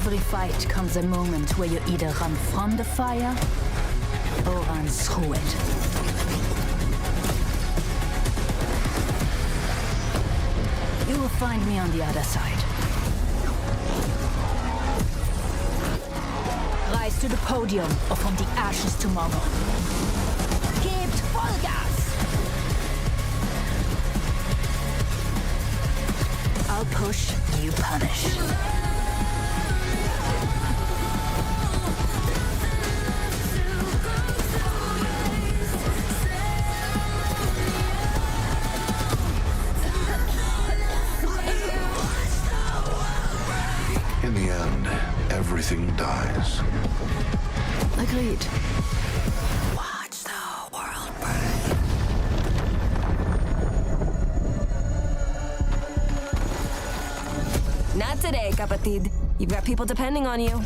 every fight comes a moment where you either run from the fire or run through it. You will find me on the other side. Rise to the podium or from the ashes tomorrow. Gebt Vollgas! I'll push, you punish. In the end, everything dies. Agreed. Watch the world burn. Not today, kapatid. You've got people depending on you.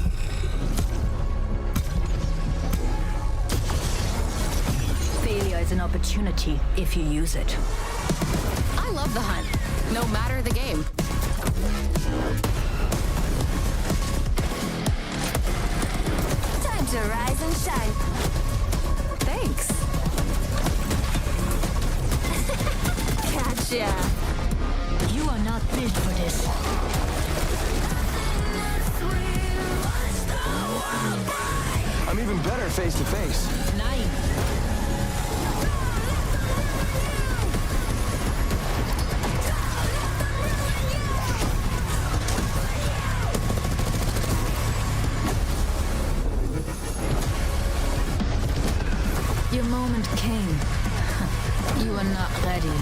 Failure is an opportunity if you use it. I love the hunt, no matter the game. Time to rise and shine. Thanks. Gotcha. You are not built for this. I'm even better face to face. 9. Your moment came. You are not ready.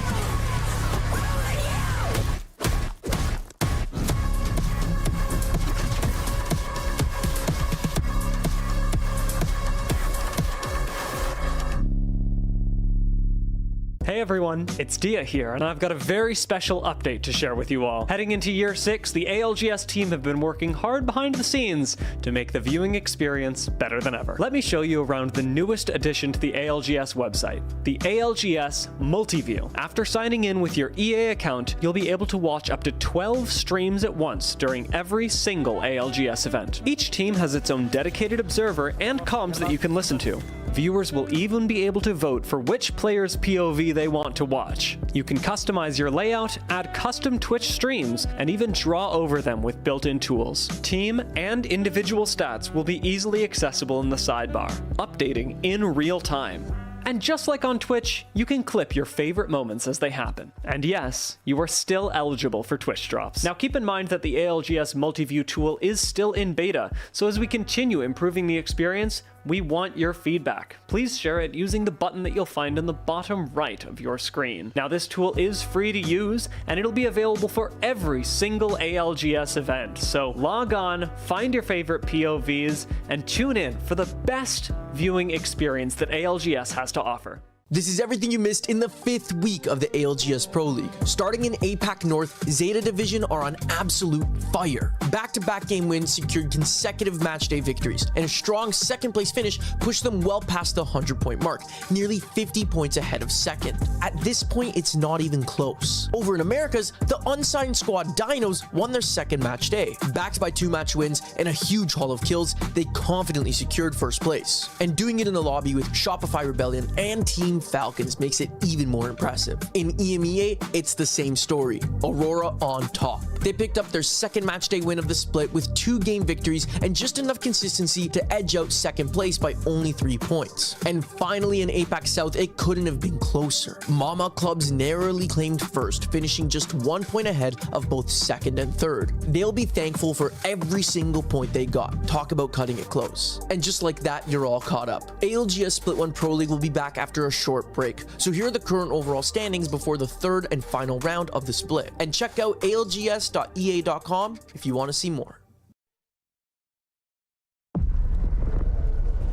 Hey everyone, it's Dia here, and I've got a very special update to share with you all. Heading into Year 6, the ALGS team have been working hard behind the scenes to make the viewing experience better than ever. Let me show you around the newest addition to the ALGS website, the ALGS Multiview. After signing in with your EA account, you'll be able to watch up to 12 streams at once during every single ALGS event. Each team has its own dedicated observer and comms that you can listen to. Viewers will even be able to vote for which player's POV they want to watch. You can customize your layout, add custom Twitch streams, and even draw over them with built-in tools. Team and individual stats will be easily accessible in the sidebar, updating in real time. And just like on Twitch, you can clip your favorite moments as they happen. And yes, you are still eligible for Twitch drops. Now keep in mind that the ALGS Multiview tool is still in beta, so as we continue improving the experience, we want your feedback. Please share it using the button that you'll find in the bottom right of your screen. Now this tool is free to use, and it'll be available for every single ALGS event. So log on, find your favorite POVs, and tune in for the best viewing experience that ALGS has to offer. This is everything you missed in the 5th week of the ALGS Pro League. Starting in APAC North, Zeta Division are on absolute fire. Back-to-back game wins secured consecutive matchday victories, and a strong second place finish pushed them well past the 100-point mark, nearly 50 points ahead of second. At this point, it's not even close. Over in Americas, the unsigned squad Dinos won their second match day. Backed by 2 match wins and a huge haul of kills, they confidently secured first place. And doing it in the lobby with Shopify Rebellion and Team Falcons makes it even more impressive. In EMEA, it's the same story. Aurora on top. They picked up their second matchday win of the split with 2 game victories and just enough consistency to edge out second place by only 3 points. And finally in APAC South, it couldn't have been closer. Mama Clubs narrowly claimed first, finishing just 1 point ahead of both second and third. They'll be thankful for every single point they got. Talk about cutting it close. And just like that, you're all caught up. ALGS Split 1 Pro League will be back after a short break. So here are the current overall standings before the third and final round of the split. And check out algs.ea.com if you want to see more.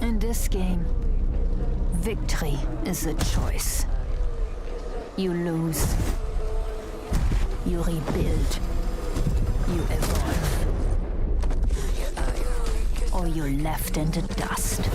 In this game, victory is a choice. You lose. You rebuild. You evolve. Or you're left in the dust.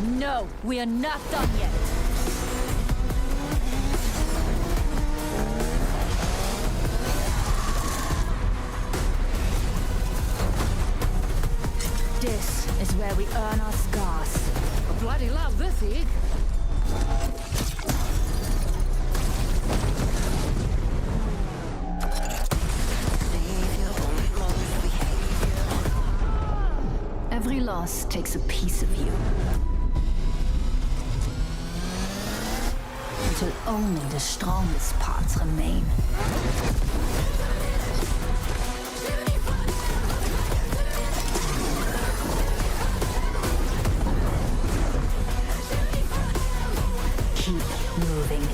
No, we are not done yet. This is where we earn our scars. I bloody love this, Ig. Every loss takes a piece of you. Until only the strongest parts remain. Keep moving.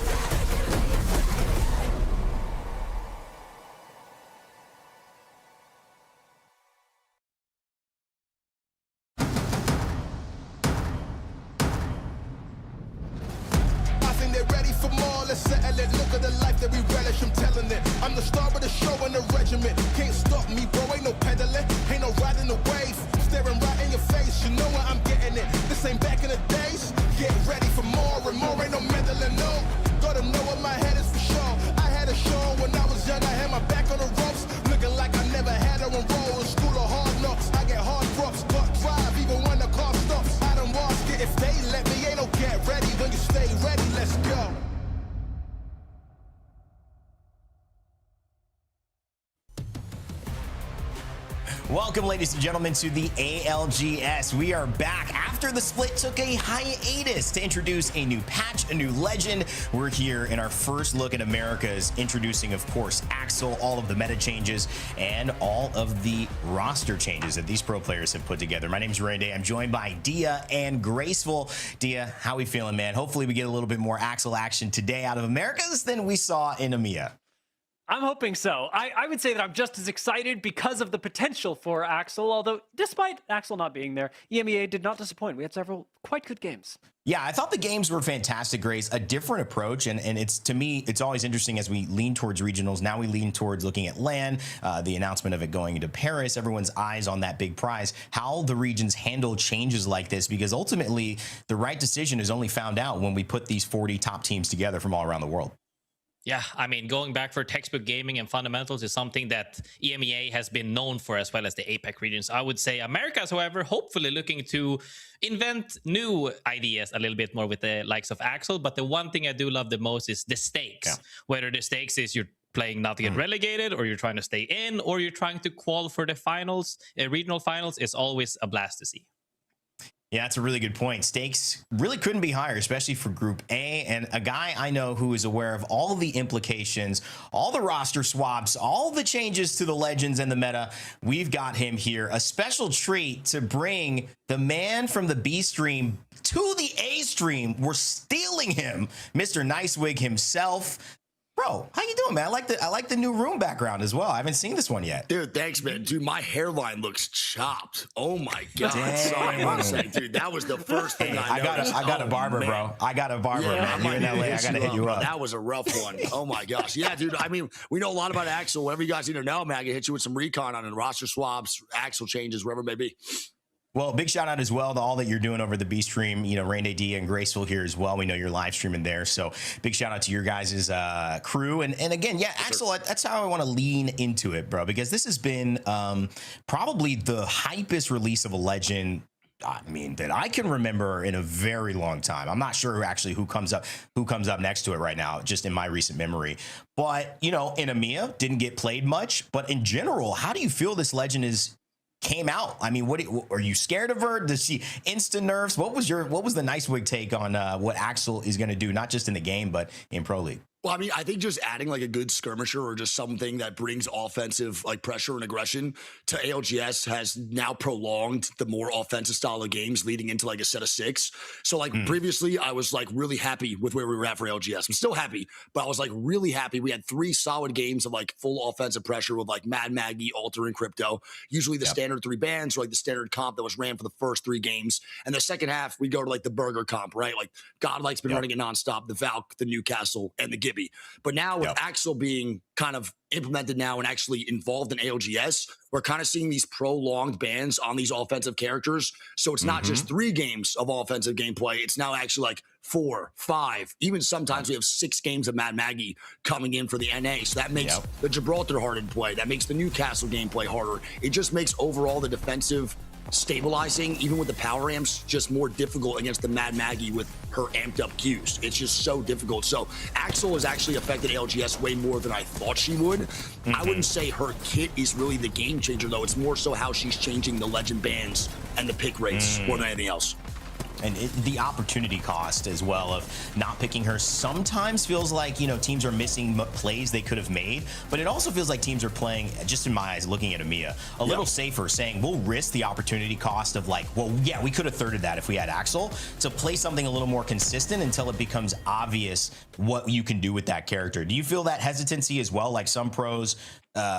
Let's settle it. Look at the life that we relish. I'm telling it. I'm the star of the show and the regiment. Can't stop me, bro. Ain't no pedaling. Ain't no riding the wave. Staring right in your face. You know where I'm getting it. This ain't back in the days. Get ready for more and more. Ain't no meddling, no. Gotta know what my head is for sure. I had a show when I was young. I had my back on the ropes. Looking like I never had her on roll. In school of hard knocks. I get hard drops. But drive even when the car stops. I don't watch it if they let me. Ain't no get ready. When you stay ready, let's go. Welcome, ladies and gentlemen, to the ALGS. We are back after the split took a hiatus to introduce a new patch, a new legend. We're here in our first look at America's, introducing, of course, Axel, all of the meta changes, and all of the roster changes that these pro players have put together. My name is Randy. I'm joined by Dia and Graceful. Dia, how we feeling, man? Hopefully we get a little bit more Axel action today out of Americas than we saw in EMEA. I'm hoping so. I would say that I'm just as excited because of the potential for Axel, although despite Axel not being there, EMEA did not disappoint. We had several quite good games. Yeah, I thought the games were fantastic, Grace. A different approach, and it's, to me, it's always interesting as we lean towards regionals. Now we lean towards looking at LAN, the announcement of it going into Paris, everyone's eyes on that big prize, how the regions handle changes like this, because ultimately the right decision is only found out when we put these 40 top teams together from all around the world. Yeah, I mean, going back for textbook gaming and fundamentals is something that EMEA has been known for, as well as the APAC regions. I would say Americas, however, hopefully looking to invent new ideas a little bit more with the likes of Axel. But the one thing I do love the most is the stakes. Yeah. Whether the stakes is you're playing not to get relegated, or you're trying to stay in, or you're trying to qual for the finals, regional finals, is always a blast to see. Yeah, that's a really good point. Stakes really couldn't be higher, especially for Group A. And a guy I know who is aware of all of the implications, all the roster swaps, all the changes to the legends and the meta. We've got him here. A special treat to bring the man from the B stream to the A stream. We're stealing him, Mr. Nicewig himself. Bro, how you doing, man? I like the new room background as well. I haven't seen this one yet. Dude, thanks, man. Dude, my hairline looks chopped. Oh my god. Sorry, I'm saying, dude, that was the first thing I noticed. I got a barber, man. Bro. I got a barber, man. You're in LA. I gotta hit you up. That was a rough one. Oh my gosh. Yeah, dude. I mean, we know a lot about Axel. Whatever you guys need to know, man, I can hit you with some recon on it. Roster swaps, Axel changes, wherever it may be. Well, big shout out as well to all that you're doing over the B stream. You know, Randy D and Graceful here as well. We know you're live streaming there. So big shout out to your guys' crew. And again, yeah, Axel, that's how I want to lean into it, bro, because this has been probably the hypest release of a legend, I mean, that I can remember in a very long time. I'm not sure who comes up next to it right now, just in my recent memory. But, you know, in EMEA, didn't get played much. But in general, how do you feel this legend came out? I mean, what are you scared of her? Does she instant nerfs? What was the Nicewig take on what Axel is going to do, not just in the game, but in Pro League? Well, I mean, I think just adding like a good skirmisher or just something that brings offensive like pressure and aggression to ALGS has now prolonged the more offensive style of games leading into like a set of 6. So like previously I was like really happy with where we were at for ALGS. I'm still happy, but I was like really happy. We had 3 solid games of like full offensive pressure with like Mad Maggie, Alter, and Crypto. Usually the standard 3 bans or like the standard comp that was ran for the first 3 games. And the second half we go to like the burger comp, right? Like Godlike's been running it nonstop, the Valk, the Newcastle, and the Gibby. But now with Axel being kind of implemented now and actually involved in ALGS, we're kind of seeing these prolonged bans on these offensive characters. So it's not just 3 games of offensive gameplay. It's now actually like 4, 5, even sometimes we have 6 games of Mad Maggie coming in for the NA. So that makes the Gibraltar hardened play. That makes the Newcastle gameplay harder. It just makes overall the defensive stabilizing, even with the power amps, just more difficult against the Mad Maggie with her amped up Qs. It's just so difficult. So Axel has actually affected ALGS way more than I thought she would. I wouldn't say her kit is really the game changer, though. It's more so how she's changing the legend bans and the pick rates more than anything else. And the opportunity cost as well of not picking her sometimes feels like, you know, teams are missing plays they could have made, but it also feels like teams are playing, just in my eyes, looking at Amia, a little safer, saying we'll risk the opportunity cost of like, well, yeah, we could have thirded that if we had Axel, to play something a little more consistent until it becomes obvious what you can do with that character. Do you feel that hesitancy as well? Like some pros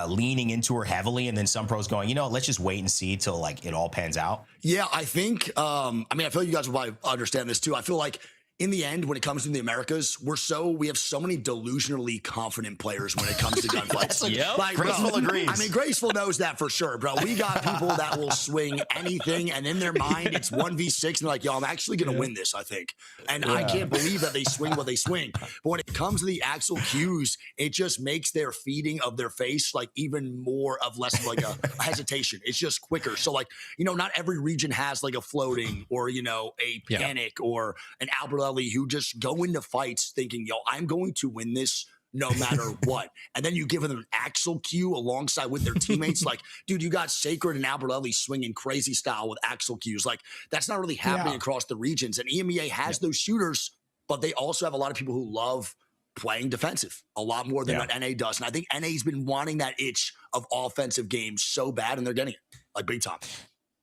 leaning into her heavily, and then some pros going, you know, let's just wait and see till like it all pans out? Yeah, I think, I mean, I feel like you guys will probably understand this too. I feel like in the end, when it comes to the Americas, we have so many delusionally confident players when it comes to gunfights. Like, Graceful agrees. I mean, Graceful knows that for sure, bro. We got people that will swing anything, and in their mind, it's 1v6, and they're like, yo, I'm actually going to win this, I think. And I can't believe that they swing what they swing. But when it comes to the Axel Qs, it just makes their feeding of their face like even more of less of like a hesitation. It's just quicker. So like, you know, not every region has like a floating or, you know, a panic or an Albert who just go into fights thinking, yo, I'm going to win this no matter what. And then you give them an Axel Q alongside with their teammates. Like, dude, you got Sacred and Albert swinging crazy style with Axel Qs. Like, that's not really happening across the regions. And EMEA has those shooters, but they also have a lot of people who love playing defensive a lot more than what NA does. And I think NA's been wanting that itch of offensive games so bad, and they're getting it, like, big time.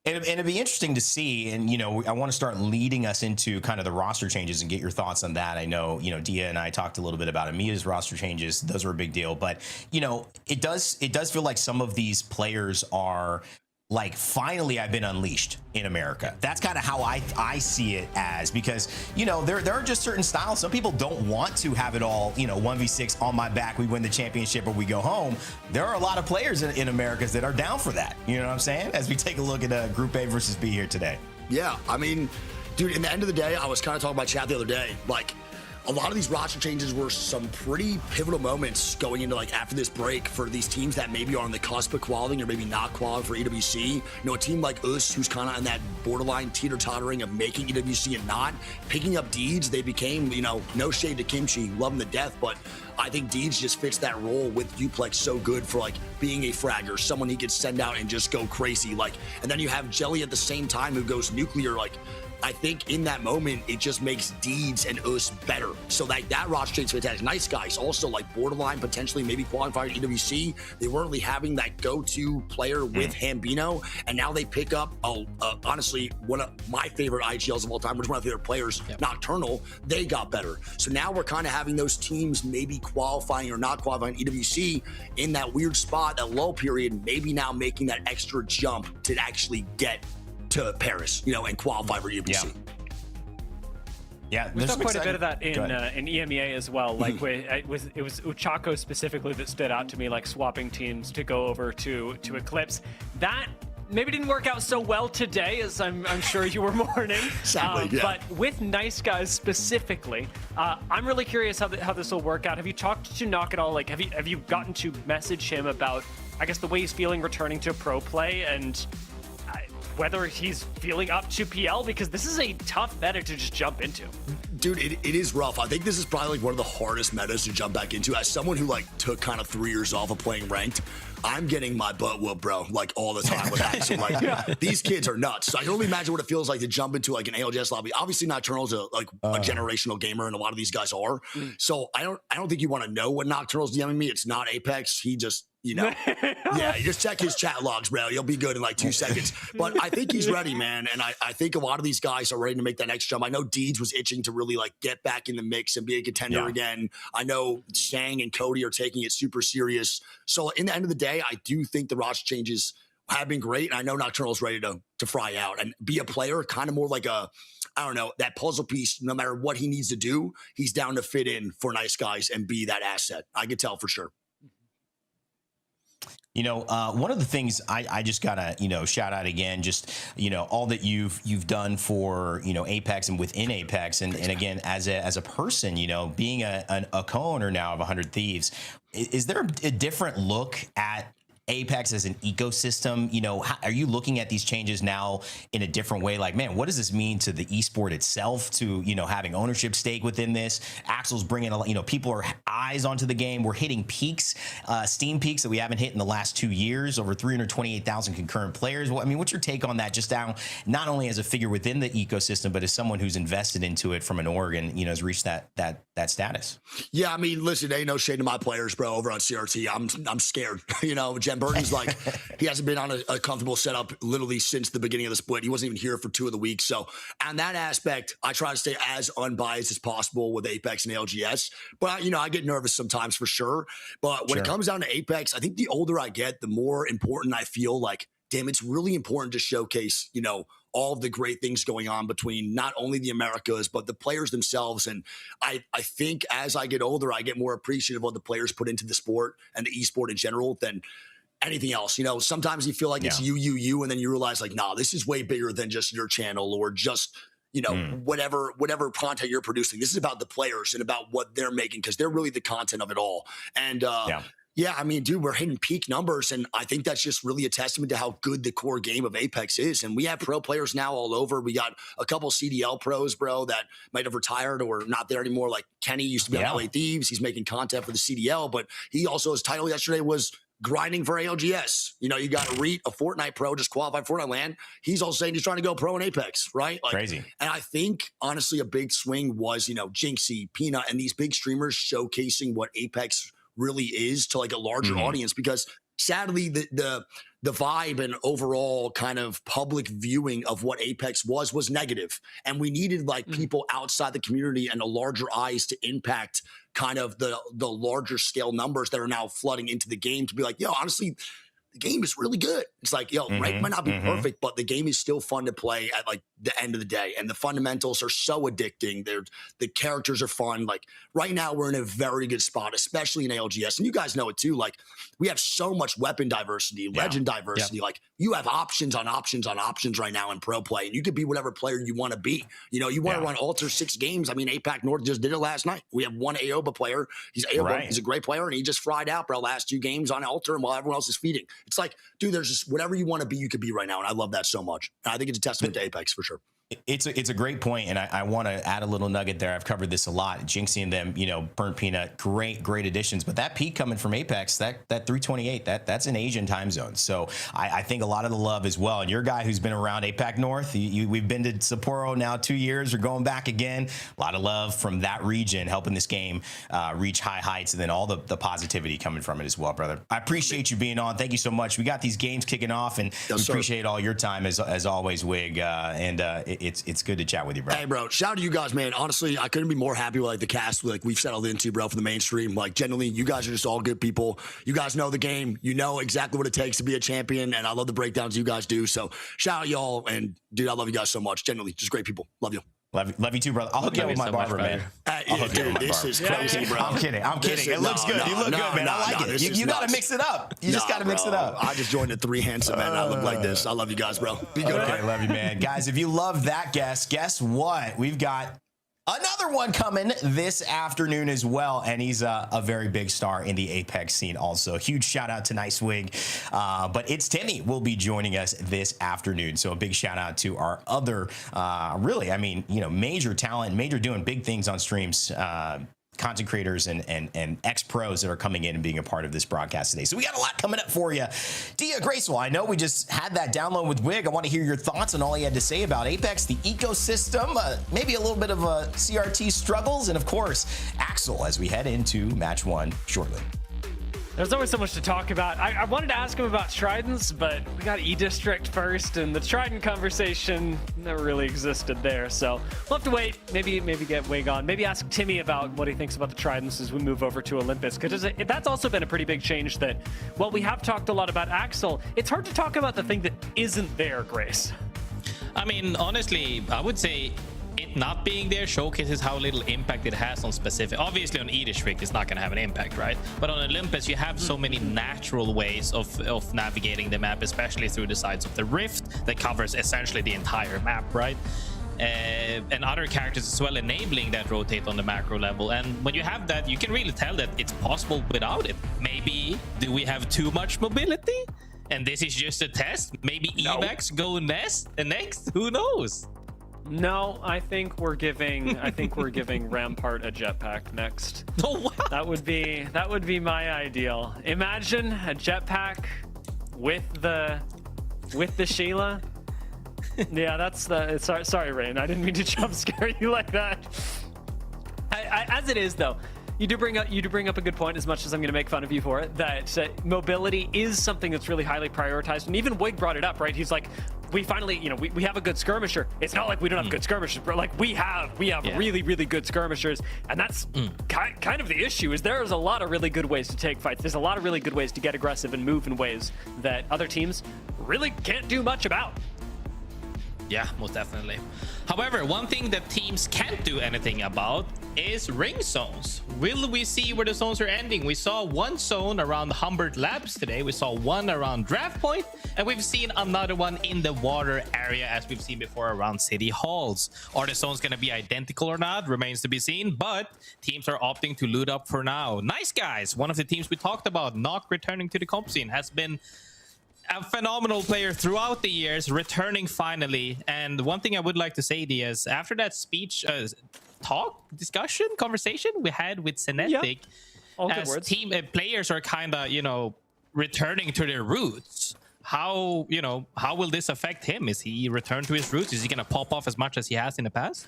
And it'd be interesting to see, and, you know, I want to start leading us into kind of the roster changes and get your thoughts on that. I know, you know, Dia and I talked a little bit about Amia's roster changes. Those were a big deal. But, you know, it does feel like some of these players are like, finally, I've been unleashed in America. That's kind of how I see it as, because, you know, there are just certain styles. Some people don't want to have it all, you know, 1v6 on my back, we win the championship or we go home. There are a lot of players in Americas that are down for that. You know what I'm saying? As we take a look at Group A versus B here today. Yeah, I mean, dude, in the end of the day, I was kind of talking about chat the other day, like, a lot of these roster changes were some pretty pivotal moments going into like after this break for these teams that maybe are on the cusp of qualifying or maybe not qualifying for EWC. You know, a team like HUSS, who's kind of on that borderline teeter-tottering of making EWC and not picking up Deeds. They became, you know, no shade to Kimchi, love him to death, but I think Deeds just fits that role with Duplex so good for like being a fragger, someone he could send out and just go crazy. Like, and then you have Jelly at the same time who goes nuclear. Like, I think in that moment, it just makes Deeds and HUSS better. So like that roster change is fantastic. Nice guys, also like borderline, potentially maybe qualifying EWC. They weren't really having that go-to player with Hambino, and now they pick up, honestly, one of my favorite IGLs of all time, which is one of my favorite players, Nocturnal. They got better. So now we're kind of having those teams maybe qualifying or not qualifying EWC in that weird spot, that lull period, maybe now making that extra jump to actually get to Paris, you know, and qualify for UBC. Yeah, we saw quite a bit of that in EMEA as well. Like it was Uchako specifically that stood out to me, like swapping teams to go over to Eclipse. That maybe didn't work out so well today, as I'm sure you were mourning. Sadly, But with Nice Guys specifically, I'm really curious how this will work out. Have you talked to Knock at all? Like, have you gotten to message him about, I guess, the way he's feeling returning to pro play and whether he's feeling up to PL, because this is a tough meta to just jump into. Dude, it is rough. I think this is probably like one of the hardest metas to jump back into. As someone who like took kind of 3 years off of playing ranked, I'm getting my butt whooped, bro, like all the time with Axel. Like these kids are nuts. So I can only imagine what it feels like to jump into like an ALGS lobby. Obviously, Nocturnal's a generational gamer, and a lot of these guys are. So I don't think you want to know what Nocturnal's DMing me. It's not Apex. He just, you know, you just check his chat logs, bro. You'll be good in like 2 seconds. But I think he's ready, man. And I think a lot of these guys are ready to make that next jump. I know Deeds was itching to really like get back in the mix and be a contender again. I know Shang and Cody are taking it super serious. So in the end of the day, I do think the roster changes have been great. And I know Nocturnal's ready to fry out and be a player, kind of more like a I don't know, that puzzle piece, no matter what he needs to do, he's down to fit in for Nice Guys and be that asset. I could tell for sure. You know, one of the things I just gotta, shout out again, just, all that you've done for, Apex and within Apex. And again, as a person, being a co-owner now of 100 Thieves, is there a different look at Apex as an ecosystem? Are you looking at these changes now in a different way? Like, man, what does this mean to the esport itself, to, having ownership stake within this? Axel's bringing people are eyes onto the game. We're hitting peaks, Steam peaks that we haven't hit in the last 2 years, over 328,000 concurrent players. Well, I mean, what's your take on that, just now, not only as a figure within the ecosystem, but as someone who's invested into it from an org and, has reached that status? Yeah, I mean, listen, ain't no shade to my players, bro, over on CRT. I'm scared. Jen Burton's like, he hasn't been on a comfortable setup literally since the beginning of the split. He wasn't even here for 2 of the weeks. So on that aspect, I try to stay as unbiased as possible with Apex and ALGS. But, I get nervous sometimes for sure. But when it comes down to Apex, I think the older I get, the more important I feel like, damn, it's really important to showcase, all of the great things going on between not only the Americas, but the players themselves. And I think as I get older, I get more appreciative of what the players put into the sport and the esport in general than anything else. Sometimes you feel like it's you, and then you realize like, nah, this is way bigger than just your channel or just, whatever content you're producing. This is about the players and about what they're making, because they're really the content of it all. And yeah, I mean, dude, we're hitting peak numbers, and I think that's just really a testament to how good the core game of Apex is. And we have pro players now all over. We got a couple CDL pros, bro, that might have retired or not there anymore. Like Kenny used to be on LA Thieves. He's making content for the CDL, but he also, his title yesterday was grinding for ALGS. You got Reet, a Fortnite pro, just qualified Fortnite land. He's also saying he's trying to go pro in Apex, right? Like, crazy. And I think, honestly, a big swing was, Jinxie, Peanut, and these big streamers showcasing what Apex really is to like a larger audience, because sadly the vibe and overall kind of public viewing of what Apex was negative, and we needed like people outside the community and a larger eyes to impact kind of the larger scale numbers that are now flooding into the game to be like, yo, honestly, the game is really good. It's like, yo, rank might not be perfect, but the game is still fun to play at like the end of the day. And the fundamentals are so addicting. The characters are fun. Like right now we're in a very good spot, especially in ALGS. And you guys know it too. Like we have so much weapon diversity, legend diversity. Like you have options on options on options right now in pro play. And you could be whatever player you want to be. You want to run Alter 6 games. I mean, APAC North just did it last night. We have one Aoba player. He's a great player, and he just fried out, bro, last 2 games on Alter, and while everyone else is feeding. It's like, dude, there's just whatever you want to be, you could be right now. And I love that so much. And I think it's a testament to Apex for sure. It's a great point, and I want to add a little nugget there. I've covered this a lot. Jinxie and them, Burnt Peanut, great additions. But that peak coming from Apex, that 328, that's an Asian time zone. So I think a lot of the love as well. And you're a guy who's been around APAC North. We've been to Sapporo now 2 years. We're going back again. A lot of love from that region, helping this game reach high heights, and then all the positivity coming from it as well, brother. I appreciate you being on. Thank you so much. We got these games kicking off, and we appreciate all your time as always, Wig. It's good to chat with you, bro. Hey, bro, shout out to you guys, man. Honestly, I couldn't be more happy with like the cast we've settled into, bro, for the mainstream. Like, genuinely, you guys are just all good people. You guys know the game. You know exactly what it takes to be a champion, and I love the breakdowns you guys do. So shout out y'all, and dude, I love you guys so much. Genuinely, just great people. Love you. Love you too, brother. I'll hook you up with my barber, man. Dude, this is crazy, bro. I'm kidding. It looks good. You look good, man. I like it. You got to mix it up. You just got to mix it up. I just joined the 3 handsome men. I look like this. I love you guys, bro. Be good. Okay, love you, man. Guys, if you love that guest, guess what? We've got another one coming this afternoon as well, and he's a very big star in the Apex scene also. Huge shout out to Nice Wig, but iitzTimmy will be joining us this afternoon, so a big shout out to our other major talent, major doing big things on streams, content creators and ex-pros that are coming in and being a part of this broadcast today. So we got a lot coming up for you. Dia Graceful, I know we just had that download with Wig. I want to hear your thoughts on all he had to say about Apex, the ecosystem, maybe a little bit of CRT struggles, and of course, Axel as we head into match 1 shortly. There's always so much to talk about. I wanted to ask him about Tridents, but we got E-District first, and the Trident conversation never really existed there. So we'll have to wait, maybe get Wig on. Maybe ask Timmy about what he thinks about the Tridents as we move over to Olympus, because that's also been a pretty big change that, while we have talked a lot about Axel, it's hard to talk about the thing that isn't there, Grace. I mean, honestly, I would say it not being there showcases how little impact it has on specific. Obviously on Edirstrict it's not going to have an impact, right? But on Olympus you have so many natural ways of navigating the map, especially through the sides of the rift that covers essentially the entire map, right? And other characters as well enabling that rotate on the macro level. And when you have that, you can really tell that it's possible without it. Maybe do we have too much mobility? And this is just a test? Maybe evacs go next? Who knows? No, I think we're giving Rampart a jetpack next. Oh, wow. That would be my ideal. Imagine a jetpack with the Sheila. Yeah, that's the. Sorry, Rain. I didn't mean to jump scare you like that. As it is, though, you do bring up a good point. As much as I'm going to make fun of you for it, that mobility is something that's really highly prioritized. And even Wig brought it up, right? He's like, we finally, we have a good skirmisher. It's not like we don't have good skirmishers, but like we have really, really good skirmishers, and that's kind of the issue. Is there's a lot of really good ways to take fights. There's a lot of really good ways to get aggressive and move in ways that other teams really can't do much about. Yeah, most definitely. However, one thing that teams can't do anything about is ring zones. Will we see where the zones are ending? We saw one zone around Humbert Labs today. We saw one around Draft Point, and we've seen another one in the water area, as we've seen before around City Halls. Are the zones going to be identical or not? Remains to be seen, but teams are opting to loot up for now. Nice Guys, one of the teams we talked about, not returning to the comp scene, has been a phenomenal player throughout the years, returning finally. And one thing I would like to say, Diaz, after that speech, conversation we had with Senetic, as team players are kind of, returning to their roots. How will this affect him? Is he returned to his roots? Is he going to pop off as much as he has in the past?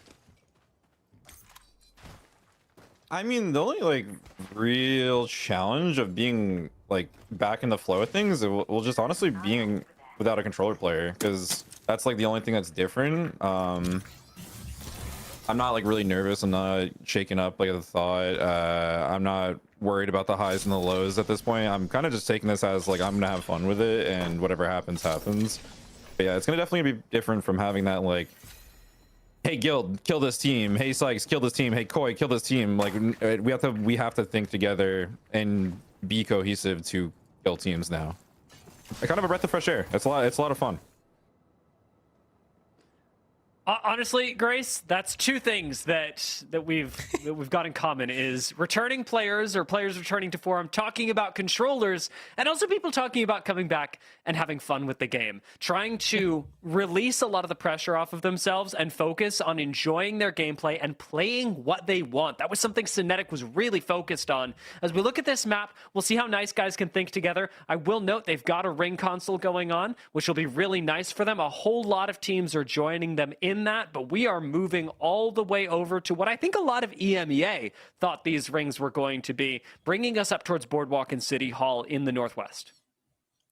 I mean, the only real challenge of being back in the flow of things will just honestly being without a controller player, because that's the only thing that's different. I'm not really nervous. I'm not shaken up like I thought. I'm not worried about the highs and the lows at this point. I'm kind of just taking this as I'm gonna have fun with it, and whatever happens happens. But yeah, it's gonna definitely be different from having that hey Guild, kill this team. Hey Sykes, kill this team. Hey Koi, kill this team. We have to think together and be cohesive to kill teams now. Kind of a breath of fresh air. It's a lot of fun. Honestly, Grace, that's two things that we've got in common: is returning players or players returning to forum, talking about controllers, and also people talking about coming back and having fun with the game, trying to release a lot of the pressure off of themselves and focus on enjoying their gameplay and playing what they want. That was something Synetic was really focused on. As we look at this map, we'll see how Nice Guys can think together. I will note they've got a ring console going on, which will be really nice for them. A whole lot of teams are joining them in that, but we are moving all the way over to what I think a lot of EMEA thought these rings were going to be, bringing us up towards Boardwalk and City Hall in the Northwest.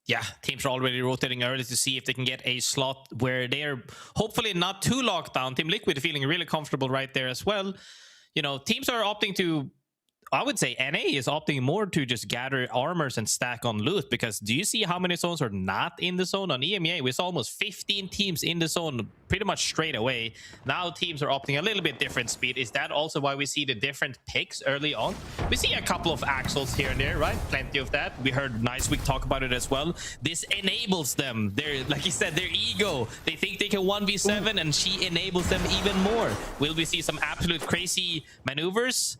Yeah, teams are already rotating early to see if they can get a slot where they're hopefully not too locked down. Team Liquid feeling really comfortable right there as well. Teams are opting to, I would say NA is opting more to just gather armors and stack on loot, because do you see how many zones are not in the zone? On EMEA, we saw almost 15 teams in the zone pretty much straight away. Now teams are opting a little bit different speed. Is that also why we see the different picks early on? We see a couple of Axels here and there, right? Plenty of that. We heard Niceweek talk about it as well. This enables them. Like he said, their ego. They think they can 1v7 and she enables them even more. Will we see some absolute crazy maneuvers?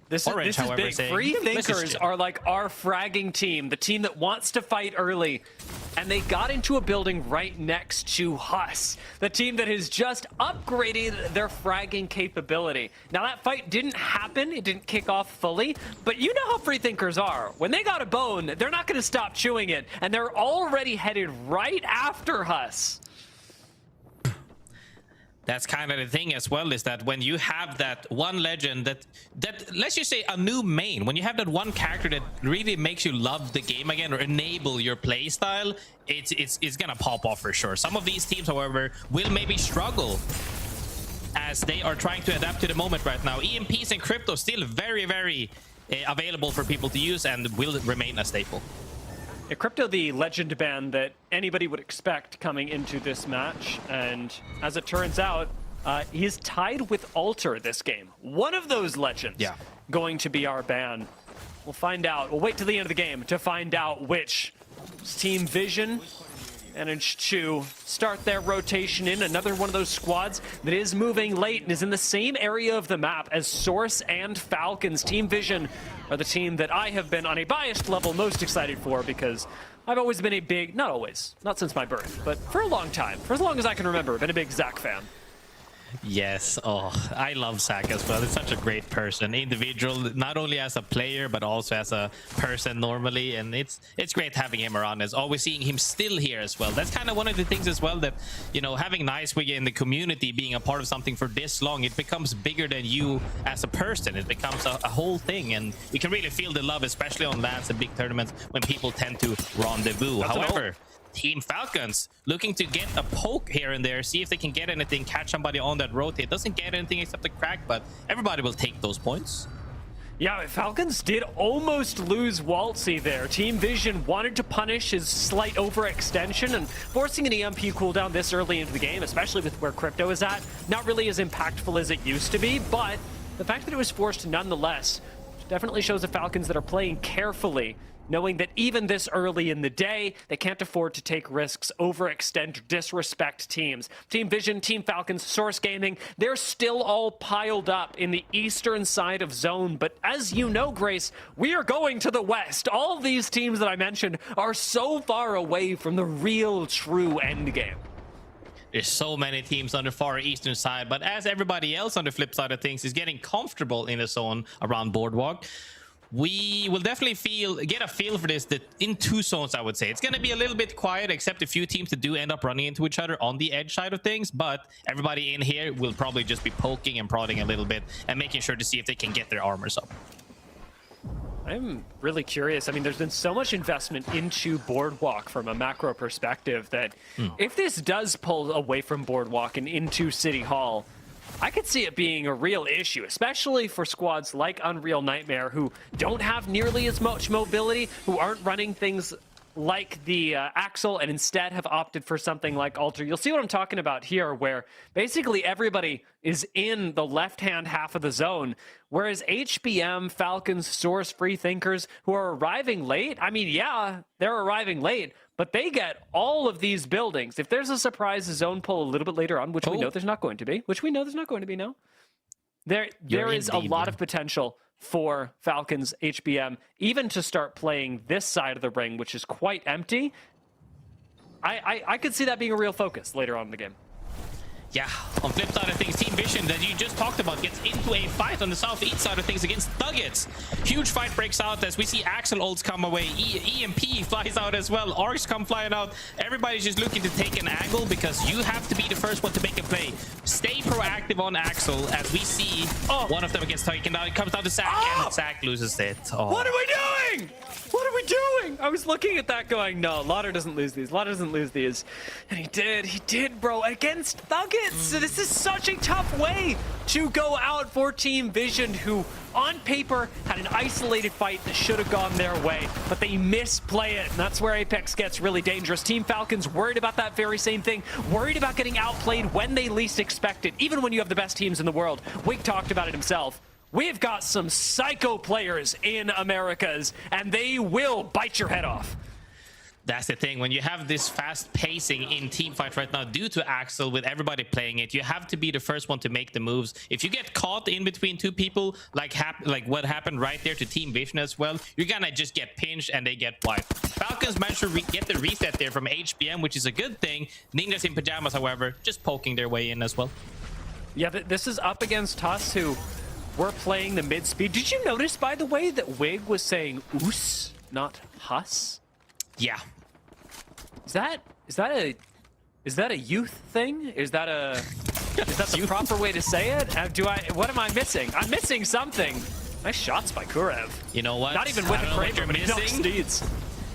This is big. Free Thinkers are our fragging team, the team that wants to fight early. And they got into a building right next to HUSS, the team that has just upgraded their fragging capability. Now, that fight didn't happen. It didn't kick off fully. But you know how Free Thinkers are. When they got a bone, they're not going to stop chewing it. And they're already headed right after HUSS. That's kind of the thing as well, is that when you have that one legend that let's just say a new main, when you have that one character that really makes you love the game again or enable your play style, it's gonna pop off for sure. Some of these teams, however, will maybe struggle as they are trying to adapt to the moment right now. EMPs and crypto still very, very available for people to use and will remain a staple. Crypto, the legend band that anybody would expect coming into this match, and as it turns out, He's tied with Alter this game. One of those legends going to be our ban. We'll find out. We'll wait till the end of the game to find out which. Team Vision managed to start their rotation in. Another one of those squads that is moving late and is in the same area of the map as Source and Falcons. Team Vision are the team that I have been on a biased level most excited for, because I've always been a big, not always, not since my birth, but for a long time, for as long as I can remember, been a big Zach fan. Yes, oh, I love Zach as well. He's such a great person, individual, not only as a player but also as a person normally, and it's great having him around. As always, seeing him still here as well. That's kind of one of the things as well, that, you know, having Nicewig in the community, being a part of something for this long, it becomes bigger than you as a person. It becomes a whole thing, and you can really feel the love, especially on LANs and big tournaments, when people tend to rendezvous. However, Team Falcons looking to get a poke here and there, see if they can get anything, catch somebody on that rotate. Doesn't get anything except the crack, but everybody will take those points. Yeah, Falcons did almost lose Waltzy there. Team Vision wanted to punish his slight overextension, and forcing an EMP cooldown this early into the game, especially with where Crypto is at, not really as impactful as it used to be, but the fact that it was forced nonetheless definitely shows the Falcons that are playing carefully, knowing that even this early in the day, they can't afford to take risks, overextend, disrespect teams. Team Vision, Team Falcons, Source Gaming, they're still all piled up in the eastern side of zone. But as you know, Grace, we are going to the west. All of these teams that I mentioned are so far away from the real, true endgame. There's so many teams on the far eastern side, but as everybody else on the flip side of things is getting comfortable in the zone around Boardwalk, we will definitely get a feel for this, that in two zones, I would say. It's going to be a little bit quiet, except a few teams that do end up running into each other on the edge side of things, but everybody in here will probably just be poking and prodding a little bit and making sure to see if they can get their armors up. I'm really curious. I mean, there's been so much investment into Boardwalk from a macro perspective that if this does pull away from Boardwalk and into City Hall, I could see it being a real issue, especially for squads like Unreal Nightmare, who don't have nearly as much mobility, who aren't running things like the Axel, and instead have opted for something like Alter. You'll see what I'm talking about here, where basically everybody is in the left-hand half of the zone, whereas HBM, Falcons, Source, Freethinkers, who are arriving late, I mean, yeah, they're arriving late, but they get all of these buildings. If there's a surprise zone pull a little bit later on, which we know there's not going to be, no, there is a lot of potential for Falcons, HBM, even to start playing this side of the ring, which is quite empty. I could see that being a real focus later on in the game. Yeah, on flip side of things, Team Vision that you just talked about gets into a fight on the southeast side of things against Thuggets. Huge fight breaks out as we see Axel ults come away. EMP flies out as well. ARCs come flying out. Everybody's just looking to take an angle because you have to be the first one to make a play. Stay proactive on Axel as we see one of them gets taken down. It comes down to Zach and Zach loses it. What are we doing? What are we doing? I was looking at that going, no, Lauder doesn't lose these. Lauder doesn't lose these. And he did, bro, against Thuggets. So this is such a tough way to go out for Team Vision, who on paper had an isolated fight that should have gone their way, but they misplay it. And that's where Apex gets really dangerous. Team Falcons worried about that very same thing, worried about getting outplayed when they least expect it, even when you have the best teams in the world. Wig talked about it himself. We've got some psycho players in Americas, and they will bite your head off. That's the thing. When you have this fast pacing in teamfight right now due to Axel, with everybody playing it, you have to be the first one to make the moves. If you get caught in between two people, like what happened right there to Team Vision as well, you're gonna just get pinched and they get wiped. Falcons managed to get the reset there from HBM, which is a good thing. Ninjas in Pyjamas, however, just poking their way in as well. Yeah, this is up against HUSS, who were playing the mid-speed. Did you notice, by the way, that Wig was saying HUSS, not HUSS? Yeah. Is that a youth thing? Is that the proper way to say it? What am I missing? I'm missing something. Nice shots by Kurev. You know what? Not even with a Kraber, but he knocks Deeds.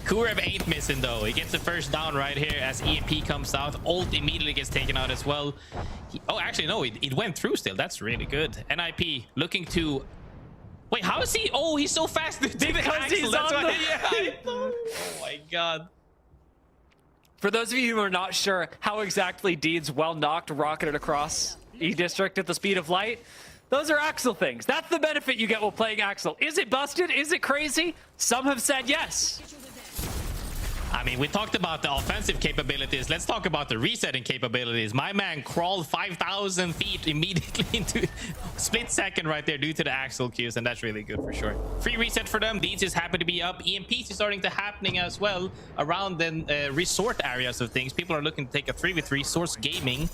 Kurev ain't missing though. He gets the first down right here as EMP comes out. Ult immediately gets taken out as well. Actually no, it went through still. That's really good. NIP looking to... Wait, how is he? Oh, he's so fast. Because he's on the... Oh my god. For those of you who are not sure how exactly Deeds well knocked rocketed across E-District at the speed of light. Those are Axel things. That's the benefit you get while playing Axel. Is it busted? Is it crazy? Some have said yes. I mean, we talked about the offensive capabilities. Let's talk about the resetting capabilities. My man crawled 5,000 feet immediately into split second right there due to the Axel Qs, and that's really good for sure. Free reset for them. These just happen to be up. EMPs is starting to happening as well around the resort areas of things. People are looking to take a 3v3. Source Gaming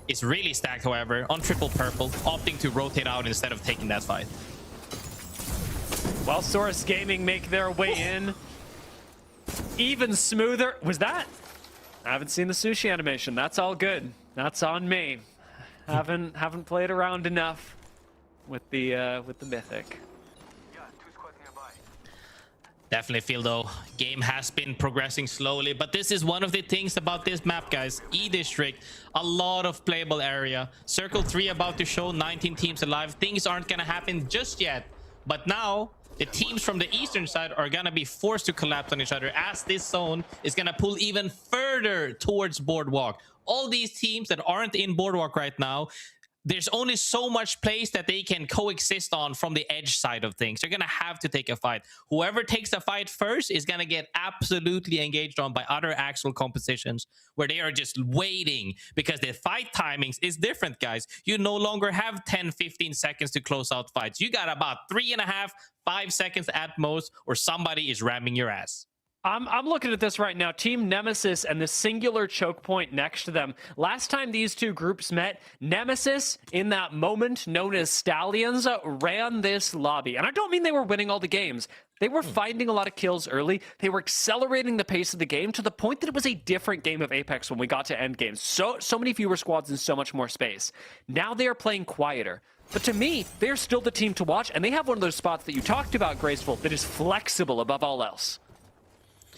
is really stacked, however, on triple purple, opting to rotate out instead of taking that fight. While Source Gaming make their way in, even smoother. Was that? I haven't seen the sushi animation. That's all good. That's on me. Haven't played around enough with the mythic. Definitely feel though game has been progressing slowly, but this is one of the things about this map, guys. E-District, a lot of playable area. Circle 3 about to show 19 teams alive. Things aren't gonna happen just yet, but now the teams from the eastern side are gonna be forced to collapse on each other as this zone is gonna pull even further towards Boardwalk. All these teams that aren't in Boardwalk right now, there's only so much place that they can coexist on from the edge side of things. They're gonna have to take a fight. Whoever takes the fight first is gonna get absolutely engaged on by other Axel compositions where they are just waiting, because the fight timings is different, guys. You no longer have 10-15 seconds to close out fights. You got about 3.5-5 seconds at most, or somebody is ramming your ass. I'm looking at this right now. Team Nemesis and the singular choke point next to them. Last time these two groups met, Nemesis, in that moment known as Stallions, ran this lobby. And I don't mean they were winning all the games. They were finding a lot of kills early. They were accelerating the pace of the game to the point that it was a different game of Apex when we got to end games. So many fewer squads and so much more space. Now they are playing quieter. But to me, they're still the team to watch, and they have one of those spots that you talked about, Graceful, that is flexible above all else.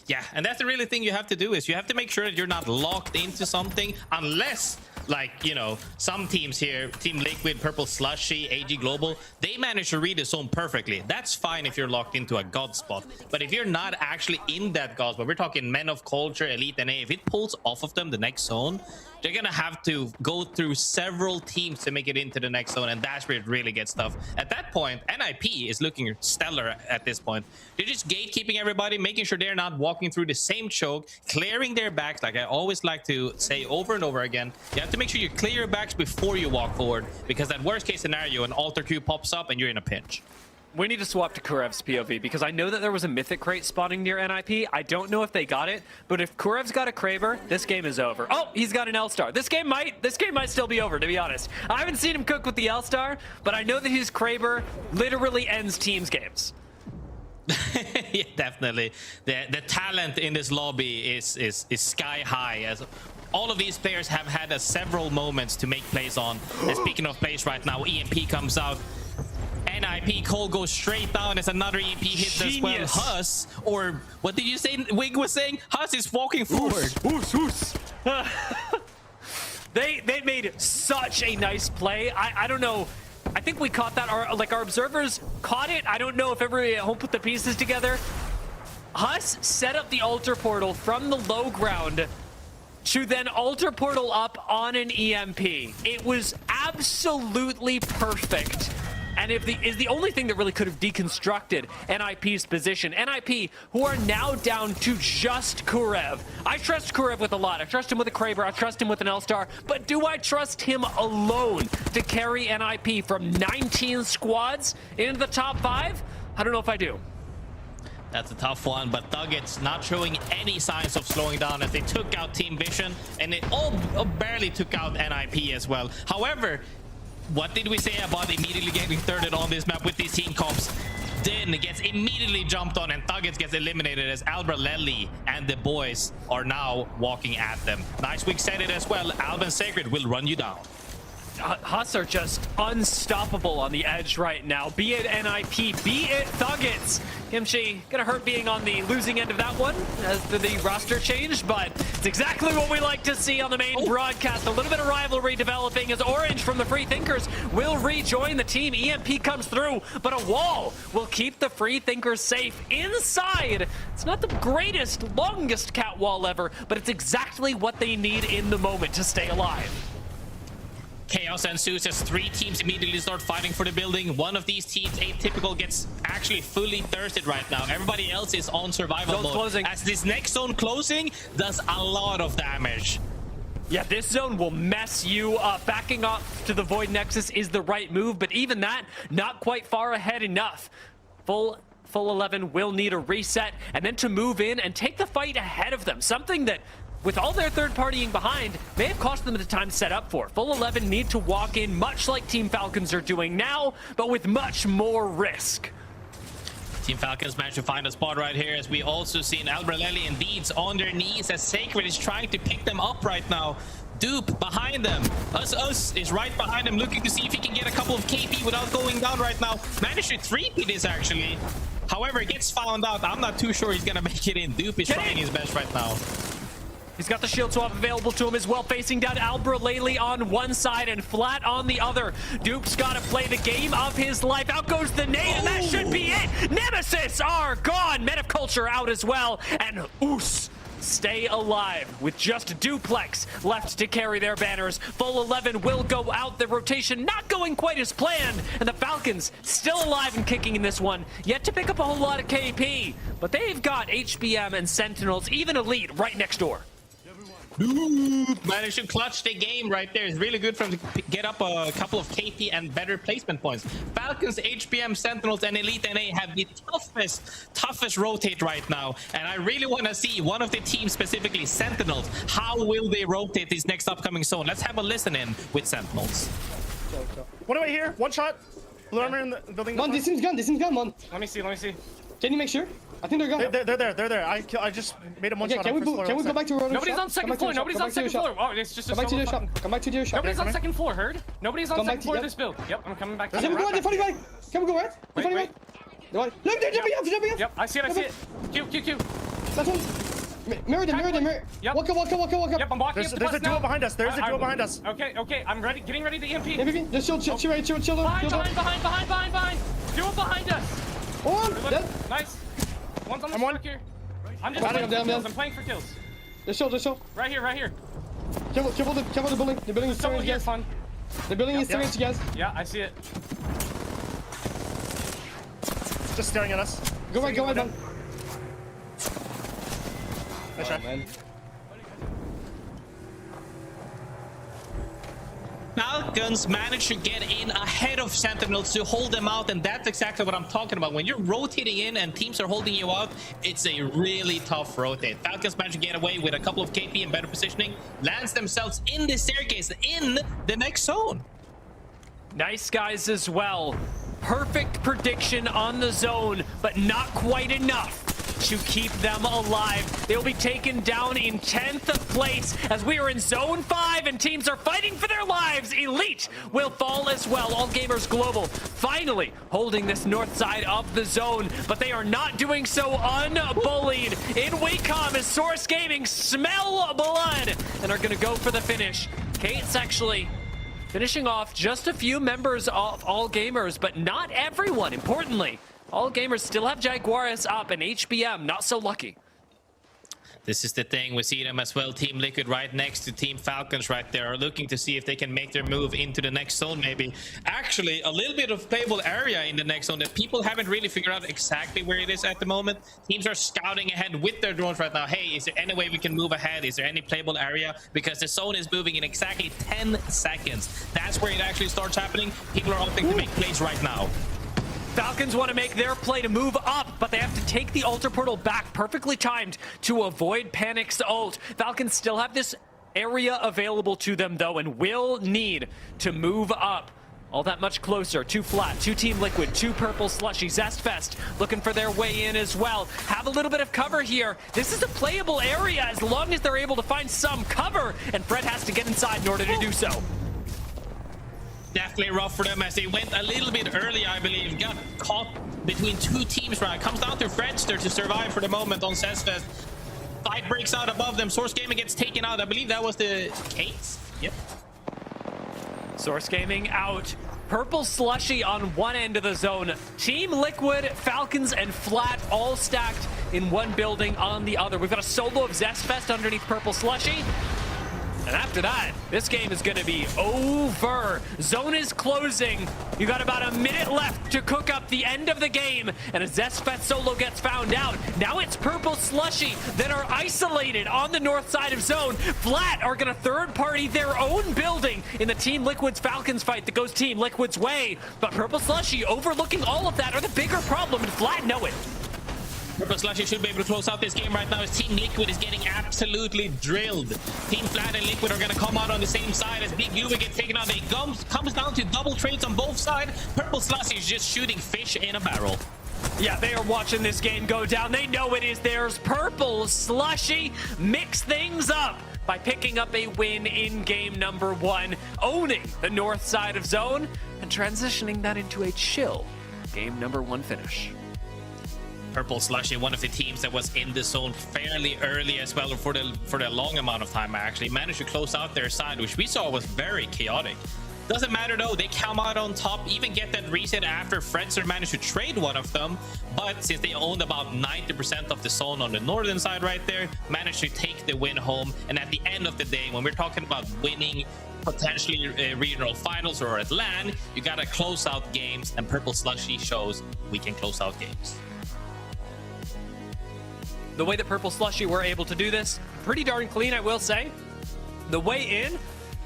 Yeah, and that's the really thing you have to do, is you have to make sure that you're not locked into something, unless, like, you know, some teams here, Team Liquid, Purple Slushy, AG Global, they manage to read the zone perfectly. That's fine if you're locked into a god spot. But if you're not actually in that god spot, we're talking Men of Culture, Elite, and A, if it pulls off of them the next zone, they're gonna have to go through several teams to make it into the next zone, and that's where it really gets tough. At that point, NIP is looking stellar at this point. They're just gatekeeping everybody, making sure they're not walking through the same choke, clearing their backs, like I always like to say over and over again. You have to make sure you clear your backs before you walk forward, because that worst case scenario, an alter Q pops up and you're in a pinch. We need to swap to Kurev's POV, because I know that there was a Mythic crate spawning near NIP. I don't know if they got it, but if Kurev's got a Kraber, this game is over. Oh, he's got an L-Star. This game might still be over, to be honest. I haven't seen him cook with the L-Star, but I know that his Kraber literally ends teams' games. Yeah, definitely. The talent in this lobby is sky high, as all of these players have had several moments to make plays on. And speaking of plays right now, EMP comes out. NIP Cole goes straight down as another EMP hits as well. HUSS, or what did you say Wig was saying? HUSS is walking forward. They made such a nice play. I don't know. I think we caught that. Our observers caught it. I don't know if everybody at home put the pieces together. HUSS set up the altar portal from the low ground to then altar portal up on an EMP. It was absolutely perfect. And is the only thing that really could have deconstructed NIP's position. NIP, who are now down to just Kurev. I trust Kurev with a lot. I trust him with a Kraber. I trust him with an L-Star. But do I trust him alone to carry NIP from 19 squads into the top 5? I don't know if I do. That's a tough one, but Thuggets not showing any signs of slowing down as they took out Team Vision, and they all barely took out NIP as well. However, what did we say about immediately getting thirded on this map with these team comps? Din gets immediately jumped on, and Thuggets gets eliminated as Albralelli and the boys are now walking at them. Nice weak set it as well. Alban Sacred will run you down. HUSS are just unstoppable on the edge right now. Be it NIP, be it Thuggets. Kimchi gonna hurt being on the losing end of that one as the roster changed, but it's exactly what we like to see on the main broadcast. A little bit of rivalry developing as Orange from the Free Thinkers will rejoin the team. EMP comes through, but a wall will keep the Free Thinkers safe inside. It's not the greatest, longest cat wall ever, but it's exactly what they need in the moment to stay alive. Chaos ensues as 3 teams immediately start fighting for the building. One of these teams, Atypical, gets actually fully thirsted right now. Everybody else is on survival Zone's mode. closing. As this next zone closing does a lot of damage. Yeah, this zone will mess you up. Backing off to the Void Nexus is the right move, but even that, not quite far ahead enough. Full 11 will need a reset, and then to move in and take the fight ahead of them. Something that, with all their third partying behind, may have cost them the time to set up for. Full 11 need to walk in, much like Team Falcons are doing now, but with much more risk. Team Falcons managed to find a spot right here, as we also seen Albrelelli and Deeds on their knees as Sacred is trying to pick them up right now. Dupe behind them. HUSS is right behind them, looking to see if he can get a couple of KP without going down right now. Managed to 3P this actually. However, it gets found out. I'm not too sure he's gonna make it in. Dupe is trying his best right now. He's got the shield swap available to him as well, facing down Albrelelli on one side and Flat on the other. Dupe's got to play the game of his life. Out goes the nade, and that should be it. Nemesis are gone. Men of Culture out as well, and HUSS stay alive with just Duplex left to carry their banners. Full 11 will go out. The rotation not going quite as planned, and the Falcons still alive and kicking in this one. Yet to pick up a whole lot of KP, but they've got HBM and Sentinels, even Elite, right next door. Managed to clutch the game right there. It's really good for him to get up a couple of KP and better placement points. Falcons, HBM, Sentinels, and Elite NA have the toughest rotate right now. And I really want to see one of the teams, specifically Sentinels, how will they rotate this next upcoming zone? Let's have a listen in with Sentinels. What do I hear? One shot. Blue armor in the building. Man, this thing's gone, man. Let me see. Can you make sure? I think they're gone. They're there. I just made a one shot. Can we go back to our Nobody's on second floor. Nobody's on second floor. Oh, it's just a Come back to your shop. Come back to your shop. Nobody's on second floor, heard? Nobody's on second floor of this build. Yep, I'm coming back to Can we go right? The funny guy. Can we go right? The funny guy. Look, they're jumping up. Yep, I see it. Q. That's one. Mirror them. Yep. Walk up. Yep, I'm walking up the There's bus a duo now. behind us. Okay, I'm ready. Getting ready to EMP. Yeah, just chill. Behind. Duo behind us. One. Nice. One's on the stroke here. I'm just playing for kills. I'm playing for kills. Just chill. Right here. Careful the building. The building is Someone turning here, gas. fun. The building is turning gas. Yeah, I see it. Just staring at us. Go right, man. Nice shot. Falcons managed to get in ahead of Sentinels to hold them out, and that's exactly what I'm talking about. When you're rotating in and teams are holding you out, it's a really tough rotate. Falcons managed to get away with a couple of KP and better positioning, lands themselves in the staircase in the next zone. Nice guys as well. Perfect prediction on the zone, but not quite enough to keep them alive. They'll be taken down in 10th place as we are in zone 5 and teams are fighting for their lives. Elite will fall as well. All Gamers Global finally holding this north side of the zone, but they are not doing so unbullied. In we come as Source Gaming smell blood and are gonna go for the finish. Kate's actually finishing off just a few members of All Gamers, but not everyone, importantly. All Gamers still have Jaguaris up, and HBM not so lucky. This is the thing. We see them as well. Team Liquid right next to Team Falcons right there are looking to see if they can make their move into the next zone maybe. Actually, a little bit of playable area in the next zone that people haven't really figured out exactly where it is at the moment. Teams are scouting ahead with their drones right now. Hey, is there any way we can move ahead? Is there any playable area? Because the zone is moving in exactly 10 seconds. That's where it actually starts happening. People are opting to make plays right now. Falcons want to make their play to move up, but they have to take the altar portal back, perfectly timed to avoid Panic's ult. Falcons still have this area available to them, though, and will need to move up all that much closer. 2 Flat, 2 Team Liquid, 2 Purple Slushy. Zest Fest looking for their way in as well. Have a little bit of cover here. This is a playable area as long as they're able to find some cover, and Fred has to get inside in order to do so. Definitely rough for them as they went a little bit early, I believe. Got caught between 2 teams right. Comes down to Fredster to survive for the moment on Zest. Fight breaks out above them. Source Gaming gets taken out. I believe that was the case. Yep. Source Gaming out. Purple Slushy on one end of the zone. Team Liquid, Falcons, and Flat all stacked in one building on the other. We've got a solo of Zest Fest underneath Purple Slushy. And after that, this game is going to be over. Zone is closing. You got about a minute left to cook up the end of the game. And as Zest Solo gets found out, now it's Purple Slushy that are isolated on the north side of Zone. Flat are going to third party their own building in the Team Liquid's Falcons fight that goes Team Liquid's way. But Purple Slushy overlooking all of that are the bigger problem, and Flat know it. Purple Slushy should be able to close out this game right now as Team Liquid is getting absolutely drilled. Team Flat and Liquid are going to come out on the same side as Big Uwe gets taken out. It comes down to double trades on both sides. Purple Slushy is just shooting fish in a barrel. Yeah, they are watching this game go down. They know it is theirs. Purple Slushy mix things up by picking up a win in game number 1, owning the north side of Zone and transitioning that into a chill game number 1 finish. Purple Slushy, one of the teams that was in the zone fairly early as well for the long amount of time, actually managed to close out their side, which we saw was very chaotic. Doesn't matter though, they come out on top, even get that reset after Fredzer managed to trade one of them, but since they owned about 90% of the zone on the northern side right there, managed to take the win home. And at the end of the day, when we're talking about winning potentially regional finals or at LAN, you gotta close out games, and Purple Slushy shows we can close out games. The way that Purple Slushy were able to do this, pretty darn clean, I will say. The way in,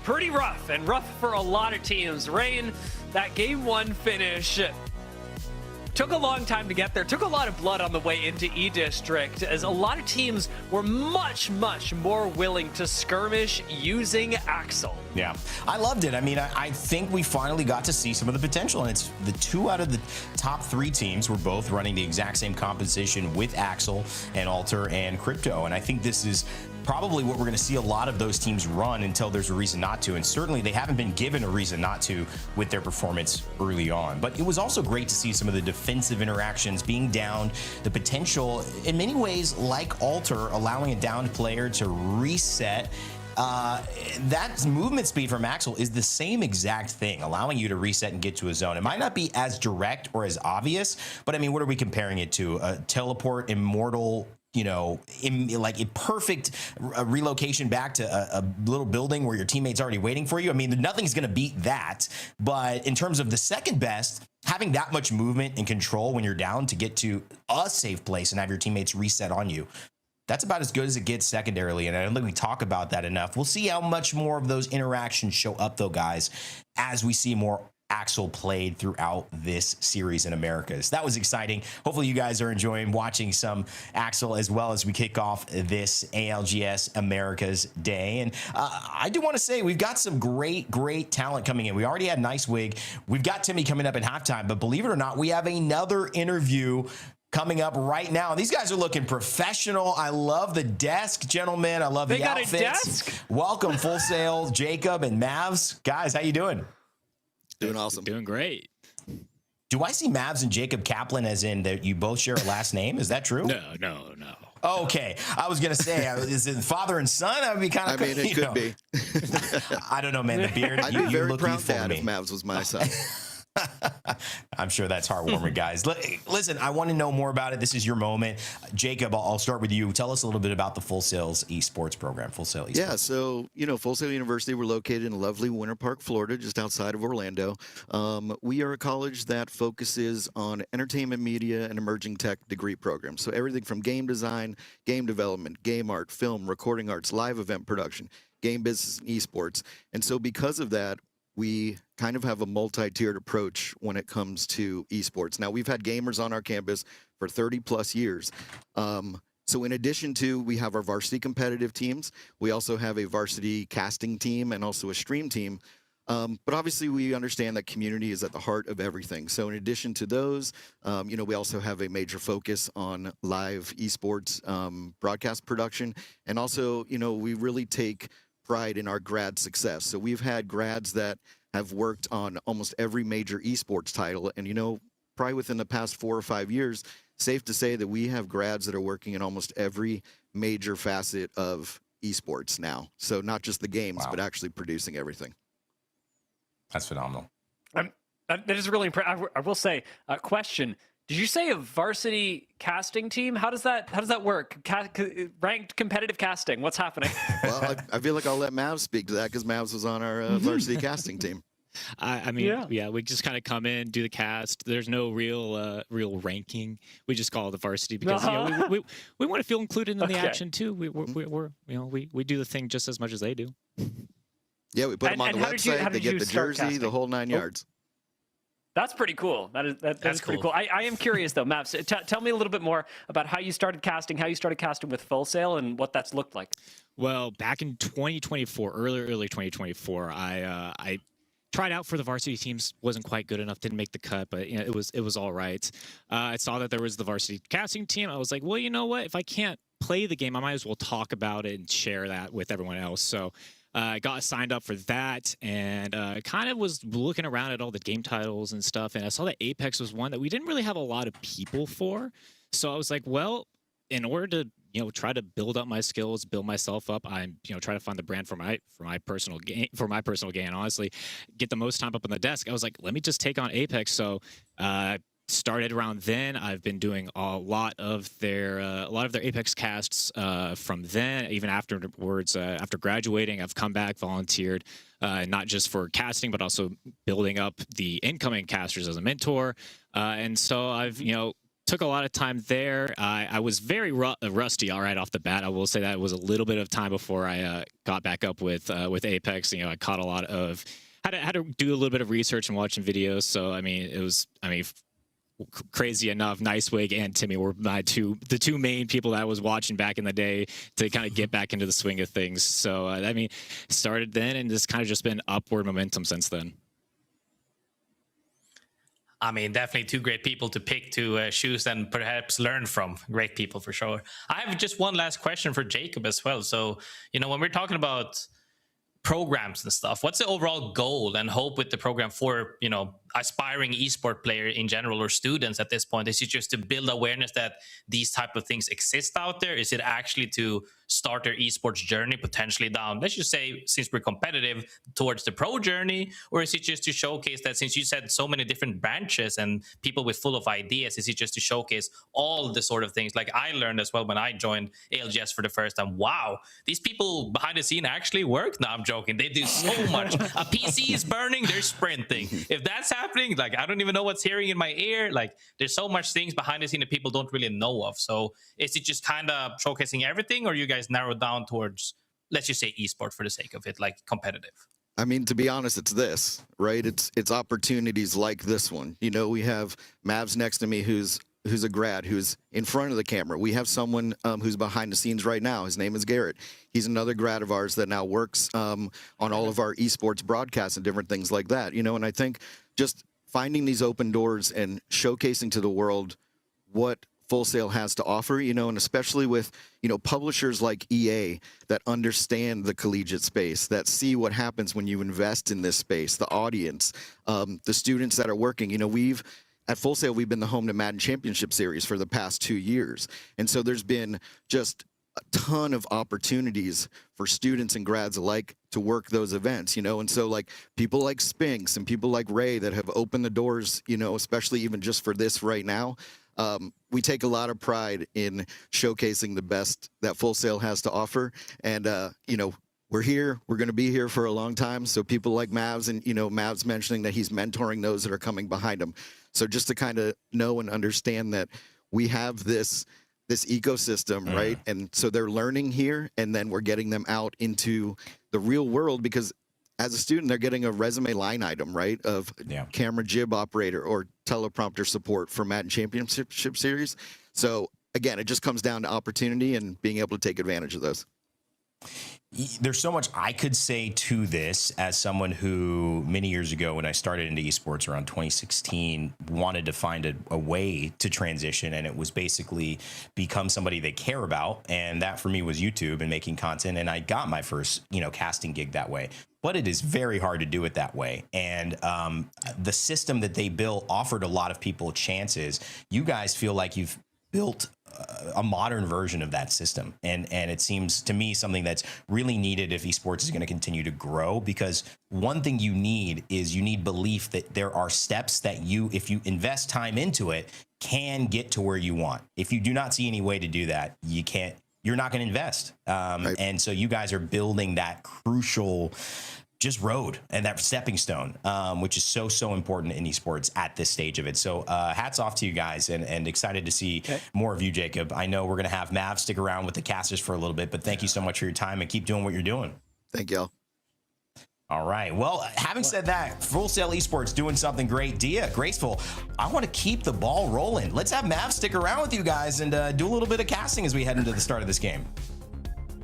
pretty rough, and rough for a lot of teams. Rain, that game 1 finish took a long time to get there, took a lot of blood on the way into E-District, as a lot of teams were much more willing to skirmish using Axel. Yeah, I loved it. I mean, I think we finally got to see some of the potential, and it's the 2 out of the top 3 teams were both running the exact same composition with Axel and Alter and Crypto, and I think this is probably what we're going to see a lot of those teams run until there's a reason not to, and certainly they haven't been given a reason not to with their performance early on. But it was also great to see some of the defensive interactions, being down, the potential in many ways like Alter, allowing a downed player to reset. That movement speed from Axel is the same exact thing, allowing you to reset and get to a zone. It might not be as direct or as obvious, but I mean, what are we comparing it to? A teleport immortal, you know, like a perfect relocation back to a little building where your teammate's already waiting for you. I mean, nothing's going to beat that. But in terms of the second best, having that much movement and control when you're down to get to a safe place and have your teammates reset on you, that's about as good as it gets secondarily, and I don't think we talk about that enough. We'll see how much more of those interactions show up, though, guys, as we see more Axel played throughout this series in Americas. That was exciting. Hopefully you guys are enjoying watching some Axel as well as we kick off this ALGS Americas day. And I do want to say we've got some great talent coming in. We already had Nice Wig. We've got Timmy coming up at halftime, but believe it or not, we have another interview coming up right now. These guys are looking professional. I love the desk, gentlemen. I love the outfits. They got a desk? Welcome, Full Sail, Jacob, and Mavs. Guys, how you doing? Doing awesome. Doing great. Do I see Mavs and Jacob Kaplan as in that you both share a last name? Is that true? No. Okay. I was going to say, is it father and son? That would be kind of I mean, it could be. I don't know, man. The beard, I'd be very look proud youthful dad to me. if Mavs was my son. I'm sure that's heartwarming, guys. Listen, I want to know more about it. This is your moment. Jacob, I'll start with you. Tell us a little bit about the Full Sail's esports program, Full Sail Esports. Yeah, so, Full Sail University, we're located in lovely Winter Park, Florida, just outside of Orlando. We are a college that focuses on entertainment media and emerging tech degree programs. So everything from game design, game development, game art, film, recording arts, live event production, game business, and esports. And so because of that, we kind of have a multi-tiered approach when it comes to esports. Now, we've had gamers on our campus for 30 plus years. So in addition to, we have our varsity competitive teams, we also have a varsity casting team and also a stream team. But obviously we understand that community is at the heart of everything. So in addition to those, we also have a major focus on live esports broadcast production. And also, we really take pride in our grad success. So we've had grads that have worked on almost every major esports title. And, probably within the past 4 or 5 years, safe to say that we have grads that are working in almost every major facet of esports now. So not just the games, but actually producing everything. That's phenomenal. That is really impressive. I will say, question, Did you say a varsity casting team? How does that work? Ranked competitive casting. What's happening? Well, I feel like I'll let Mavs speak to that because Mavs was on our varsity casting team. I mean, yeah, we just kind of come in, do the cast. There's no real ranking. We just call it the varsity because we want to feel included in the action too. We do the thing just as much as they do. Yeah, we put them on the website. They get the jersey, casting? the whole 9 yards. That's pretty cool. That's pretty cool. I am curious though, Maps. Tell me a little bit more about how you started casting with Full Sail, and what that's looked like. Well, back in 2024, early 2024, I tried out for the varsity teams. Wasn't quite good enough. Didn't make the cut, but it was all right. I saw that there was the varsity casting team. I was like, well, you know what? If I can't play the game, I might as well talk about it and share that with everyone else. So I got signed up for that, and kind of was looking around at all the game titles and stuff, and I saw that Apex was one that we didn't really have a lot of people for. So I was like, well, in order to try to build up my skills, build myself up, I'm trying to find the brand for my personal game, and honestly get the most time up on the desk. I was like, let me just take on Apex. So started around then. I've been doing a lot of their Apex casts from then. Even afterwards, after graduating, I've come back, volunteered, not just for casting, but also building up the incoming casters as a mentor. And so I've took a lot of time there. I was very rusty all right off the bat. I will say that it was a little bit of time before I got back up with Apex. I caught a lot of had to do a little bit of research and watching videos. So crazy enough, Nicewig and Timmy were the two main people that I was watching back in the day to kind of get back into the swing of things. So started then, and just kind of just been upward momentum since then. Definitely two great people to pick to choose and perhaps learn from. Great people for sure. I have just one last question for Jacob as well. So, when we're talking about programs and stuff, what's the overall goal and hope with the program for aspiring esport player in general, or students at this point? Is it just to build awareness that these type of things exist out there? Is it actually to start their esports journey potentially down, let's just say, since we're competitive, towards the pro journey? Or is it just to showcase that, since you said so many different branches and people with full of ideas, is it just to showcase all the sort of things? Like I learned as well when I joined ALGS for the first time, wow, these people behind the scene actually work. No, I'm joking. They do so much. A PC is burning, they're sprinting. If that's happening, I don't even know what's hearing in my ear. There's so much things behind the scene that people don't really know of. So is it just kind of showcasing everything, or you guys narrow down towards, let's just say, esport for the sake of it, competitive? To be honest, it's this, right? It's opportunities like this one. We have Mavs next to me who's a grad, who's in front of the camera. We have someone who's behind the scenes right now. His name is Garrett. He's another grad of ours that now works on all of our esports broadcasts and different things like that. And I think just finding these open doors and showcasing to the world what Full Sail has to offer, and especially with, publishers like EA that understand the collegiate space, that see what happens when you invest in this space, the audience, the students that are working. At Full Sail, we've been the home to Madden Championship Series for the past 2 years. And so there's been just a ton of opportunities for students and grads alike to work those events, and so people like Spinks and people like Ray that have opened the doors, especially even just for this right now. We take a lot of pride in showcasing the best that Full Sail has to offer. And, we're here. We're going to be here for a long time. So people like Mavs, and, Mavs mentioning that he's mentoring those that are coming behind him. So just to kind of know and understand that we have this ecosystem, right? And so they're learning here, and then we're getting them out into the real world, because as a student, they're getting a resume line item, right, of camera jib operator or teleprompter support for Madden Championship Series. So, again, it just comes down to opportunity and being able to take advantage of those. There's so much I could say to this as someone who many years ago, when I started into esports around 2016, wanted to find a way to transition, and it was basically become somebody they care about. And that for me was YouTube and making content. And I got my first, casting gig that way. But it is very hard to do it that way. And the system that they built offered a lot of people chances. You guys feel like you've built a modern version of that system. And it seems to me something that's really needed if esports is going to continue to grow, because one thing you need belief that there are steps that you, if you invest time into it, can get to where you want. If you do not see any way to do that, you're not going to invest. And so you guys are building that crucial just road and that stepping stone, which is so important in esports at this stage of it. So hats off to you guys, and excited to see more of you, Jacob. I know we're going to have Mav stick around with the casters for a little bit, but thank you so much for your time, and keep doing what you're doing. Thank y'all. All right. Well, having said that, Full Sail Esports doing something great. Dia, Graceful, I want to keep the ball rolling. Let's have Mav stick around with you guys and do a little bit of casting as we head into the start of this game.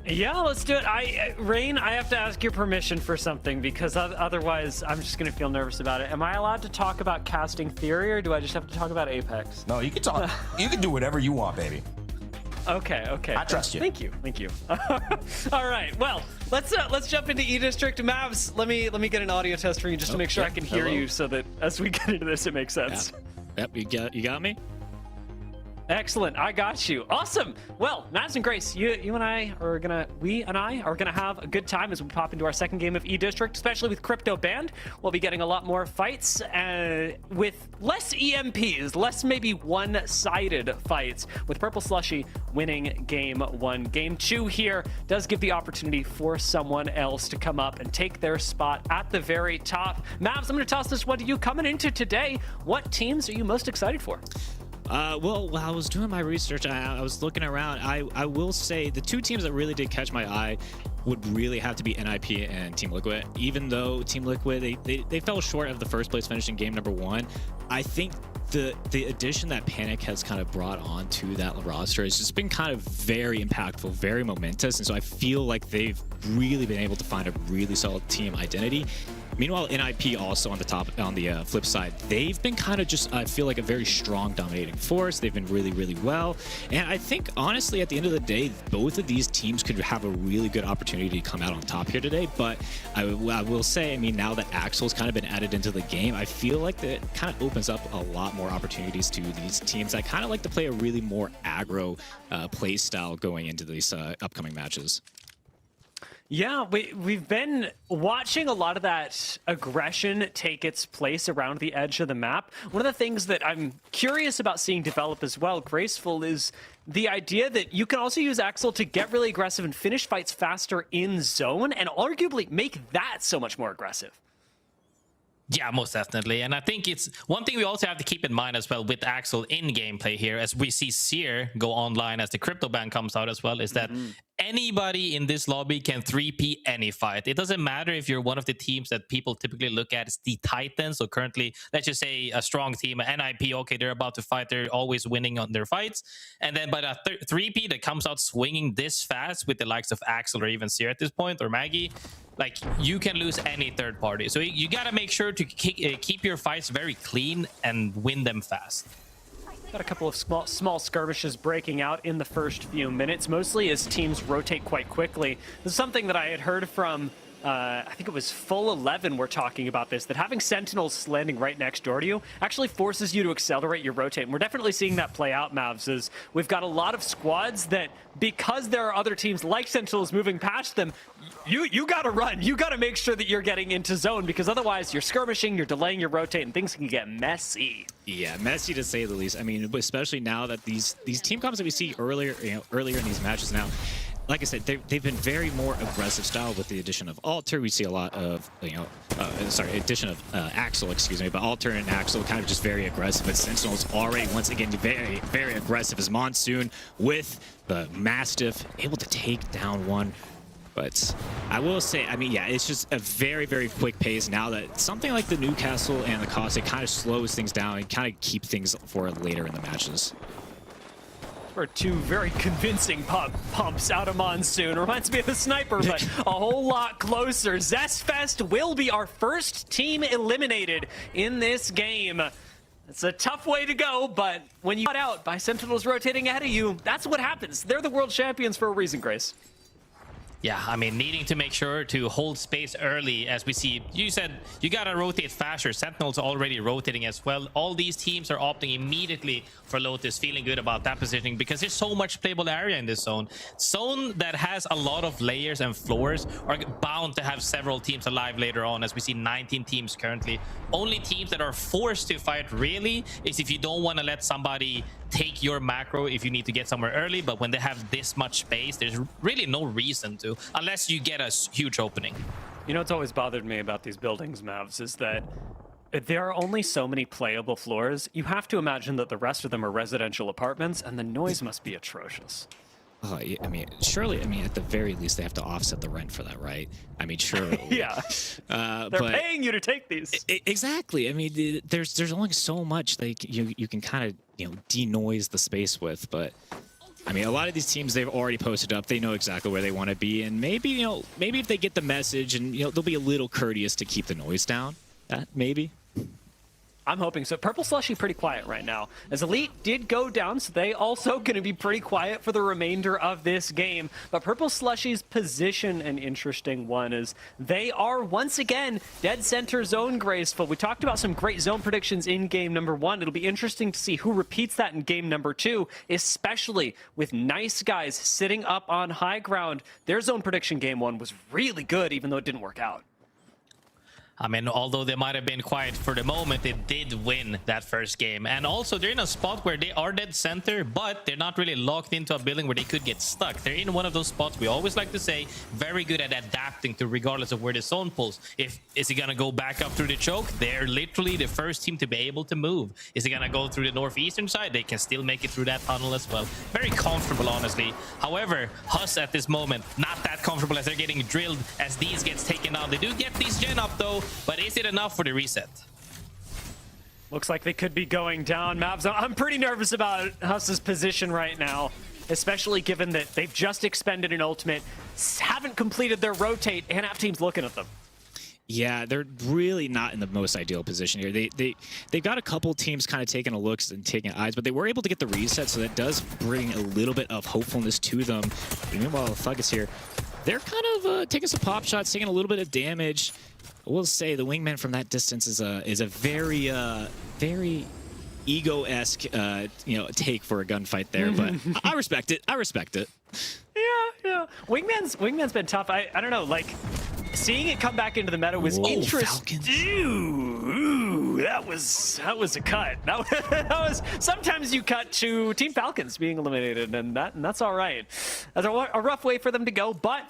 Yeah, let's do it. Rain, I have to ask your permission for something, because otherwise I'm just going to feel nervous about it. Am I allowed to talk about casting theory, or do I just have to talk about Apex? No, you can talk. You can do whatever you want, baby. Okay. I trust you. Thank you. All right. Well, let's jump into E-District. Mavs, let me get an audio test for you just to make sure I can hear you, so that as we get into this, it makes sense. Yep, you got me. Excellent, I got you. Awesome. Well, Mavs and Grace, we and I are gonna have a good time as we pop into our second game of E-District, especially with Crypto banned. We'll be getting a lot more fights with less EMPs, less maybe one-sided fights, with Purple Slushy winning game 1. Game 2 here does give the opportunity for someone else to come up and take their spot at the very top. Mavs, I'm gonna toss this one to you. Coming into today, what teams are you most excited for? Well, while I was doing my research, I was looking around. I will say the two teams that really did catch my eye would really have to be NIP and Team Liquid. Even though Team Liquid, they fell short of the first place finish in game number 1, I think the addition that Panic has kind of brought on to that roster has just been kind of very impactful, very momentous, and so I feel like they've really been able to find a really solid team identity. Meanwhile, NIP also on the flip side, they've been kind of just, I feel like, a very strong dominating force. They've been really well. And I think, honestly, at the end of the day, both of these teams could have a really good opportunity to come out on top here today. But I will say, I mean, now that Axel's kind of been added into the game, I feel like that kind of opens up a lot more opportunities to these teams that kind of like to play a really more aggro play style going into these upcoming matches. Yeah, we've been watching a lot of that aggression take its place around the edge of the map. One of the things that I'm curious about seeing develop as well, Graceful, is the idea that you can also use Axel to get really aggressive and finish fights faster in zone, and arguably make that so much more aggressive. Yeah, most definitely. And I think it's one thing we also have to keep in mind as well with Axel in gameplay here, as we see Seer go online as the crypto ban comes out as well, is that anybody in this lobby can 3P any fight. It doesn't matter if you're one of the teams that people typically look at as the Titans. So currently, let's just say a strong team, a NIP, okay, they're about to fight, they're always winning on their fights. And then by the 3P that comes out swinging this fast with the likes of Axel or even Seer at this point, or Maggie, like, you can lose any third party. So you got to make sure to keep your fights very clean and win them fast. Got a couple of small skirmishes breaking out in the first few minutes, mostly as teams rotate quite quickly. This is something that I had heard from, I think it was Full 11 were talking about this, that having Sentinels landing right next door to you actually forces you to accelerate your rotate. And we're definitely seeing that play out, Mavs, as we've got a lot of squads that, because there are other teams like Sentinels moving past them, you got to run. You got to make sure that you're getting into zone, because otherwise you're skirmishing, you're delaying your rotate, and things can get messy. Yeah, messy to say the least. I mean, especially now that these team comps that we see earlier in these matches now, like I said, they've been very more aggressive style with the addition of Alter. We see a lot of, addition of Axel, excuse me, but Alter and Axel kind of just very aggressive. But Sentinels already, once again, very aggressive as Monsoon with the Mastiff able to take down one. But I will say, I mean, yeah, it's just a very quick pace now that something like the Newcastle and the Caustic kind of slows things down and kind of keep things for later in the matches. For two very convincing pumps out of Monsoon. Reminds me of the sniper, but a whole lot closer. Zest Fest will be our first team eliminated in this game. It's a tough way to go, but when you got out by Sentinels rotating ahead of you, that's what happens. They're the world champions for a reason, Grace. Yeah, I mean, needing to make sure to hold space early, as we see. You said you gotta rotate faster. Sentinels are already rotating as well. All these teams are opting immediately for Lotus, feeling good about that positioning because there's so much playable area in this zone. Zone that has a lot of layers and floors are bound to have several teams alive later on, as we see 19 teams currently. Only teams that are forced to fight really is if you don't want to let somebody take your macro if you need to get somewhere early, but when they have this much space, there's really no reason to, unless you get a huge opening. You know what's always bothered me about these buildings, Mavs, is that there are only so many playable floors. You have to imagine that the rest of them are residential apartments, and the noise must be atrocious. Oh, I mean, surely, I mean, at the very least, they have to offset the rent for that, right? I mean, surely. Yeah. They're paying you to take these. Exactly. I mean, there's only so much like you can kind of, you know, denoise the space with, but I mean, a lot of these teams, they've already posted up. They know exactly where they want to be, and maybe, you know, maybe if they get the message and, you know, they'll be a little courteous to keep the noise down. Maybe. I'm hoping so. Purple Slushy pretty quiet right now. As Elite did go down, so they also going to be pretty quiet for the remainder of this game. But Purple Slushy's position, an interesting one, is they are once again dead center zone graceful. We talked about some great zone predictions in game number 1. It'll be interesting to see who repeats that in game number 2, especially with Nice Guys sitting up on high ground. Their zone prediction game 1 was really good, even though it didn't work out. I mean, although they might have been quiet for the moment, they did win that first game. And also, they're in a spot where they are dead center, but they're not really locked into a building where they could get stuck. They're in one of those spots we always like to say, very good at adapting to regardless of where the zone pulls. Is he going to go back up through the choke? They're literally the first team to be able to move. Is he going to go through the northeastern side? They can still make it through that tunnel as well. Very comfortable, honestly. However, HUSS at this moment, not that comfortable as they're getting drilled as these gets taken out. They do get these gen up, though. But is it enough for the reset? Looks like they could be going down. Mavs, I'm pretty nervous about HUSS's position right now, especially given that they've just expended an ultimate, haven't completed their rotate, and have teams looking at them. Yeah, they're really not in the most ideal position here. They've got a couple teams kind of taking a look and taking eyes, but they were able to get the reset, so that does bring a little bit of hopefulness to them. But meanwhile, Thuggets here, they're kind of taking some pop shots, taking a little bit of damage. I will say the wingman from that distance is a very very ego-esque you know, take for a gunfight there, but I respect it. I respect it. Yeah. Wingman's been tough. I don't know, like seeing it come back into the meta was interesting. Ooh, that was a cut. That was sometimes you cut to Team Falcons being eliminated, and that's all right. That's a rough way for them to go, but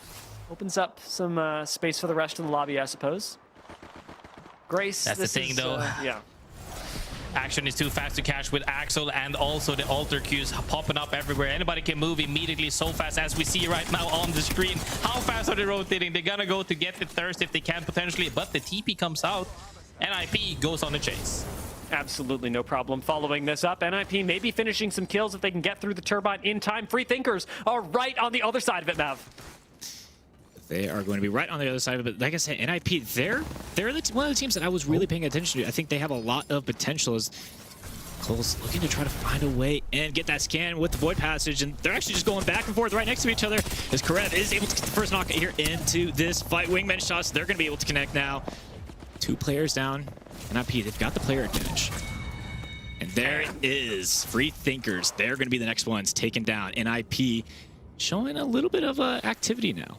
opens up some space for the rest of the lobby, I suppose. Grace, that's the thing, though. Yeah. Action is too fast to catch with Axel, and also the alter queues popping up everywhere. Anybody can move immediately so fast, as we see right now on the screen. How fast are they rotating? They're gonna go to get the thirst if they can, potentially, but the TP comes out. NIP goes on the chase. Absolutely no problem following this up. NIP maybe finishing some kills if they can get through the turbine in time. Free Thinkers are right on the other side of it, Mav. They are going to be right on the other side of it. Like I said, NIP, they're one of the teams that I was really paying attention to. I think they have a lot of potential as Cole's looking to try to find a way and get that scan with the Void Passage, and they're actually just going back and forth right next to each other as Karev is able to get the first knockout here into this fight. Wingman shots, they're going to be able to connect now. 2 players down. NIP, they've got the player advantage. And there it is. Free Thinkers, they're going to be the next ones taken down. NIP showing a little bit of activity now.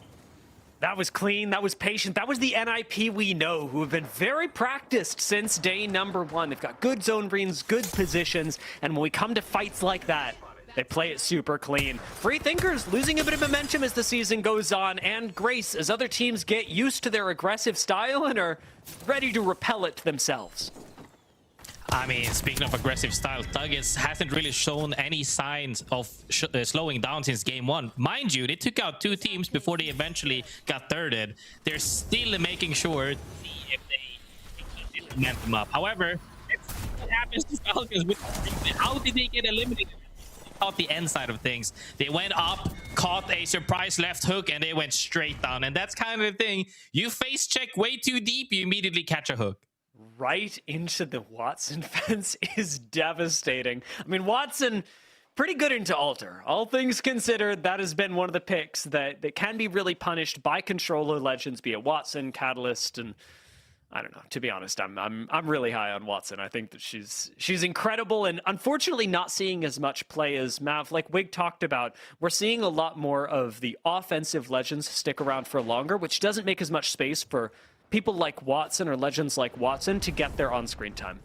That was clean, that was patient, that was the NIP we know, who have been very practiced since day number 1. They've got good zone reads, good positions, and when we come to fights like that, they play it super clean. Free Thinkers losing a bit of momentum as the season goes on, and Grace as other teams get used to their aggressive style and are ready to repel it themselves. I mean, speaking of aggressive style, Thuggets hasn't really shown any signs of slowing down since game 1. Mind you, they took out 2 teams before they eventually got thirded. They're still making sure to see if they can keep this momentum up. However, what happens to Falcons with how did they get eliminated? Out the end side of things, they went up, caught a surprise left hook, and they went straight down. And that's kind of the thing. You face check way too deep, you immediately catch a hook. Right into the Watson fence is devastating. I mean, Watson pretty good into Alter. All things considered, that has been one of the picks that can be really punished by controller legends, be it Watson, Catalyst, and I don't know. To be honest, I'm really high on Watson. I think that she's incredible, and unfortunately not seeing as much play as Mav. Like Wig talked about, we're seeing a lot more of the offensive legends stick around for longer, which doesn't make as much space for people like Watson or legends like Watson to get their on-screen time.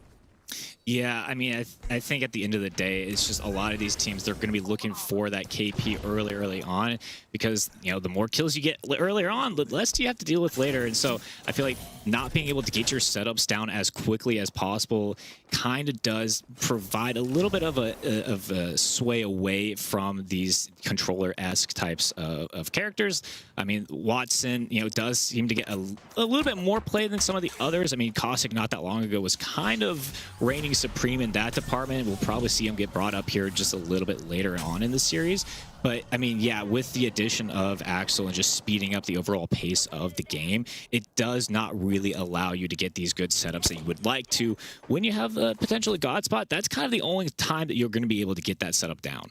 Yeah, I mean, I think at the end of the day, it's just a lot of these teams, they're going to be looking for that KP early on because, you know, the more kills you get earlier on, the less you have to deal with later. And so I feel like not being able to get your setups down as quickly as possible kind of does provide a little bit of a sway away from these controller-esque types of characters. I mean, Watson, you know, does seem to get a little bit more play than some of the others. I mean, Caustic not that long ago was kind of reigning supreme in that department. We'll probably see him get brought up here just a little bit later on in the series. But, I mean, yeah, with the addition of Axel and just speeding up the overall pace of the game, it does not really allow you to get these good setups that you would like to. When you have a potentially God spot, that's kind of the only time that you're going to be able to get that setup down.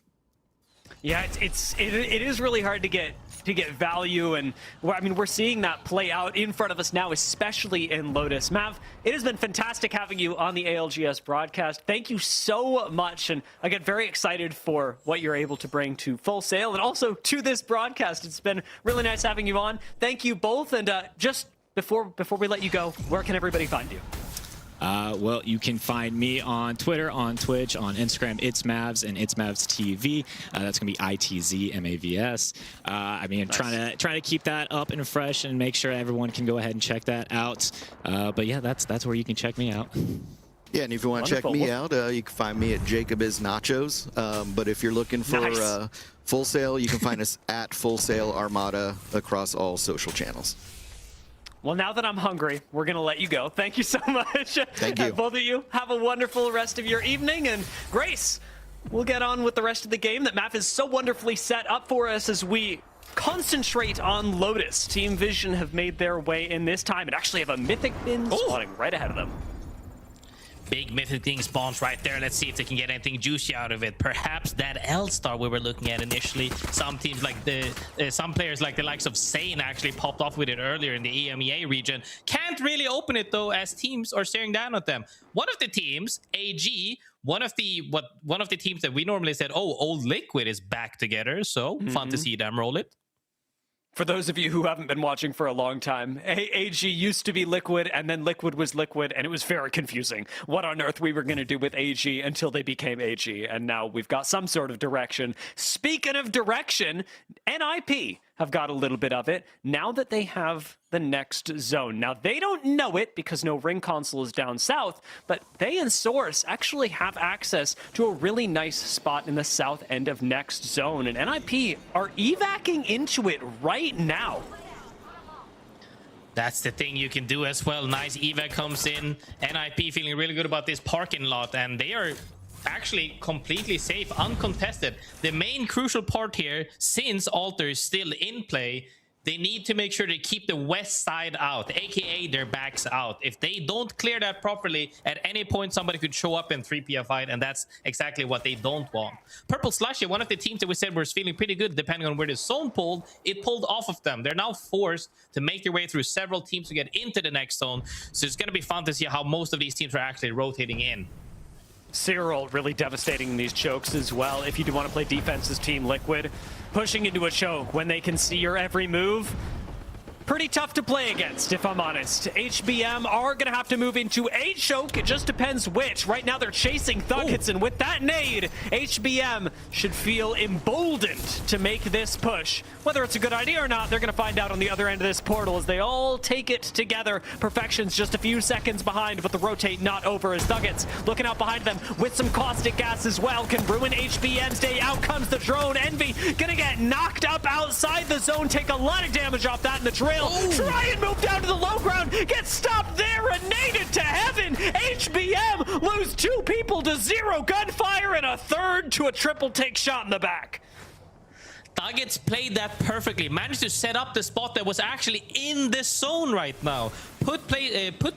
Yeah, it is really hard to get value, and I mean, we're seeing that play out in front of us now, especially in Lotus. Mav, it has been fantastic having you on the ALGS broadcast. Thank you so much, and I get very excited for what you're able to bring to Full Sail and also to this broadcast. It's been really nice having you on. Thank you both, and just before we let you go, where can everybody find you? Well, you can find me on Twitter, on Twitch, on Instagram, iitzMavs and iitzMavs TV. That's gonna be iitzMavs. I mean, I'm trying to keep that up and fresh and make sure everyone can go ahead and check that out. But yeah, that's where you can check me out. Yeah, and if you want to check me out, you can find me at Jacob is Nachos. But if you're looking for Full Sail, you can find us at Full Sail Armada across all social channels. Well, now that I'm hungry, we're going to let you go. Thank you so much. Thank you. Both of you, have a wonderful rest of your evening. And Grace, we'll get on with the rest of the game that Mav is so wonderfully set up for us as we concentrate on Lotus. Team Vision have made their way in this time and actually have a Mythic bin spawning right ahead of them. Big Mythic thing spawns right there. Let's see if they can get anything juicy out of it. Perhaps that L-Star we were looking at initially. Some teams like some players like the likes of Sane actually popped off with it earlier in the EMEA region. Can't really open it though, as teams are staring down at them. One of the teams, AG, one of the teams that we normally said, oh, old Liquid is back together. So fun to see them roll it. For those of you who haven't been watching for a long time, AG used to be Liquid, and then Liquid was Liquid, and it was very confusing what on earth we were going to do with AG until they became AG, and now we've got some sort of direction. Speaking of direction, NIP have got a little bit of it now that they have the next zone. Now, they don't know it because no ring console is down south, but they and Source actually have access to a really nice spot in the south end of next zone, and NIP are evacing into it right now. That's the thing you can do as well. Nice evac comes in. NIP feeling really good about this parking lot, and they are actually completely safe, uncontested. The main crucial part here, since Alter is still in play, they need to make sure they keep the west side out, aka their backs out. If they don't clear that properly, at any point somebody could show up and 3P a fight, and that's exactly what they don't want. Purple Slushy, one of the teams that we said was feeling pretty good depending on where the zone pulled, it pulled off of them. They're now forced to make their way through several teams to get into the next zone, so it's going to be fun to see how most of these teams are actually rotating in. Cyril really devastating these chokes as well. If you do want to play defense as Team Liquid, pushing into a choke when they can see your every move, pretty tough to play against, if I'm honest. HBM are going to have to move into a choke. It just depends which. Right now they're chasing Thuggets, and with that nade, HBM should feel emboldened to make this push. Whether it's a good idea or not, they're going to find out on the other end of this portal as they all take it together. Perfection's just a few seconds behind, but the rotate not over as Thuggets looking out behind them with some caustic gas as well. Can ruin HBM's day. Out comes the drone. Envy going to get knocked up outside the zone. Take a lot of damage off that in the trail. Try and move down to the low ground. Get stopped there and naded to heaven. HBM lose 2 people to 0 gunfire and a third to a triple take shot in the back. Thuggets played that perfectly. Managed to set up the spot that was actually in the zone right now. Put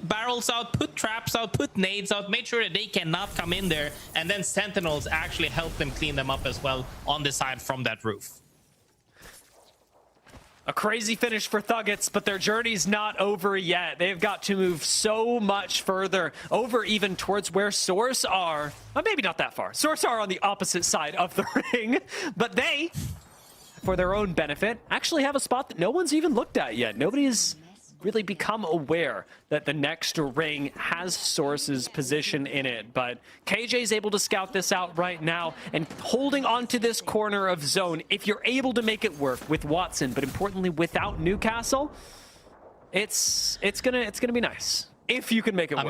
barrels out, put traps out, put nades out, made sure that they cannot come in there. And then Sentinels actually helped them clean them up as well on the side from that roof. A crazy finish for Thuggets, but their journey's not over yet. They've got to move so much further, over even towards where Source are. Well, maybe not that far. Source are on the opposite side of the ring, but they, for their own benefit, actually have a spot that no one's even looked at yet. Nobody's really become aware that the next ring has Source's position in it, but KJ's able to scout this out right now and holding on to this corner of zone. If you're able to make it work with Watson, but importantly without Newcastle, it's gonna be nice. If you can make it work.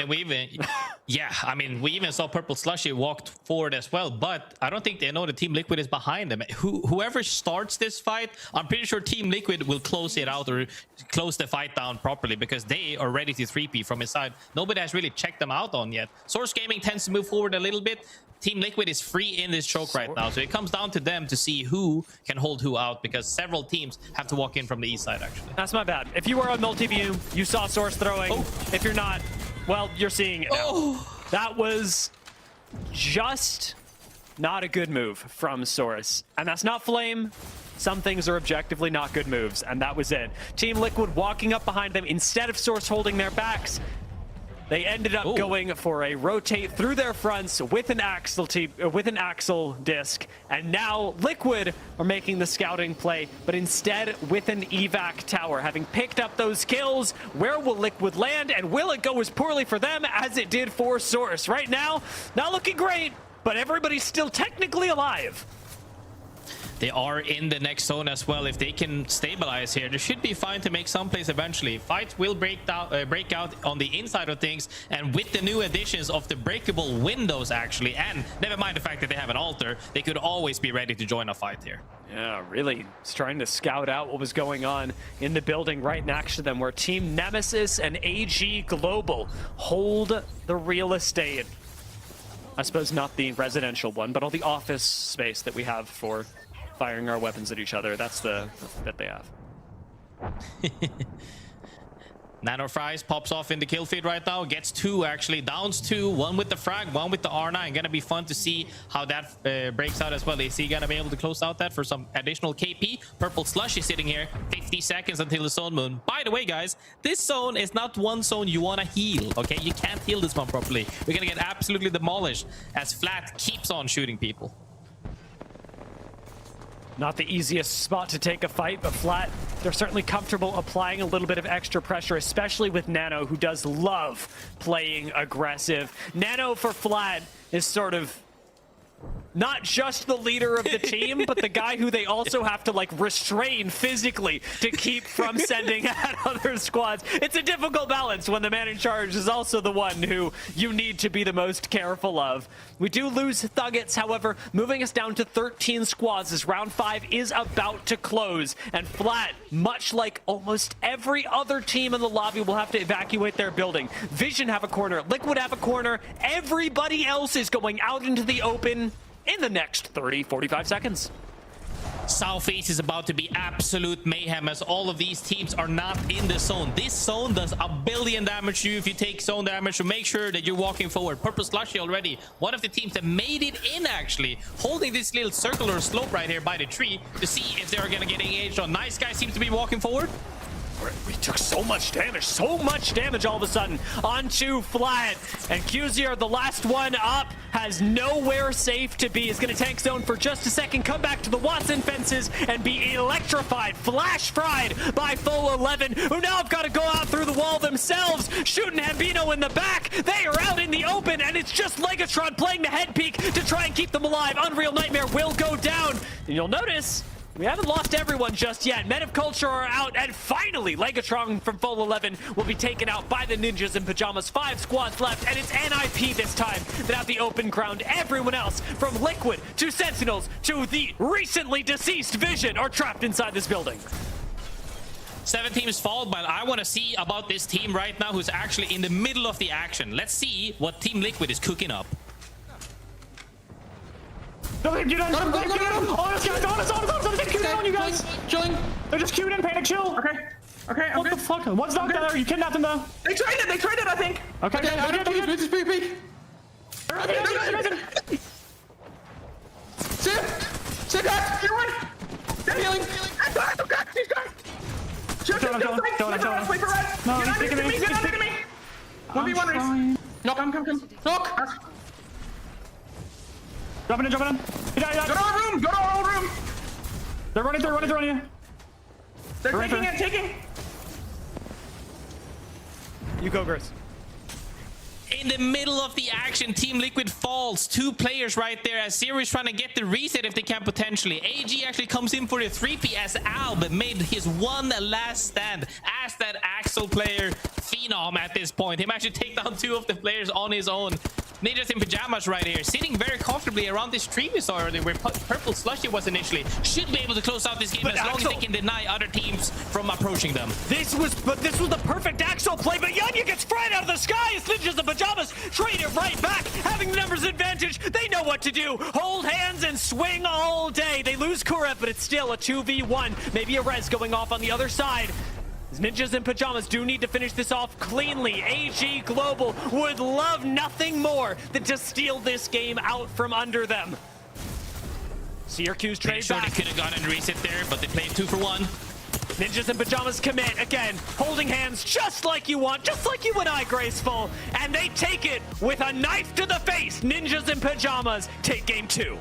I mean, we even saw Purple Slushy walked forward as well, but I don't think they know the Team Liquid is behind them. Whoever starts this fight, I'm pretty sure Team Liquid will close it out or close the fight down properly because they are ready to 3P from his side. Nobody has really checked them out on yet. Source Gaming tends to move forward a little bit. Team Liquid is free in this choke right now, so it comes down to them to see who can hold who out because several teams have to walk in from the east side, actually. That's my bad. If you were on Multiview, you saw Source throwing. If you're not, well, you're seeing it now. That was just not a good move from Source. And that's not Flame. Some things are objectively not good moves, and that was it. Team Liquid walking up behind them instead of Source holding their backs. They ended up going for a rotate through their fronts with an Axel disc, and now Liquid are making the scouting play, but instead with an evac tower. Having picked up those kills, where will Liquid land, and will it go as poorly for them as it did for Source? Right now, not looking great, but everybody's still technically alive. They are in the next zone as well. If they can stabilize here, they should be fine to make some plays eventually. Fights will break out on the inside of things, and with the new additions of the breakable windows actually, and never mind the fact that they have an altar, they could always be ready to join a fight here. Yeah, really trying to scout out what was going on in the building right next to them, where Team Nemesis and AG Global hold the real estate. I suppose not the residential one, but all the office space that we have for firing our weapons at each other. That's the bit they have. Nano Fries pops off in the kill feed right now. Gets two, actually. Downs two. One with the frag, one with the R9. Gonna be fun to see how that breaks out as well. Is he gonna be able to close out that for some additional KP? Purple Slushy sitting here. 50 seconds until the zone moon. By the way, guys, this zone is not one zone you want to heal, okay? You can't heal this one properly. We're gonna get absolutely demolished as Flat keeps on shooting people. Not the easiest spot to take a fight, but Flat, they're certainly comfortable applying a little bit of extra pressure, especially with Nano, who does love playing aggressive. Nano for Flat is sort of not just the leader of the team, but the guy who they also have to like restrain physically to keep from sending at other squads. It's a difficult balance when the man in charge is also the one who you need to be the most careful of. We do lose Thuggets, however, moving us down to 13 squads as round 5 is about to close. And Flat, much like almost every other team in the lobby, will have to evacuate their building. Vision have a corner, Liquid have a corner, everybody else is going out into the open in the next 30-45 seconds. Southeast is about to be absolute mayhem as all of these teams are not in the zone. This zone does a billion damage to you if you take zone damage, so make sure that you're walking forward. Purple Slushy already, one of the teams that made it in actually, holding this little circular slope right here by the tree to see if they're gonna get engaged on. Nice Guy seems to be walking forward. We took so much damage all of a sudden onto Flat, and QZR, the last one up, has nowhere safe to be. Is going to tank zone for just a second, come back to the Watson fences and be electrified, flash fried by Full 11, who now have got to go out through the wall themselves, shooting Hambino in the back. They are out in the open, and it's just Legatron playing the head peek to try and keep them alive. Unreal Nightmare will go down, and you'll notice we haven't lost everyone just yet. Men of Culture are out, and finally, Legatron from Full 11 will be taken out by the Ninjas in Pyjamas. 5 squads left, and it's NIP this time that have the open ground. Everyone else, from Liquid to Sentinels to the recently deceased Vision, are trapped inside this building. 7 teams fall, but I want to see about this team right now who's actually in the middle of the action. Let's see what Team Liquid is cooking up. Don't let him get in. Got him. Oh, this guy's on us. They're queuing on you guys. Chilling. They're just queuing in. Panic, chill. Okay, What the fuck? One's not there. You kidnapped him though. They traded, I think. Okay, Peek. Sit back. You're one. They're healing. I got these guys. Don't. Wait for red. No, Get he's taking me. on me. 1v1 race. Knock. Come. Knock. Jumping in. Go to our old room. They're running through you. They're taking. You go, Grace. In the middle of the action, Team Liquid falls. 2 players right there as Zero is trying to get the reset if they can potentially. AG actually comes in for the 3P as Alb made his one last stand as that Axel player phenom at this point. Him actually take down 2 of the players on his own. Ninjas in Pyjamas right here, sitting very comfortably around this tree we saw earlier where Purple Slushy was initially. Should be able to close out this game as long as they can deny other teams from approaching them. This was the perfect Axel play, but Yunya gets fried out of the sky as Ninjas in Pyjamas trade it right back. Having the numbers advantage, they know what to do. Hold hands and swing all day. They lose Kuret, but it's still a 2v1. Maybe a res going off on the other side. Ninjas in Pyjamas do need to finish this off cleanly. AG Global would love nothing more than to steal this game out from under them. Syracuse trade back. They could have gone and reset there, but they played 2 for 1. Ninjas in Pyjamas commit again, holding hands just like you want, just like you and I, Graceful. And they take it with a knife to the face. Ninjas in Pyjamas take game 2.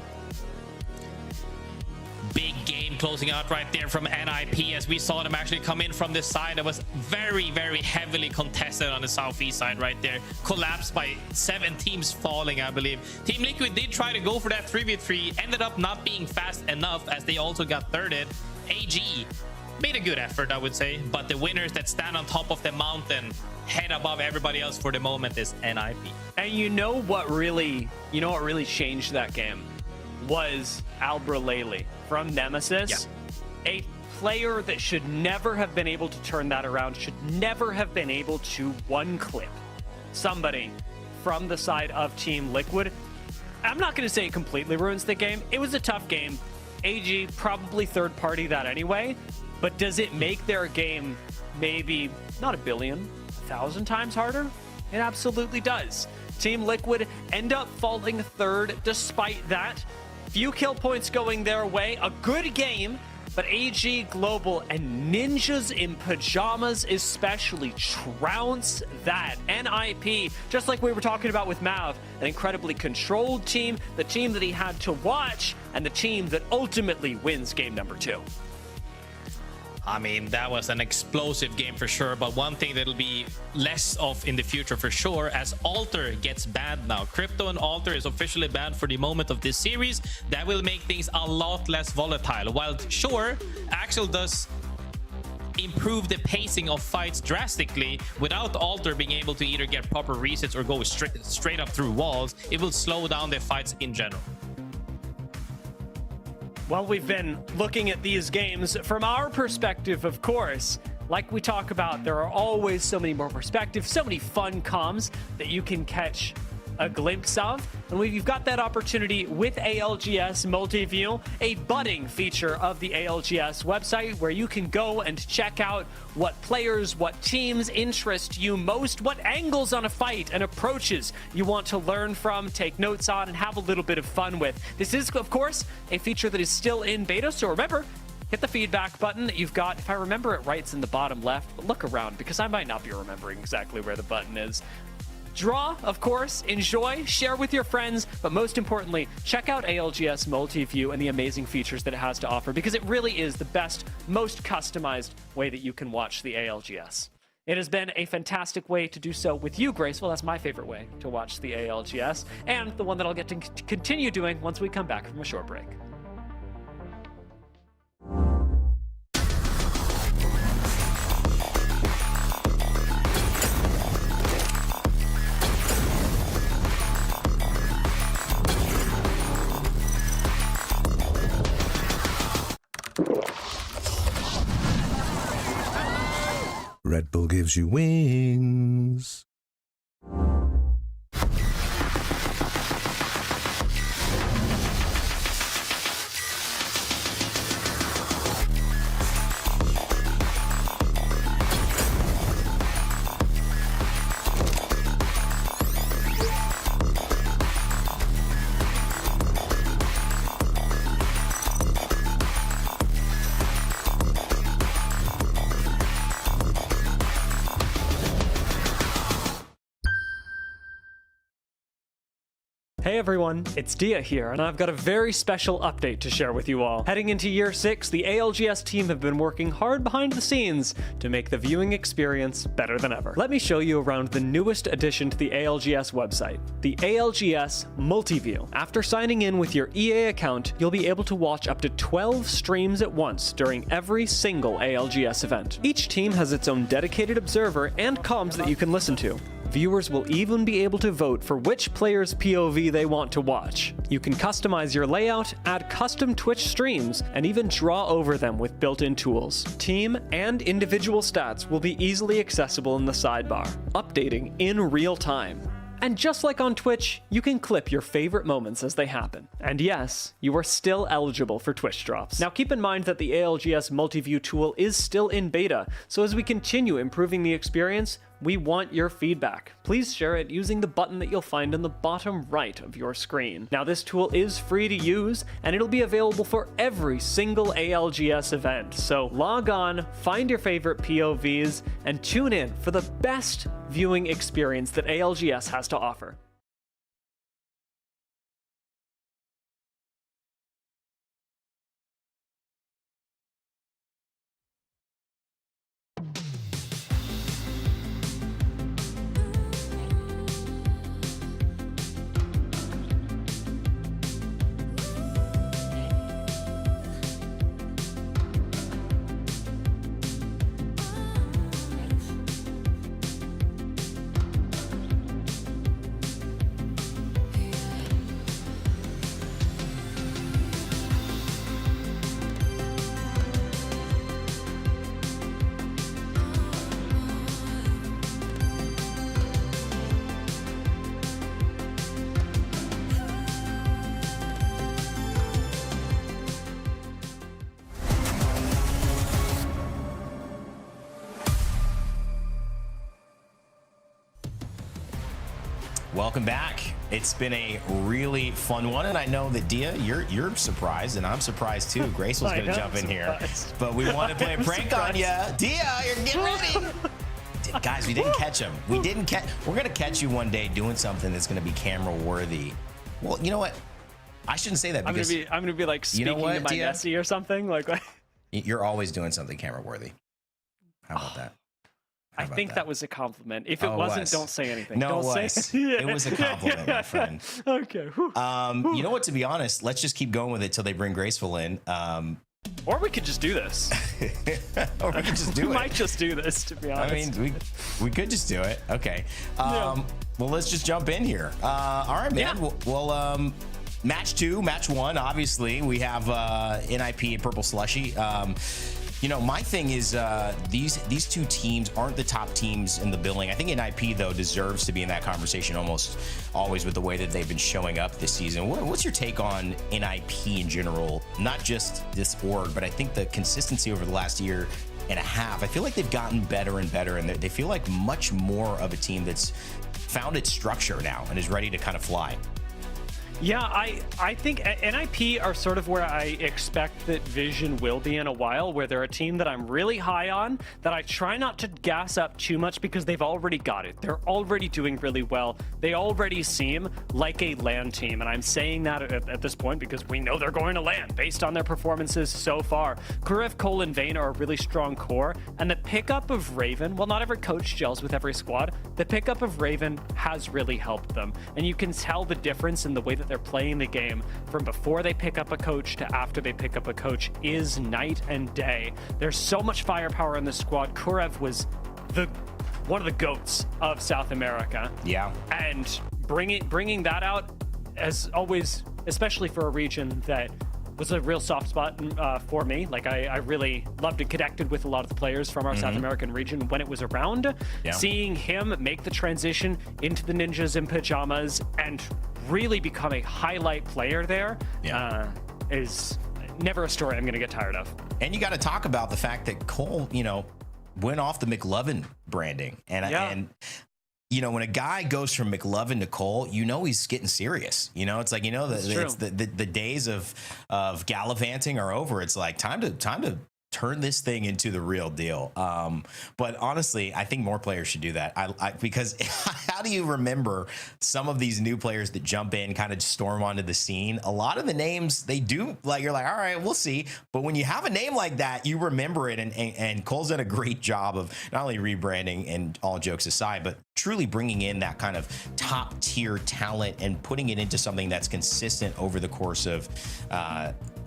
Big game closing out right there from NIP as we saw them actually come in from this side that was very, very heavily contested on the southeast side right there. Collapsed by 7 teams falling, I believe. Team Liquid did try to go for that 3v3, ended up not being fast enough as they also got thirded. AG made a good effort, I would say, but the winners that stand on top of the mountain, head above everybody else for the moment, is NIP. And you know what really changed that game was Albralele from Nemesis. Yeah. A player that should never have been able to turn that around, should never have been able to one-clip somebody from the side of Team Liquid. I'm not going to say it completely ruins the game. It was a tough game. AG probably third party that anyway, but does it make their game maybe not 1 billion, 1,000 times harder? It absolutely does. Team Liquid end up falling third despite that. Few kill points going their way. A good game, but AG Global and Ninjas in Pyjamas especially trounce that. NIP, just like we were talking about with Mav, an incredibly controlled team, the team that he had to watch, and the team that ultimately wins game number 2. I mean, that was an explosive game for sure, but one thing that'll be less of in the future for sure, as Alter gets banned now. Crypto and Alter is officially banned for the moment of this series. That will make things a lot less volatile. While sure, Axel does improve the pacing of fights drastically, without Alter being able to either get proper resets or go straight up through walls, it will slow down the fights in general. Well, we've been looking at these games from our perspective, of course. Like we talk about, there are always so many more perspectives, so many fun comms that you can catch a glimpse of. And you've got that opportunity with ALGS Multiview, a budding feature of the ALGS website where you can go and check out what players, what teams interest you most, what angles on a fight and approaches you want to learn from, take notes on, and have a little bit of fun with. This is, of course, a feature that is still in beta, so remember, hit the feedback button that you've got. If I remember it right, it's in the bottom left, but look around because I might not be remembering exactly where the button is. Draw, of course, enjoy, share with your friends, but most importantly, check out ALGS Multiview and the amazing features that it has to offer, because it really is the best, most customized way that you can watch the ALGS. It has been a fantastic way to do so with you, Graceful. That's my favorite way to watch the ALGS, and the one that I'll get to continue doing once we come back from a short break. Red Bull gives you wings. everyone, it's Dia here, and I've got a very special update to share with you all. Heading into Year 6, the ALGS team have been working hard behind the scenes to make the viewing experience better than ever. Let me show you around the newest addition to the ALGS website, the ALGS Multiview. After signing in with your EA account, you'll be able to watch up to 12 streams at once during every single ALGS event. Each team has its own dedicated observer and comms that you can listen to. Viewers will even be able to vote for which player's POV they want to watch. You can customize your layout, add custom Twitch streams, and even draw over them with built-in tools. Team and individual stats will be easily accessible in the sidebar, updating in real time. And just like on Twitch, you can clip your favorite moments as they happen. And yes, you are still eligible for Twitch drops. Now keep in mind that the ALGS Multiview tool is still in beta, so as we continue improving the experience, we want your feedback. Please share it using the button that you'll find in the bottom right of your screen. Now this tool is free to use, and it'll be available for every single ALGS event. So log on, find your favorite POVs, and tune in for the best viewing experience that ALGS has to offer. Welcome back. It's been a really fun one, and I know that Dia, you're surprised, and I'm surprised too. Grace was going to jump in here, but we want to play a prank on you. Dia, you're getting ready. Guys, we didn't catch him. We're going to catch you one day doing something that's going to be camera worthy. Well, you know what? I shouldn't say that because I'm gonna be like speaking to my Nessie or something. Like you're always doing something camera worthy. How about that? I think that was a compliment. If it wasn't, don't say anything. No, don't it was a compliment, my friend. Okay. You know what? To be honest, let's just keep going with it till they bring Graceful in. Or we could just do this. Or we could just do it. We might just do this, to be honest. I mean, we could just do it. Okay. Well, let's just jump in here. All right, man. Yeah. Well, match 2, match 1. Obviously, we have NIP and Purple Slushy. You know, my thing is these two teams aren't the top teams in the building. I think NIP, though, deserves to be in that conversation almost always with the way that they've been showing up this season. What's your take on NIP in general? Not just this org, but I think the consistency over the last year and a half. I feel like they've gotten better and better, and they feel like much more of a team that's found its structure now and is ready to kind of fly. Yeah, I think NIP are sort of where I expect that Vision will be in a while, where they're a team that I'm really high on, that I try not to gas up too much because they've already got it. They're already doing really well. They already seem like a LAN team, and I'm saying that at this point because we know they're going to LAN based on their performances so far. Kurev, Cole, and Vayne are a really strong core, and the pickup of Raven, well, not every coach gels with every squad, the pickup of Raven has really helped them, and you can tell the difference in the way that they're playing the game from before they pick up a coach to after they pick up a coach is night and day. There's so much firepower in the squad. Kurev was one of the GOATs of South America. Yeah. And bringing that out, as always, especially for a region that was a real soft spot for me. Like I really loved and connected with a lot of the players from our South American region when it was around. Yeah. Seeing him make the transition into the Ninjas and Pyjamas and really become a highlight player there is never a story I'm going to get tired of. And you got to talk about the fact that Cole, went off the McLovin branding. And you know, when a guy goes from McLovin to Cole, he's getting serious. It's like, it's the days of gallivanting are over. It's like time to turn this thing into the real deal. But honestly, I think more players should do that. Because how do you remember some of these new players that jump in, kind of storm onto the scene? A lot of the names, they do, like, you're like, all right, we'll see. But when you have a name like that, you remember it. And Cole's done a great job of not only rebranding, and all jokes aside, but truly bringing in that kind of top tier talent and putting it into something that's consistent over the course of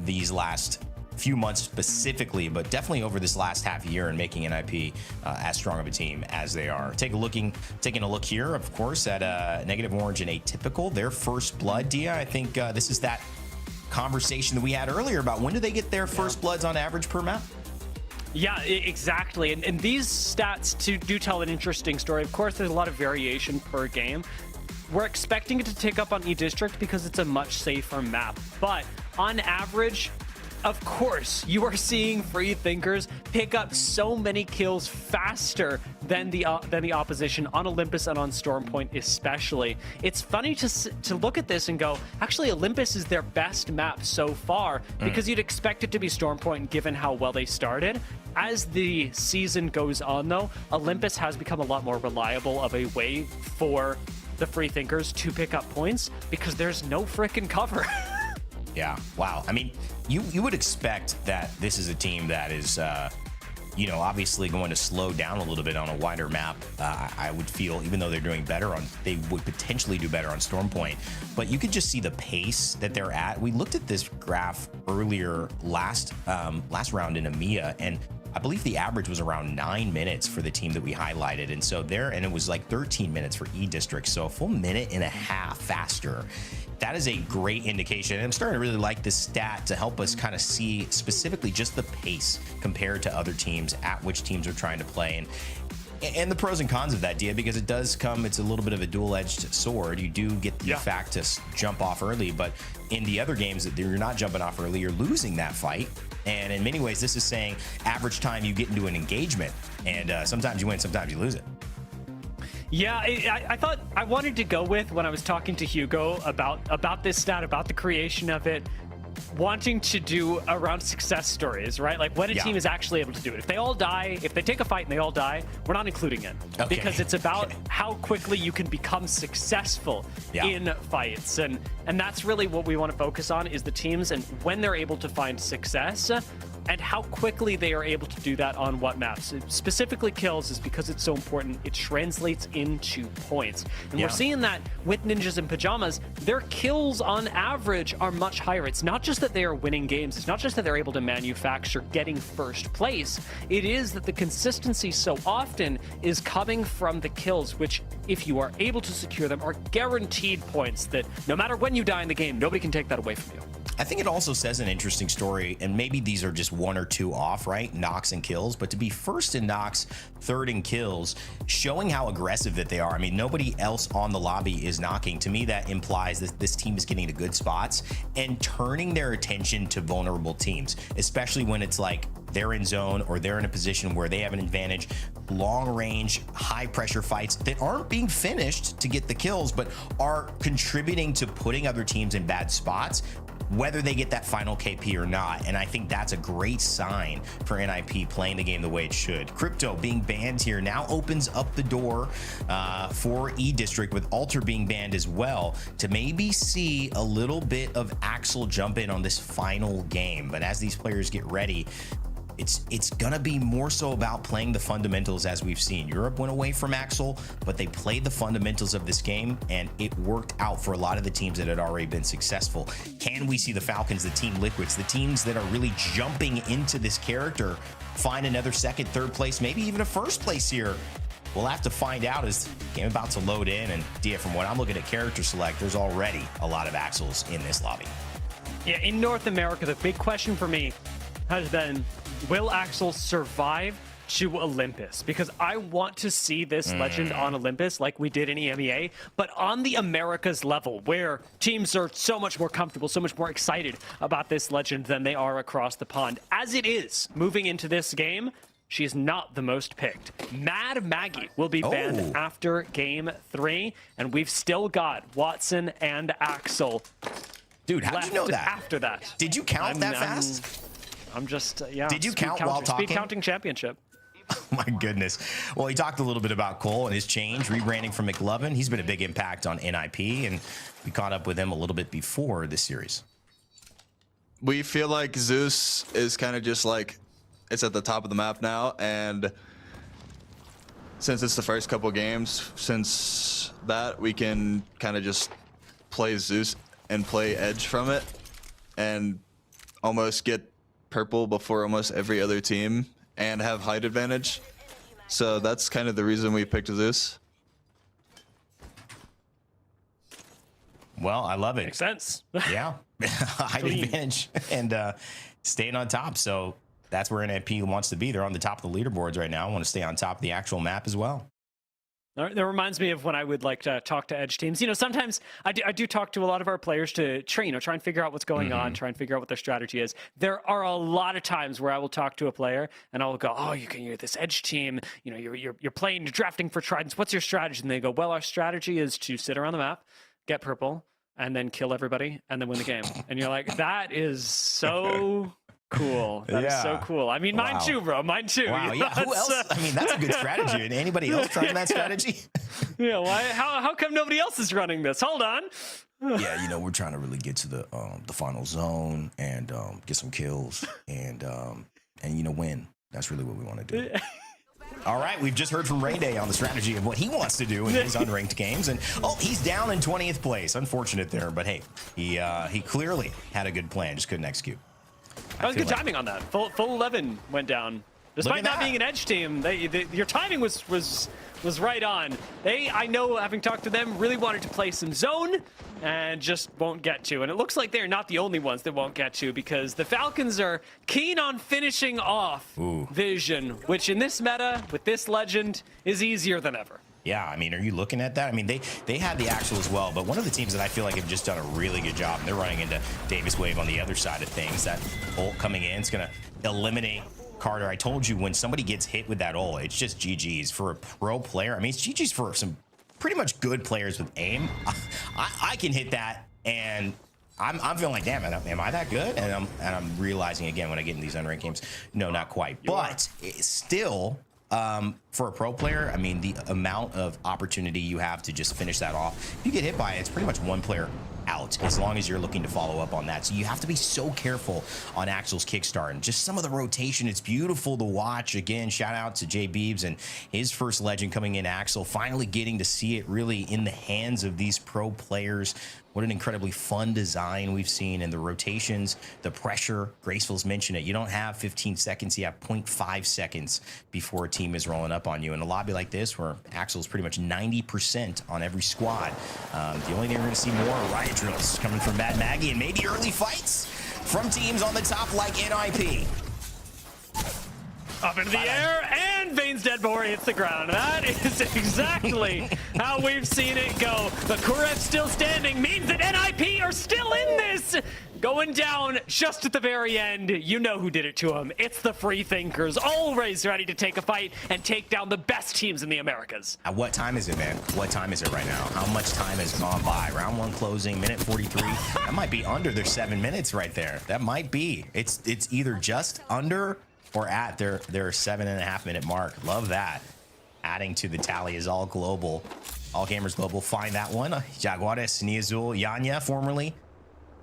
these last few months specifically, but definitely over this last half year, and making NIP as strong of a team as they are. Taking a look here, of course, at Negative Orange and Atypical, their first blood. Dia, I think this is that conversation that we had earlier about when do they get their first bloods on average per map? Yeah, exactly. And these stats do tell an interesting story. Of course, there's a lot of variation per game. We're expecting it to tick up on E-District because it's a much safer map. But on average, of course, you are seeing free thinkers pick up so many kills faster than the opposition on Olympus and on Stormpoint especially. It's funny to look at this and go, actually, Olympus is their best map so far, because you'd expect it to be Stormpoint given how well they started. As the season goes on, though, Olympus has become a lot more reliable of a way for the free thinkers to pick up points because there's no frickin' cover. Yeah, wow. I mean, you would expect that this is a team that is, you know, obviously going to slow down a little bit on a wider map. I would feel, even though they're doing better on, they would potentially do better on Stormpoint. But you could just see the pace that they're at. We looked at this graph earlier last round in EMEA, and I believe the average was around 9 minutes for the team that we highlighted. And so and it was like 13 minutes for E-District. So a full minute and a half faster. That is a great indication. And I'm starting to really like this stat to help us kind of see specifically just the pace compared to other teams, at which teams are trying to play. And the pros and cons of that, Dia, because it does come, it's a little bit of a dual-edged sword. You do get the fact to jump off early, but in the other games that you're not jumping off early, you're losing that fight. And in many ways, this is saying average time you get into an engagement. And sometimes you win, sometimes you lose it. Yeah, I thought I wanted to go with, when I was talking to Hugo about this stat, about the creation of it, wanting to do around success stories, right? Like when a team is actually able to do it. If they all die, if they take a fight and they all die, we're not including it. Because it's about how quickly you can become successful in fights. And that's really what we want to focus on, is the teams and when they're able to find success and how quickly they are able to do that on what maps. Specifically kills, is because it's so important. It translates into points. And we're seeing that with Ninjas and Pyjamas, their kills on average are much higher. It's not just that they are winning games. It's not just that they're able to manufacture getting first place. It is that the consistency so often is coming from the kills, which, if you are able to secure them, are guaranteed points that no matter when you die in the game, nobody can take that away from you. I think it also says an interesting story, and maybe these are just one or two off, right? Knocks and kills, but to be first in knocks, third in kills, showing how aggressive that they are. I mean, nobody else on the lobby is knocking. To me, that implies that this team is getting to good spots and turning their attention to vulnerable teams, especially when it's like they're in zone or they're in a position where they have an advantage. Long range, high pressure fights that aren't being finished to get the kills, but are contributing to putting other teams in bad spots, whether they get that final KP or not. And I think that's a great sign for NIP playing the game the way it should. Crypto being banned here now opens up the door for E-District, with Alter being banned as well, to maybe see a little bit of Axel jump in on this final game. But as these players get ready, it's gonna be more so about playing the fundamentals. As we've seen, Europe went away from Axel, but they played the fundamentals of this game, and it worked out for a lot of the teams that had already been successful. Can we see the Falcons, the Team Liquids, the teams that are really jumping into this character, find another second, third place, maybe even a first place here? We'll have to find out as the game about to load in. And Dia, from what I'm looking at character select, there's already a lot of Axels in this lobby. Yeah, in North America, the big question for me has been, will Axel survive to Olympus? Because I want to see this legend on Olympus like we did in EMEA, but on the Americas level, where teams are so much more comfortable, so much more excited about this legend than they are across the pond. As it is, moving into this game, she is not the most picked. Mad Maggie will be banned after game 3, and we've still got Watson and Axel. Dude, how did you know that? After that. Did you count that fast? I'm just, yeah. Did you count while talking? Speed counting championship. Oh my goodness. Well, he talked a little bit about Cole and his change, rebranding from McLovin. He's been a big impact on NIP, and we caught up with him a little bit before this series. We feel like Zeus is kind of just like, it's at the top of the map now, and since it's the first couple games, since that, we can kind of just play Zeus and play Edge from it, and almost get purple before almost every other team, and have height advantage. So that's kind of the reason we picked Zeus. Well, I love it. Makes sense. Yeah. Height advantage and staying on top. So that's where NIP wants to be. They're on the top of the leaderboards right now. Want to stay on top of the actual map as well. That reminds me of when I would like to talk to Edge teams. You know, sometimes I do talk to a lot of our players to try and figure out what's going on, try and figure out what their strategy is. There are a lot of times where I will talk to a player and I'll go, "Oh, you're this Edge team. You know, you're playing, you're drafting for Tridents. What's your strategy?" And they go, "Well, our strategy is to sit around the map, get purple, and then kill everybody, and then win the game." And you're like, "That is so." Cool. That is so cool. I mean, mine too, bro. Mine too. Wow. Yeah. Who else? I mean, that's a good strategy. And anybody else trying that strategy? Yeah. Why? How come nobody else is running this? Hold on. Yeah, you know, we're trying to really get to the final zone and get some kills and you know, win. That's really what we want to do. All right, we've just heard from Ray Day on the strategy of what he wants to do in his unranked games, and he's down in 20th place. Unfortunate there, but hey, he clearly had a good plan, just couldn't execute. That was good timing on that. Full 11 went down. Despite not being an Edge team, your timing was right on. I know, having talked to them, really wanted to play some zone and just won't get to. And it looks like they're not the only ones that won't get to, because the Falcons are keen on finishing off Vision, which in this meta, with this legend, is easier than ever. Yeah, I mean, are you looking at that? I mean, they had the Axel as well, but one of the teams that I feel like have just done a really good job, and they're running into Davis Wave on the other side of things. That ult coming in is going to eliminate Carter. I told you, when somebody gets hit with that ult, it's just GG's. For a pro player, I mean, it's GG's for some pretty much good players with aim. I can hit that, and I'm feeling like, damn, am I that good? And I'm realizing again when I get in these unranked games, no, not quite. But it's still... for a pro player, I mean, the amount of opportunity you have to just finish that off. If you get hit by it, it's pretty much one player out, as long as you're looking to follow up on that. So you have to be so careful on Axel's kickstart, and just some of the rotation. It's beautiful to watch. Again, shout out to Jay Beebs and his first legend coming in, Axel, finally getting to see it really in the hands of these pro players. What an incredibly fun design we've seen, and the rotations, the pressure. Graceful's mentioned it. You don't have 15 seconds. You have 0.5 seconds before a team is rolling up on you. In a lobby like this, where Axel's pretty much 90% on every squad, the only thing we're going to see more are riot drills coming from Mad Maggie, and maybe early fights from teams on the top like NIP. Up into the air, and Vane's dead before he hits the ground. That is exactly how we've seen it go. The Kurev still standing means that NIP are still in this. Going down just at the very end. You know who did it to him. It's the Free Thinkers, always ready to take a fight and take down the best teams in the Americas. What time is it, man? What time is it right now? How much time has gone by? Round 1 closing, minute 43. That might be under their 7 minutes right there. That might be. It's either just under or at their 7.5 minute mark. Love that. Adding to the tally is All Global. All Gamers Global, find that one. Jaguares, Niazul, Yanya, formerly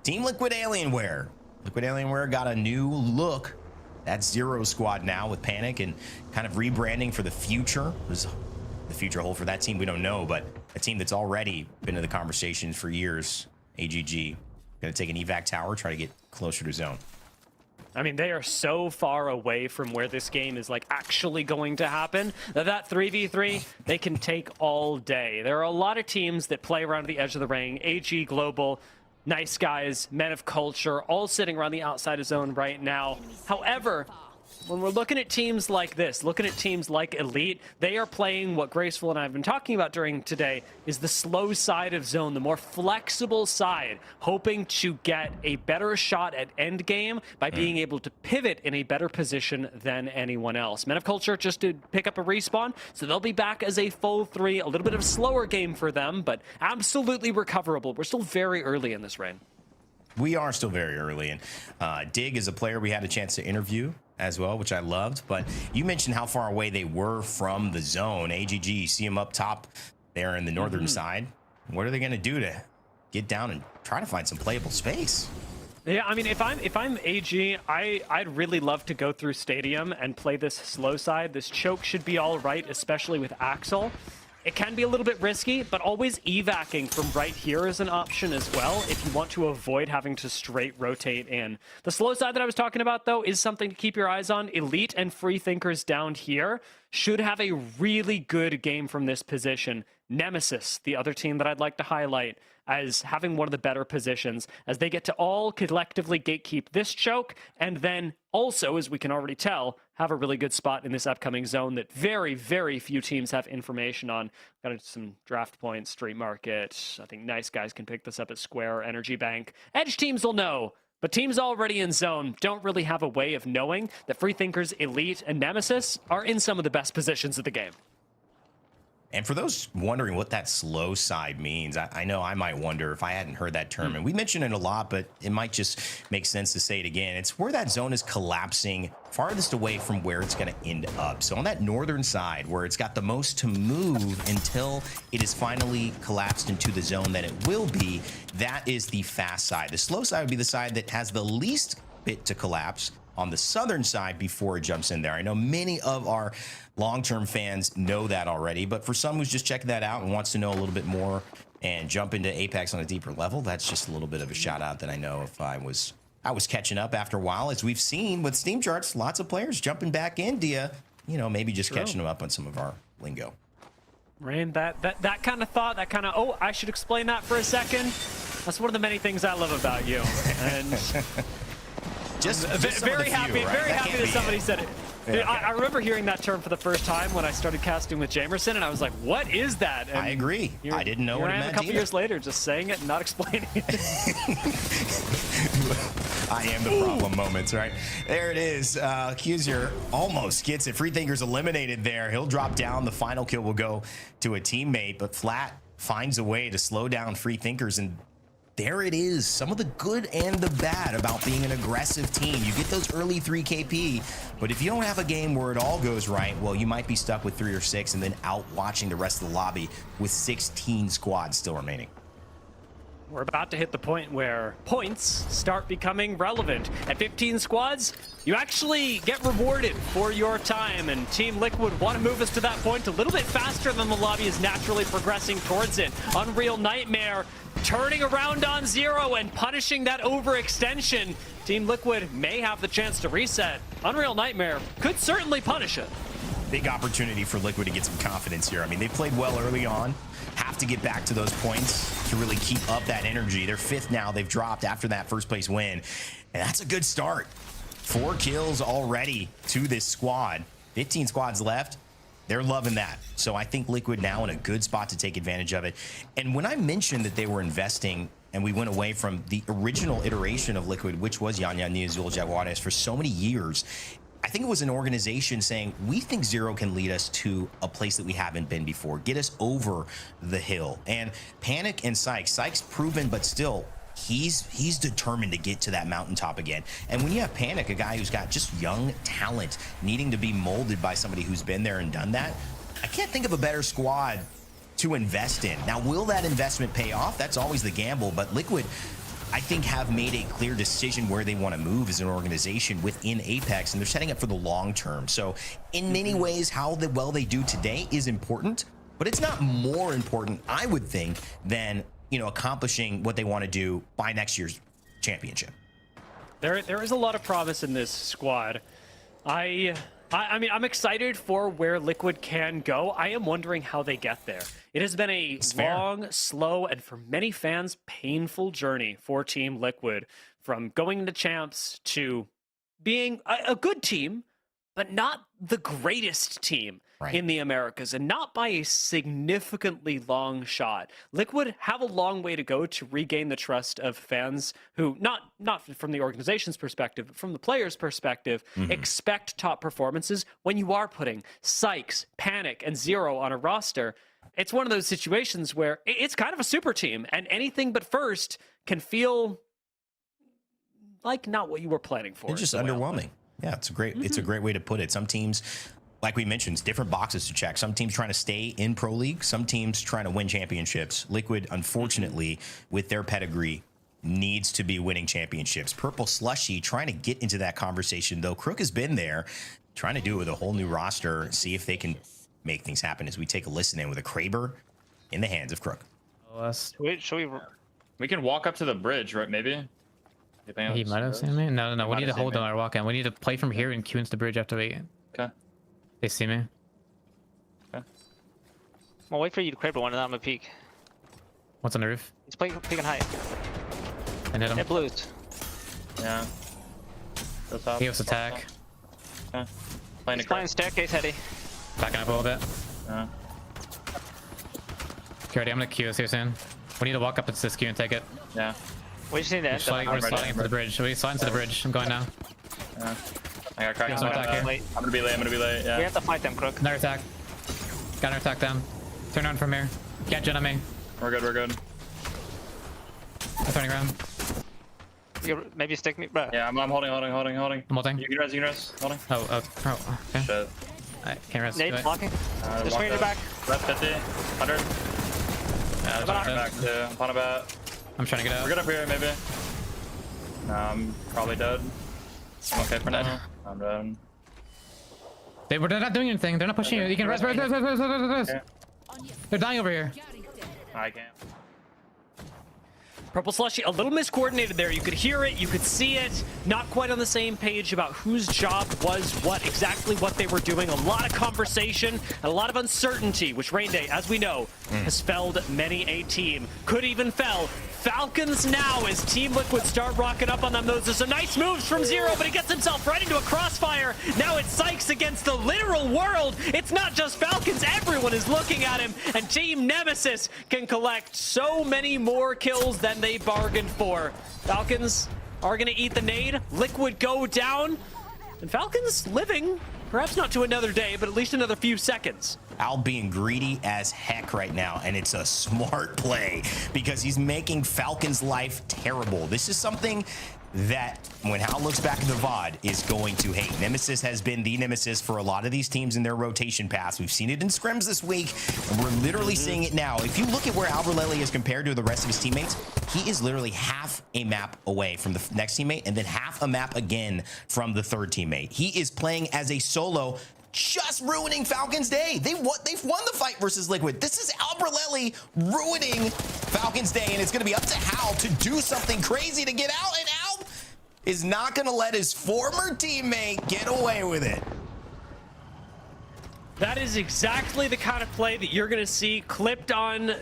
Team Liquid Alienware. Liquid Alienware got a new look. That's Zero Squad now with Panic, and kind of rebranding for the future. There's the future hold for that team, we don't know, but a team that's already been in the conversations for years. AGG gonna take an evac tower, try to get closer to zone. I mean, they are so far away from where this game is like actually going to happen that 3v3 they can take all day. There are a lot of teams that play around the edge of the ring. AG Global, Nice Guys, Men of Culture, all sitting around the outside of zone right now. However, when we're looking at teams like this, looking at teams like Elite, they are playing what Graceful and I have been talking about during today, is the slow side of zone, the more flexible side, hoping to get a better shot at end game by being able to pivot in a better position than anyone else. Men of Culture just did pick up a respawn, so they'll be back as a full 3, a little bit of a slower game for them, but absolutely recoverable. We're still very early in this reign. We are still very early, and Dig is a player we had a chance to interview as well, which I loved. But you mentioned how far away they were from the zone. AGG, you see them up top there in the northern side. What are they going to do to get down and try to find some playable space? Yeah, I mean, if I'm AG, I'd really love to go through Stadium and play this slow side. This choke should be all right, especially with Axel. It can be a little bit risky, but always evacing from right here is an option as well if you want to avoid having to straight rotate in. The slow side that I was talking about, though, is something to keep your eyes on. Elite and Free Thinkers down here should have a really good game from this position. Nemesis, the other team that I'd like to highlight as having one of the better positions, as they get to all collectively gatekeep this choke, and then also, as we can already tell, have a really good spot in this upcoming zone that very, very few teams have information on. Got some draft points, street market. I think nice guys can pick this up at Square, Energy Bank. Edge teams will know, but teams already in zone don't really have a way of knowing that Free Thinkers, Elite, and Nemesis are in some of the best positions of the game. And for those wondering what that slow side means, I know I might wonder if I hadn't heard that term. And we mention it a lot, but it might just make sense to say it again. It's where that zone is collapsing farthest away from where it's going to end up. So on that northern side, where it's got the most to move until it is finally collapsed into the zone that it will be, that is the fast side. The slow side would be the side that has the least bit to collapse on the southern side before it jumps in there. I know many of our long-term fans know that already, but for someone who's just checking that out and wants to know a little bit more and jump into Apex on a deeper level, that's just a little bit of a shout out that I know if I was catching up after a while, as we've seen with Steam charts, lots of players jumping back into you know, maybe just catching them up on some of our lingo. Rain, that kind of thought, that kind of, oh, I should explain that for a second. That's one of the many things I love about you. And just very happy, right? very happy that somebody said it. Yeah. I remember hearing that term for the first time when I started casting with Jamerson, and I was like, what is that? And I agree. I didn't know what it meant a couple either. years later, just saying it and not explaining it. I am the problem moments, right? There it is. Accuser almost gets it. Free Thinkers eliminated there. He'll drop down. The final kill will go to a teammate, but Flat finds a way to slow down Free Thinkers, and there it is. Some of the good and the bad about being an aggressive team. You get those early 3 KP, but if you don't have a game where it all goes right, well, you might be stuck with 3 or 6 and then out watching the rest of the lobby with 16 squads still remaining. We're about to hit the point where points start becoming relevant. At 15 squads, you actually get rewarded for your time, and Team Liquid want to move us to that point a little bit faster than the lobby is naturally progressing towards it. Unreal Nightmare turning around on Zero and punishing that overextension. Team Liquid may have the chance to reset. Unreal Nightmare could certainly punish it. Big opportunity for Liquid to get some confidence here. I mean, they played well early on, have to get back to those points to really keep up that energy. They're 5th now. They've dropped after that first place win, and that's a good start. 4 kills already to this squad. 15 squads left. They're loving that. So I think Liquid now in a good spot to take advantage of it. And when I mentioned that they were investing and we went away from the original iteration of Liquid, which was Yanya Nia Azul Jaguares for so many years, I think it was an organization saying, we think Zero can lead us to a place that we haven't been before, get us over the hill. And Panic and Sykes proven, but still, he's determined to get to that mountaintop again. And when you have Panic, a guy who's got just young talent, needing to be molded by somebody who's been there and done that, I can't think of a better squad to invest in. Now, will that investment pay off? That's always the gamble, but Liquid, I think, have made a clear decision where they want to move as an organization within Apex, and they're setting up for the long term. So in many ways, how well they do today is important, but it's not more important, I would think, than, you know, accomplishing what they want to do by next year's championship. There is a lot of promise in this squad. I mean, I'm excited for where Liquid can go. I am wondering how they get there. It has been a long, slow, and for many fans, painful journey for Team Liquid, from going into champs to being a good team, but not the greatest team in the Americas, and not by a significantly long shot. Liquid have a long way to go to regain the trust of fans who, not from the organization's perspective, but from the players' perspective, expect top performances when you are putting Sykes, Panic, and Zero on a roster. It's one of those situations where it's kind of a super team, and anything but first can feel like not what you were planning for. It's just underwhelming. Yeah, it's a great way to put it. Some teams, like we mentioned, it's different boxes to check. Some teams trying to stay in Pro League, some teams trying to win championships. Liquid, unfortunately, with their pedigree, needs to be winning championships. Purple Slushy trying to get into that conversation, though. Crook has been there, trying to do it with a whole new roster, see if they can make things happen as we take a listen in with a Kraber in the hands of Crook. We can walk up to the bridge, right? Maybe. He might have seen me. No. We need to hold on our walk in. We need to play from here and queue into the bridge after we. Okay. They see me. I'm gonna wait for you to Kraber one, and then I'm gonna peek. What's on the roof? He's peeking high. And hit him. Hit blues. Yeah. He was attack. Okay. He's playing staircase heady. Backing up a little bit. Yeah. Okay, ready? I'm gonna queue us here soon. We need to walk up to this queue and take it. Yeah. We just need to We're sliding into the bridge. We slide into the bridge. I'm going now. Yeah. I got cracked. I'm gonna be late. Yeah. We have to fight them, Crook. Another attack. Got an attack down. Turn around from here. Can't jet on me. We're good. I'm turning around. Maybe stick me, bro. Yeah, I'm holding. I'm holding. You can res. Holding. Oh, okay. Shit. I can't rest. Nate blocking. Just swing your back. Rest 50, 100. Yeah, there's one back too. I'm on about. I'm trying to get out. We're good up here, maybe. No, I'm probably dead. I'm okay for now. I'm dead. They're not doing anything. They're not pushing you. You can rest. They're dying over here. I can't. Purple Slushy, a little miscoordinated there. You could hear it, you could see it. Not quite on the same page about whose job was exactly what they were doing. A lot of conversation and a lot of uncertainty, which Rainday, as we know, has felled many a team. Could even fell Falcons now as Team Liquid start rocking up on them. Those are some nice moves from Zero, but he gets himself right into a crossfire. Now it's Sykes against the literal world. It's not just Falcons, everyone is looking at him, and Team Nemesis can collect so many more kills than they bargained for. Falcons are gonna eat the nade. Liquid go down, and Falcons living, perhaps not to another day, but at least another few seconds. Al being greedy as heck right now, and it's a smart play because he's making Falcon's life terrible. This is something that, when Hal looks back at the VOD, is going to hate. Nemesis has been the Nemesis for a lot of these teams in their rotation paths. We've seen it in scrims this week, and we're literally seeing it now. If you look at where Alberlelli is compared to the rest of his teammates, he is literally half a map away from the next teammate, and then half a map again from the third teammate. He is playing as a solo, just ruining Falcons' day. They've won the fight versus Liquid. This is Alberlelli ruining Falcons' day, and it's going to be up to Hal to do something crazy to get out, and Al is not going to let his former teammate get away with it. That is exactly the kind of play that you're going to see clipped on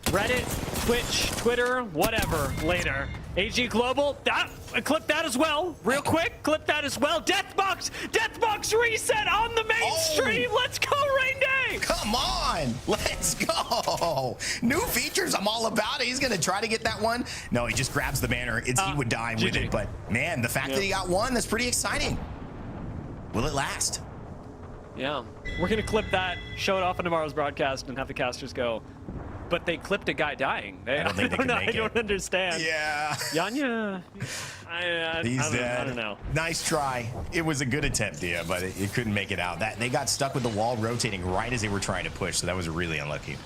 Reddit, Twitch, Twitter, whatever later. AG Global, clip that as well. Real quick, clip that as well. Deathbox reset on the main stream. Let's go, Rain Day. Come on, let's go. New features, I'm all about it. He's going to try to get that one. No, he just grabs the banner. He would die with it, but man, the fact that he got one, that's pretty exciting. Will it last? Yeah, we're going to clip that, show it off on tomorrow's broadcast, and have the casters go. But they clipped a guy dying. I don't think they can make it. I don't understand. Yeah. Yanya. He's dead. I don't know. Nice try. It was a good attempt, Dia, but it couldn't make it out. They got stuck with the wall rotating right as they were trying to push, so that was really unlucky.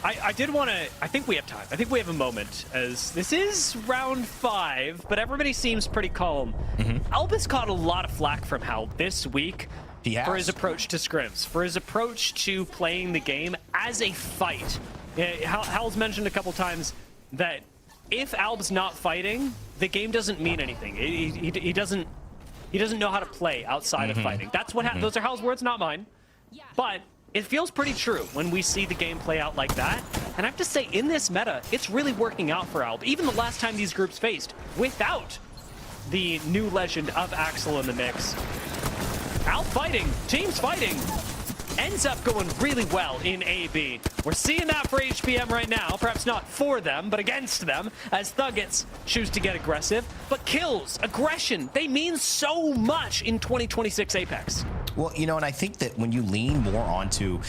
I did want to, I think we have time. I think we have a moment, as this is round 5, but everybody seems pretty calm. Albus caught a lot of flack from Hal this week. For his approach to scrims, for his approach to playing the game as a fight. Hal's mentioned a couple times that if Alb's not fighting, the game doesn't mean anything. He doesn't know how to play outside of fighting. That's what those are Hal's words, not mine. But it feels pretty true when we see the game play out like that. And I have to say, in this meta, it's really working out for Alb. Even the last time these groups faced, without the new legend of Axel in the mix. Out fighting, teams fighting, ends up going really well in AB. We're seeing that for HPM right now, perhaps not for them, but against them, as Thuggets choose to get aggressive. But kills, aggression, they mean so much in 2026 Apex. Well, you know, and I think that when you lean more onto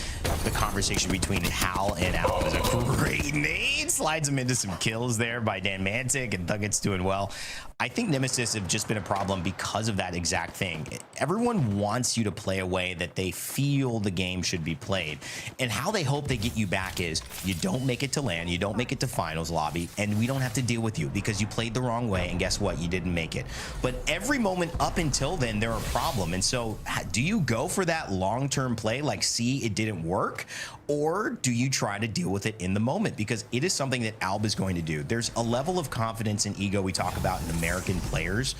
the conversation between Hal and Al, is a great nade, slides him into some kills there by Dan Mantic, and Thuggets doing well. I think Nemesis have just been a problem because of that exact thing. Everyone wants you to play a way that they feel the game should be played. And how they hope they get you back is you don't make it to LAN, you don't make it to finals lobby, and we don't have to deal with you because you played the wrong way, and guess what? You didn't make it. But every moment up until then, they're a problem. And so do you go for that long-term play, like, see, it didn't work? Or do you try to deal with it in the moment? Because it is something that Alb is going to do. There's a level of confidence and ego we talk about in American players.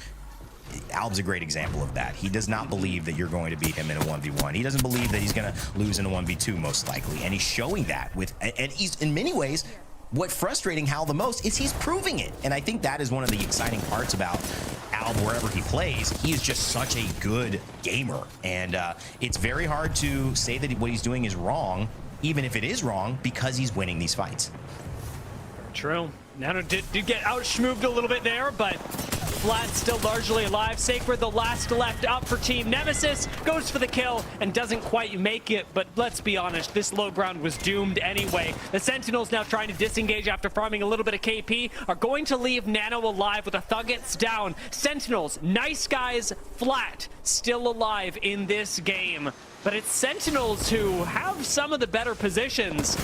Alb's a great example of that. He does not believe that you're going to beat him in a 1v1. He doesn't believe that he's going to lose in a 1v2 most likely. And he's showing that with, and he's in many ways, what frustrating Hal the most is he's proving it. And I think that is one of the exciting parts about Alb wherever he plays. He is just such a good gamer. And it's very hard to say that what he's doing is wrong, even if it is wrong, because he's winning these fights. True. Nano did get out-schmooved a little bit there, but Vlad still largely alive. Sacred, the last left up for Team Nemesis, goes for the kill and doesn't quite make it, but let's be honest, this low ground was doomed anyway. The Sentinels, now trying to disengage after farming a little bit of KP, are going to leave Nano alive with the Thuggets down. Sentinels, nice guys, flat, still alive in this game, but it's Sentinels who have some of the better positions.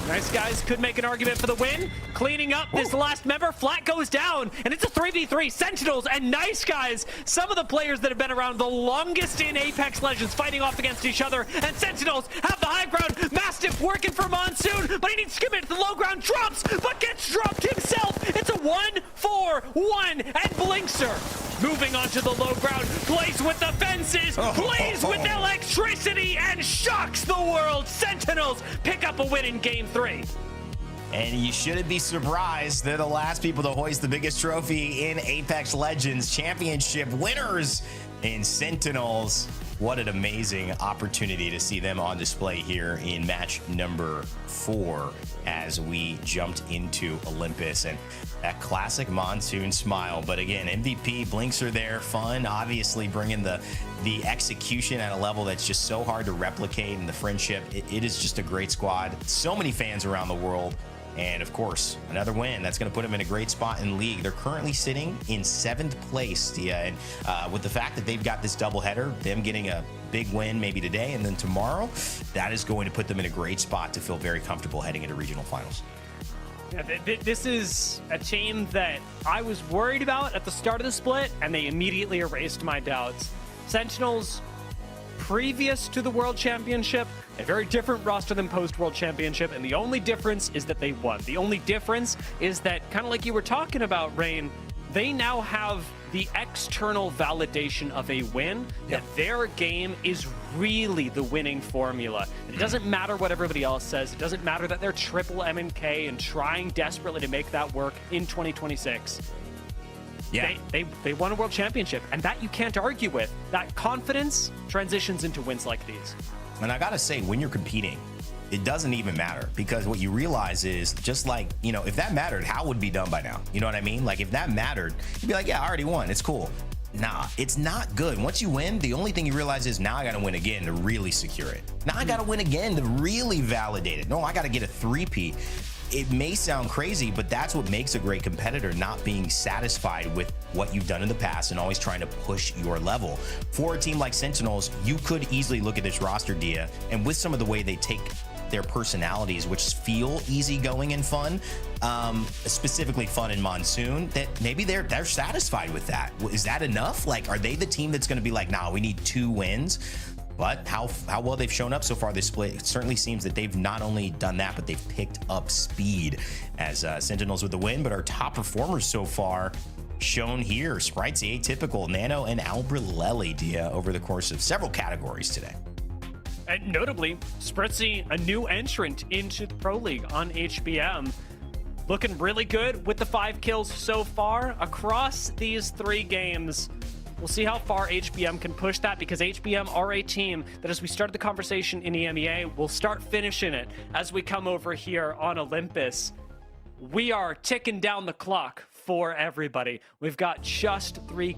Nice guys could make an argument for the win. Cleaning up this last member. Flat goes down, and it's a 3v3. Sentinels and Nice Guys, some of the players that have been around the longest in Apex Legends, fighting off against each other. And Sentinels have the high ground. Mastiff working for Monsoon, but he needs to commit to the low ground. Drops, but gets dropped himself. It's a 1-4-1, and Blinkster moving onto the low ground, plays with the fences, plays with electricity, and shocks the world. Sentinels pick up a win in Game 3. And you shouldn't be surprised. They're the last people to hoist the biggest trophy in Apex Legends. Championship winners in Sentinels. What an amazing opportunity to see them on display here in match number 4 as we jumped into Olympus. And that classic Monsoon smile. But again, MVP, Blinks are there, fun, obviously bringing the execution at a level that's just so hard to replicate, and the friendship. It is just a great squad. So many fans around the world. And of course, another win that's going to put them in a great spot in the league. They're currently sitting in 7th place, Dia. And with the fact that they've got this doubleheader, them getting a big win maybe today and then tomorrow, that is going to put them in a great spot to feel very comfortable heading into regional finals. Yeah, this is a team that I was worried about at the start of the split, and they immediately erased my doubts. Sentinels, previous to the World Championship, a very different roster than post-World Championship, and the only difference is that they won. The only difference is that, kind of like you were talking about, Rain, they now have the external validation of a win, that their game is really the winning formula. It doesn't matter what everybody else says. It doesn't matter that they're triple MNK and trying desperately to make that work in 2026. Yeah, they won a World Championship, and that you can't argue with. That confidence transitions into wins like these. And I gotta say, when you're competing, it doesn't even matter, because what you realize is, just like, you know, if that mattered, how would be done by now? You know what I mean? Like, if that mattered, you'd be like, yeah, I already won. It's cool. Nah, it's not good. Once you win, the only thing you realize is, now I gotta win again to really secure it. Now I gotta win again to really validate it. No, I gotta get a 3-peat. It may sound crazy, but that's what makes a great competitor, not being satisfied with what you've done in the past and always trying to push your level. For a team like Sentinels, you could easily look at this roster, Dia, and with some of the way they take their personalities, which feel easygoing and fun, specifically fun in Monsoon, that maybe they're satisfied with that. Is that enough? Like, are they the team that's going to be like, nah, we need 2 wins? But how well they've shown up so far this split, it certainly seems that they've not only done that, but they've picked up speed as Sentinels with the win. But our top performers so far shown here: Sprites, the Atypical, Nano, and Albrelelli, Dia, over the course of several categories today. And notably, Spritzy, a new entrant into the Pro League on HBM. Looking really good with the 5 kills so far across these 3 games. We'll see how far HBM can push that, because HBM are a team that, as we started the conversation in EMEA, will start finishing it as we come over here on Olympus. We are ticking down the clock. for everybody. We've got just 3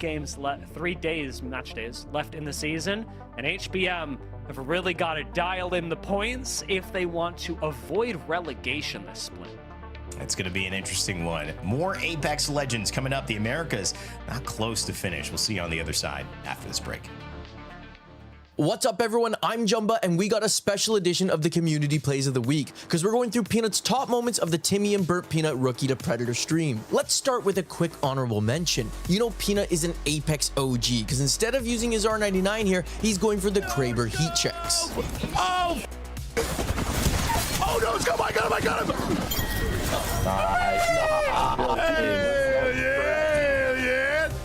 match days left in the season, and HBM have really got to dial in the points if they want to avoid relegation this split. It's going to be an interesting one. More Apex Legends coming up. The Americas not close to finish. We'll see you on the other side after this break. What's up, everyone? I'm Jumba, and we got a special edition of the Community Plays of the Week, because we're going through Peanut's top moments of the Timmy and Burnt Peanut Rookie to Predator stream. Let's start with a quick honorable mention. You know Peanut is an Apex OG, because instead of using his R99 here, he's going for the Kraber heat checks. Oh! Oh no, it's got him! I got him!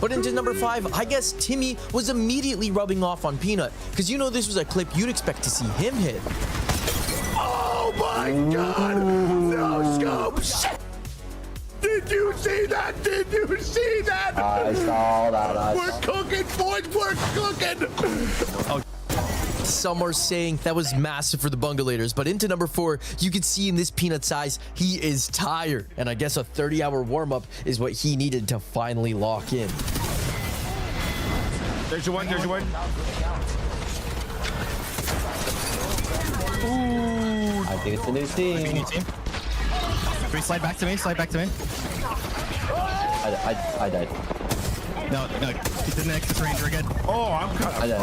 But into number 5, I guess Timmy was immediately rubbing off on Peanut, because you know this was a clip you'd expect to see him hit. Oh my god! No scope! Shit! Did you see that? Did you see that? I saw that. We're cooking, boys! We're cooking! Oh. Some are saying that was massive for the Bungalators, but into number 4, you can see in this Peanut size, he is tired. And I guess a 30-hour warm-up is what he needed to finally lock in. There's your one, there's your one. Ooh. I think it's a new team. Can we slide back to me? Slide back to me. I died. No, get the Nexus Ranger again. Oh, I'm cut. I died.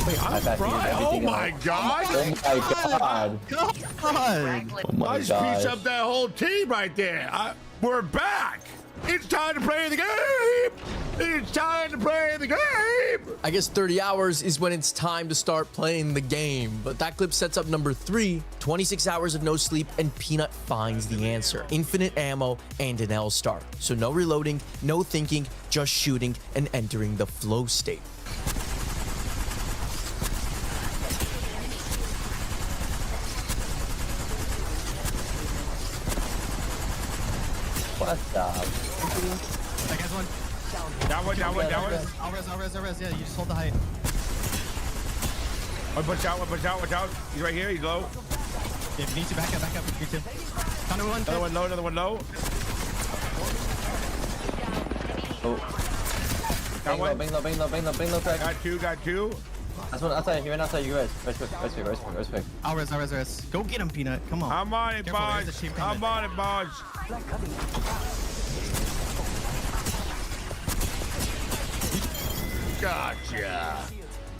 Wait, I'm fried. Oh my god! Oh my god! God! Oh my I just pieced up that whole team right there. We're back. It's time to play the game. It's time to play the game. I guess 30 hours is when it's time to start playing the game. But that clip sets up number 3, 26 hours of no sleep, and Peanut finds the answer. Infinite ammo and an L-Star. So no reloading, no thinking, just shooting and entering the flow state. What's up? That guy's one. That one. I'll res. Yeah, you just hold the height. One push out. He's right here. He's low. Yeah, if you need to back up. If you need to. Another one low. Oh. Got one. Bang low, crack. Got two. That's one outside. He ran outside. You guys. Rest quick. I'll res. Go get him, Peanut. Come on. I'm on it, boss. Gotcha.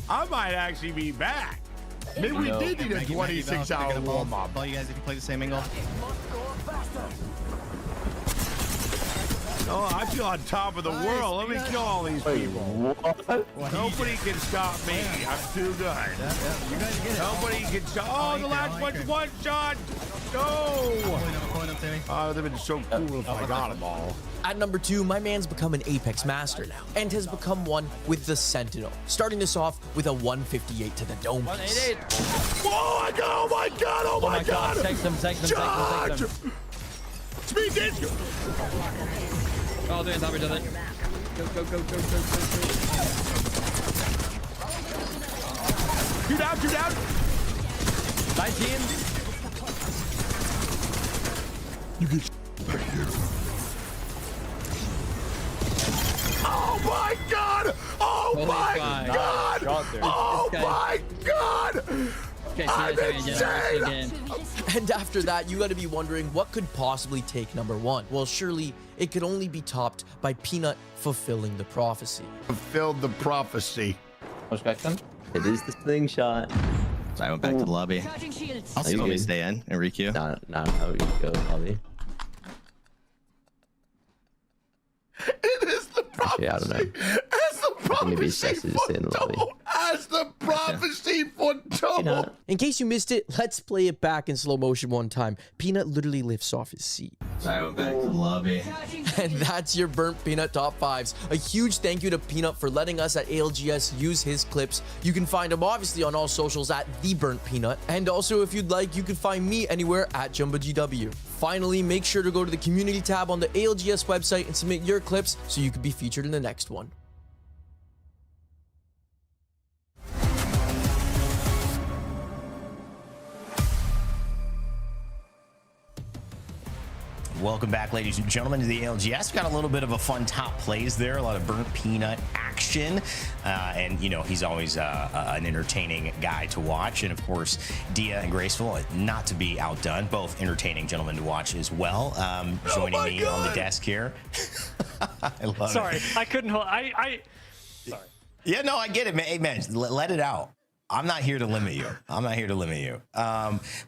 I might actually be back. Maybe we did need a 26-hour warm-up. All you guys, if you play the same angle. Oh, I feel on top of the world. Let me kill all these people. What? Nobody can stop me. I'm too good. Yeah. You guys get it. Nobody can stop. Oh, the last one's one shot. No. Point up, Timmy. Oh, they've been so cool if I got them all. At number 2, my man's become an Apex master now, and has become one with the Sentinel, starting this off with a 158 to the dome piece. Oh my god! Text him. Speed dance! Oh, they're on top of each other. Go. Two down! 19. You get right here. Oh my god! Oh my god! I'm insane! And after that, you gotta be wondering what could possibly take number 1. Well, surely it could only be topped by Peanut fulfilling the prophecy. Fulfilled the prophecy. It is the slingshot. So I went back to the lobby. I'll still stay in and requeue. Nah, you go, lobby. It is the prophecy. Yeah, I don't know. As the prophecy foretold. As the prophecy foretold. In case you missed it, let's play it back in slow motion one time. Peanut literally lifts off his seat. So I went back to the lobby. And that's your Burnt Peanut Top 5s. A huge thank you to Peanut for letting us at ALGS use his clips. You can find him obviously on all socials at The Burnt Peanut. And also, if you'd like, you can find me anywhere at JumbaGW. Finally, make sure to go to the community tab on the ALGS website and submit your clips so you can be featured in the next one. Welcome back, ladies and gentlemen, to the ALGS. We got a little bit of a fun top plays there, a lot of burnt peanut action, and you know he's always an entertaining guy to watch. And of course, Dia and Graceful, not to be outdone, both entertaining gentlemen to watch as well. Joining me on the desk here. I love Sorry, it. I couldn't hold. Sorry. Yeah, no, I get it, man. Hey, man, let it out. I'm not here to limit you.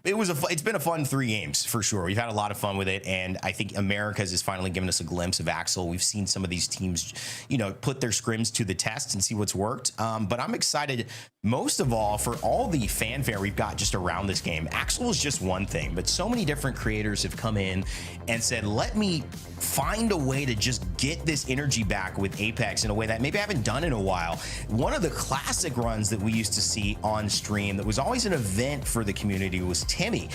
It's been a fun 3 games for sure. We've had a lot of fun with it, and I think Americas has finally given us a glimpse of Axel. We've seen some of these teams, you know, put their scrims to the test and see what's worked. But I'm excited most of all for all the fanfare we've got just around this game. Axel is just one thing, but so many different creators have come in and said, let me find a way to just get this energy back with Apex in a way that maybe I haven't done in a while. One of the classic runs that we used to see on stream that was always an event for the community was Timmy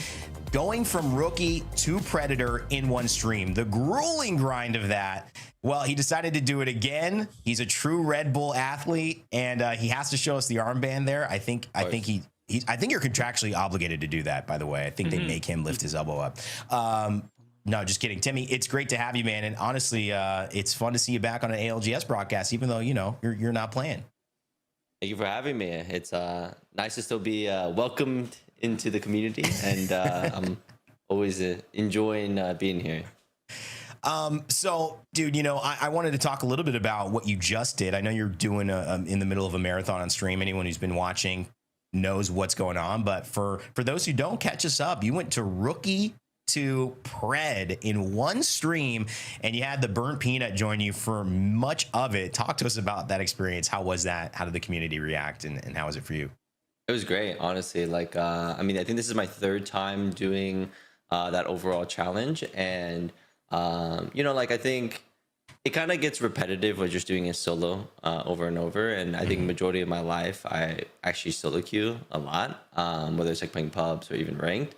going from rookie to Predator in one stream. The grueling grind of that. Well, he decided to do it again. He's a true Red Bull athlete, and he has to show us the armband there. I think you're contractually obligated to do that, by the way. I think they make him lift his elbow up. No, just kidding. Timmy, it's great to have you, man. And honestly, it's fun to see you back on an ALGS broadcast, even though, you know, you're not playing. Thank you for having me. It's nice to still be welcomed into the community, and I'm always enjoying being here. So, dude, you know, I wanted to talk a little bit about what you just did. I know you're doing in the middle of a marathon on stream. Anyone who's been watching knows what's going on. But for those who don't, catch us up. You went to rookie to Pred in one stream, and you had the burnt peanut join you for much of it. Talk to us about that experience. How was that? How did the community react, and how was it for you? It was great, honestly. Like, I mean, I think this is my 3rd time doing that overall challenge, and you know, like, I think it kind of gets repetitive when just doing it solo over and over. And I think majority of my life, I actually solo queue a lot, whether it's like playing pubs or even ranked.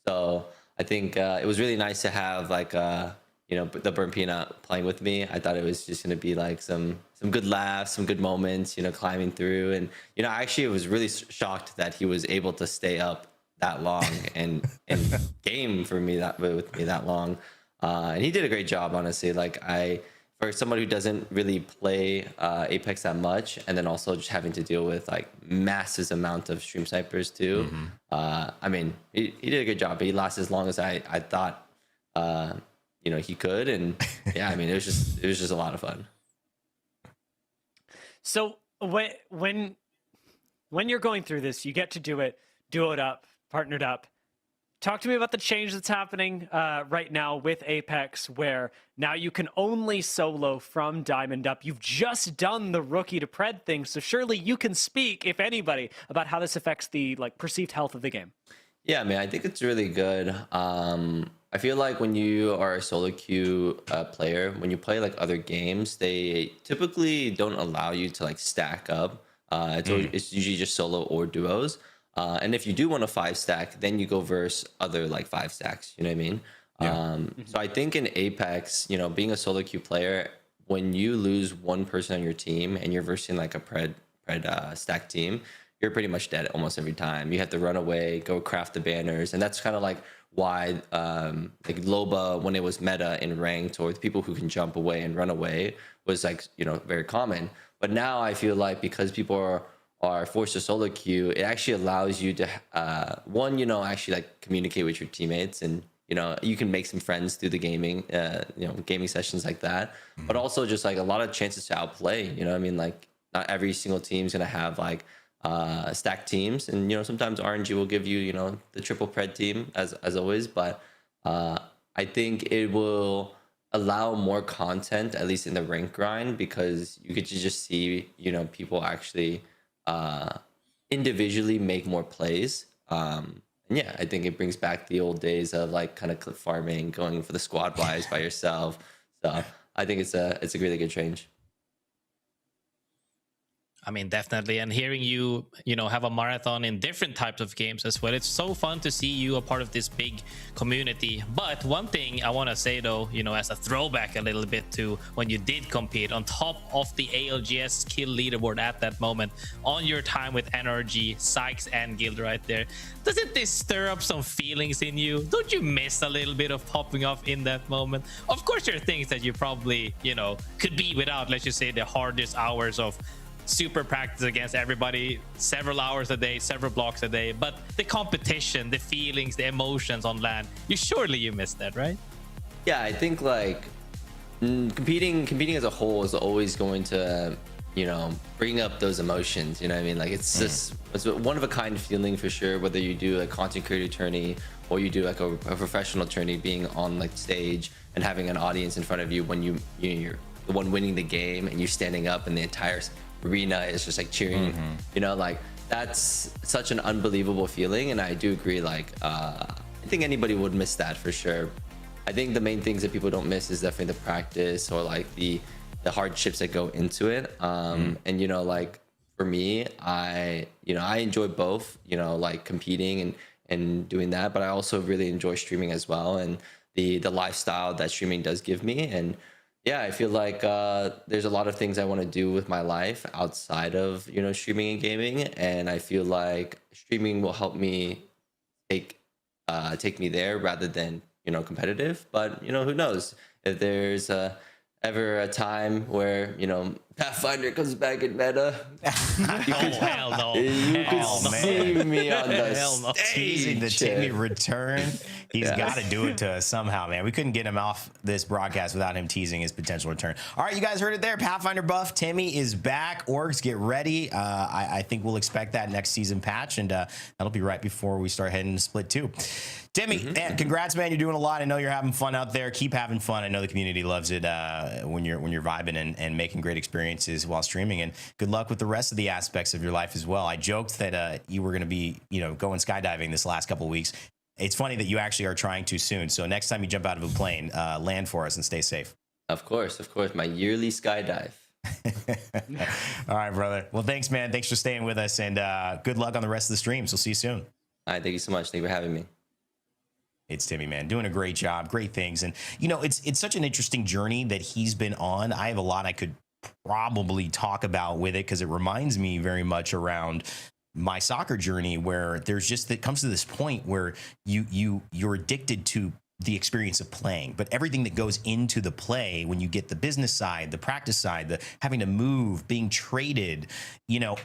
So I think it was really nice to have like, you know, the burnt peanut playing with me. I thought it was just going to be like some good laughs, some good moments, you know, climbing through. And, you know, I actually was really shocked that he was able to stay up that long and game for me with me that long. And he did a great job, honestly. Like, for someone who doesn't really play Apex that much, and then also just having to deal with like massive amount of stream snipers too. I mean, he did a good job. He lasted as long as I thought, you know, he could. And yeah, I mean, it was just a lot of fun. So when you're going through this, you get to do it up, partnered up. Talk to me about the change that's happening right now with Apex, where now you can only solo from Diamond up. You've just done the rookie to Pred thing, so surely you can speak, if anybody, about how this affects the like perceived health of the game. Yeah, man, I think it's really good. I feel like when you are a solo queue player, when you play like other games, they typically don't allow you to like stack up. It's usually just solo or duos. And if you do want a 5-stack, then you go versus other like 5 stacks. You know what I mean? Yeah. So I think in Apex, you know, being a solo queue player, when you lose one person on your team and you're versing like a Pred stack team, you're pretty much dead almost every time. You have to run away, go craft the banners, and that's kind of like why like Loba, when it was meta in ranked, or the people who can jump away and run away, was like, you know, very common. But now I feel like because people are forced to solo queue, it actually allows you to one, you know, actually like communicate with your teammates, and you know, you can make some friends through the gaming you know, gaming sessions like that. But also just like a lot of chances to outplay. You know, I mean, like not every single team's gonna have like stacked teams, and you know, sometimes RNG will give you, you know, the triple Pred team as always. But I think it will allow more content, at least in the rank grind, because you get to just see, you know, people actually individually make more plays. And yeah, I think it brings back the old days of like kind of clip farming, going for the squad buys by yourself. So I think it's a really good change. I mean, definitely. And hearing you, have a marathon in different types of games as well. It's so fun to see you a part of this big community. But one thing I want to say, though, as a throwback a little bit to when you did compete on top of the ALGS kill leaderboard at that moment, on your time with NRG, Sykes, and Guild right there, doesn't this stir up some feelings in you? Don't you miss a little bit of popping off in that moment? Of course, there are things that you probably, could be without, let's just say, the hardest hours of super practice against everybody, several hours a day, several blocks a day, but the competition, the feelings, the emotions on LAN, you miss that, right? Yeah, I think like competing as a whole is always going to bring up those emotions. You know what I mean? Like it's just it's a one of a kind feeling for sure, whether you do a content creator tourney or you do like a professional tourney, being on like stage and having an audience in front of you when you're the one winning the game and you're standing up and the entire arena is just like cheering. Like that's such an unbelievable feeling. And I do agree, like I think anybody would miss that for sure. I think the main things that people don't miss is definitely the practice or like the hardships that go into it. And like for me, I enjoy both, like competing and doing that, but I also really enjoy streaming as well, and the lifestyle that streaming does give me. And yeah, I feel like there's a lot of things I want to do with my life outside of streaming and gaming, and I feel like streaming will help me take me there rather than competitive. But who knows, if there's ever a time where Pathfinder comes back in meta, you could see me on the stage. Teasing the Timmy return. He's got to do it to us somehow, man. We couldn't get him off this broadcast without him teasing his potential return. All right, you guys heard it there. Pathfinder buff Timmy is back. Orgs, get ready. I think we'll expect that next season patch, and that'll be right before we start heading to Split 2. Timmy, man, congrats, man. You're doing a lot. I know you're having fun out there. Keep having fun. I know the community loves it when you're vibing and making great experiences while streaming. And good luck with the rest of the aspects of your life as well. I joked that you were going to be, going skydiving this last couple of weeks. It's funny that you actually are trying to soon. So next time you jump out of a plane, land for us and stay safe. Of course. My yearly skydive. All right, brother. Well, thanks, man. Thanks for staying with us, and good luck on the rest of the streams. We'll see you soon. All right, thank you so much. Thank you for having me. It's Timmy, man, doing a great job, great things. And, it's such an interesting journey that he's been on. I have a lot I could probably talk about with it, because it reminds me very much around my soccer journey, where there's just, it comes to this point where you're addicted to the experience of playing, but everything that goes into the play, when you get the business side, the practice side, the having to move, being traded,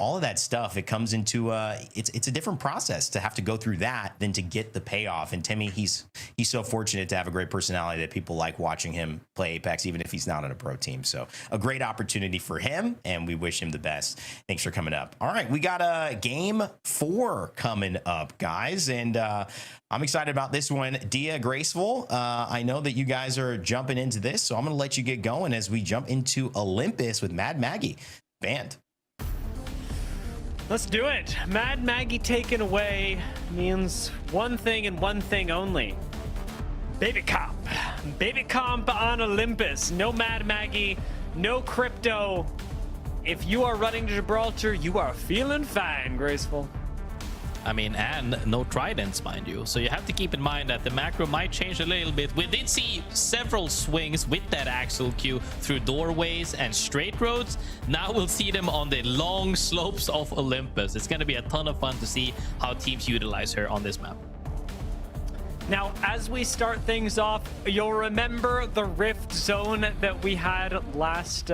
all of that stuff, it comes into it's a different process to have to go through that than to get the payoff. And Timmy, he's so fortunate to have a great personality that people like watching him play Apex, even if he's not on a pro team. So a great opportunity for him, and we wish him the best. Thanks for coming up. All right, we got a game 4 coming up, guys, and I'm excited about this one. Dia, Graceful, I know that you guys are jumping into this, so I'm going to let you get going as we jump into Olympus with Mad Maggie. Banned. Let's do it. Mad Maggie taken away means one thing and one thing only. Baby comp. Baby comp on Olympus. No Mad Maggie, no crypto. If you are running to Gibraltar, you are feeling fine, Graceful. I mean, and no tridents, mind you. So you have to keep in mind that the macro might change a little bit. We did see several swings with that Axel Q through doorways and straight roads. Now we'll see them on the long slopes of Olympus. It's going to be a ton of fun to see how teams utilize her on this map. Now, as we start things off, you'll remember the Rift Zone that we had last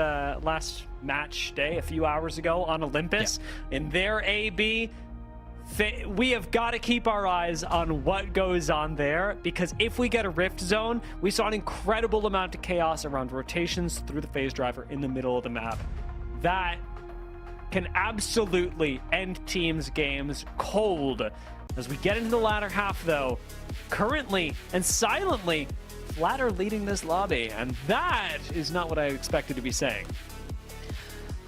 match day, a few hours ago on Olympus. Yeah. In their AB, we have got to keep our eyes on what goes on there, because if we get a Rift Zone, we saw an incredible amount of chaos around rotations through the phase driver in the middle of the map. That can absolutely end teams' games cold. As we get into the latter half, though, currently and silently, Flat are leading this lobby, and that is not what I expected to be saying.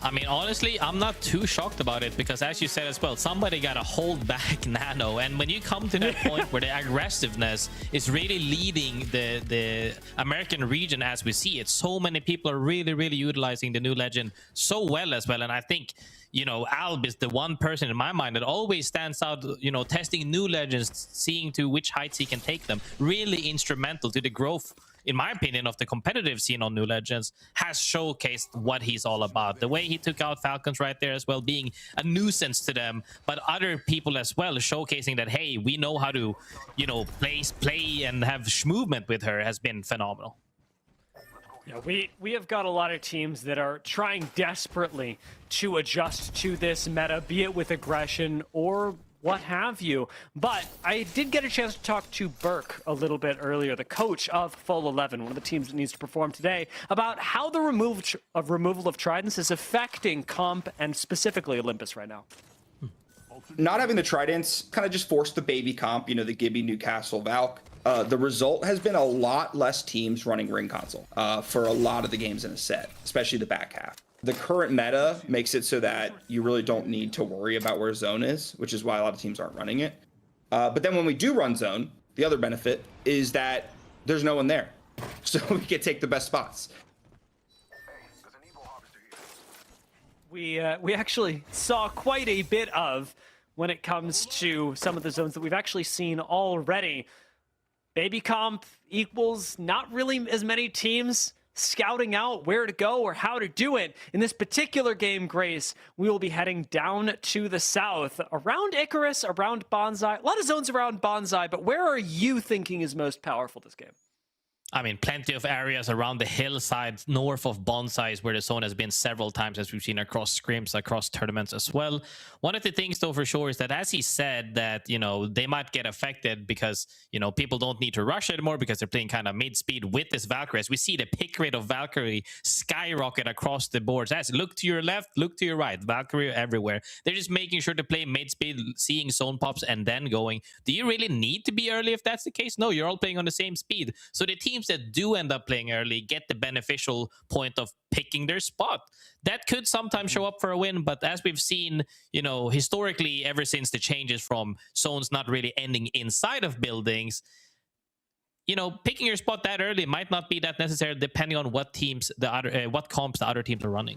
I mean, honestly, I'm not too shocked about it, because as you said as well, somebody got to hold back Nano. And when you come to that point where the aggressiveness is really leading the American region as we see it, so many people are really, really utilizing the new legend so well as well. And I think, you know, Alb is the one person in my mind that always stands out, you know, testing new legends, seeing to which heights he can take them. Really instrumental to the growth, in my opinion, of the competitive scene on New Legends, has showcased what he's all about. The way he took out Falcons right there as well, being a nuisance to them, but other people as well, showcasing that, hey, we know how to, you know, play and have movement with her, has been phenomenal. Yeah, we have got a lot of teams that are trying desperately to adjust to this meta, be it with aggression or what have you. But I did get a chance to talk to Burke a little bit earlier, the coach of Full 11, one of the teams that needs to perform today, about how the removal of Tridents is affecting Comp and specifically Olympus right now. Not having the Tridents kind of just forced the baby comp, you know, the Gibby, Newcastle, Valk. The result has been a lot less teams running ring console for a lot of the games in a set, especially the back half. The current meta makes it so that you really don't need to worry about where zone is, which is why a lot of teams aren't running it. But then when we do run zone, the other benefit is that there's no one there. So we can take the best spots. We actually saw quite a bit of when it comes to some of the zones that we've actually seen already. Baby comp equals not really as many teams scouting out where to go or how to do it. In this particular game, Grace, we will be heading down to the south, around Icarus, around Bonsai. A lot of zones around Bonsai, but where are you thinking is most powerful this game? I mean, plenty of areas around the hillside north of Bonsai where the zone has been several times, as we've seen across scrims, across tournaments as well. One of the things, though, for sure, is that as he said that, you know, they might get affected because, you know, people don't need to rush anymore because they're playing kind of mid-speed with this Valkyrie. As we see the pick rate of Valkyrie skyrocket across the boards. As look to your left, look to your right, Valkyrie everywhere. They're just making sure to play mid-speed, seeing zone pops, and then going. Do you really need to be early if that's the case? No, you're all playing on the same speed. So the team that do end up playing early get the beneficial point of picking their spot. That could sometimes show up for a win, but as we've seen, you know, historically, ever since the changes from zones not really ending inside of buildings, you know, picking your spot that early might not be that necessary depending on what teams what comps the other teams are running.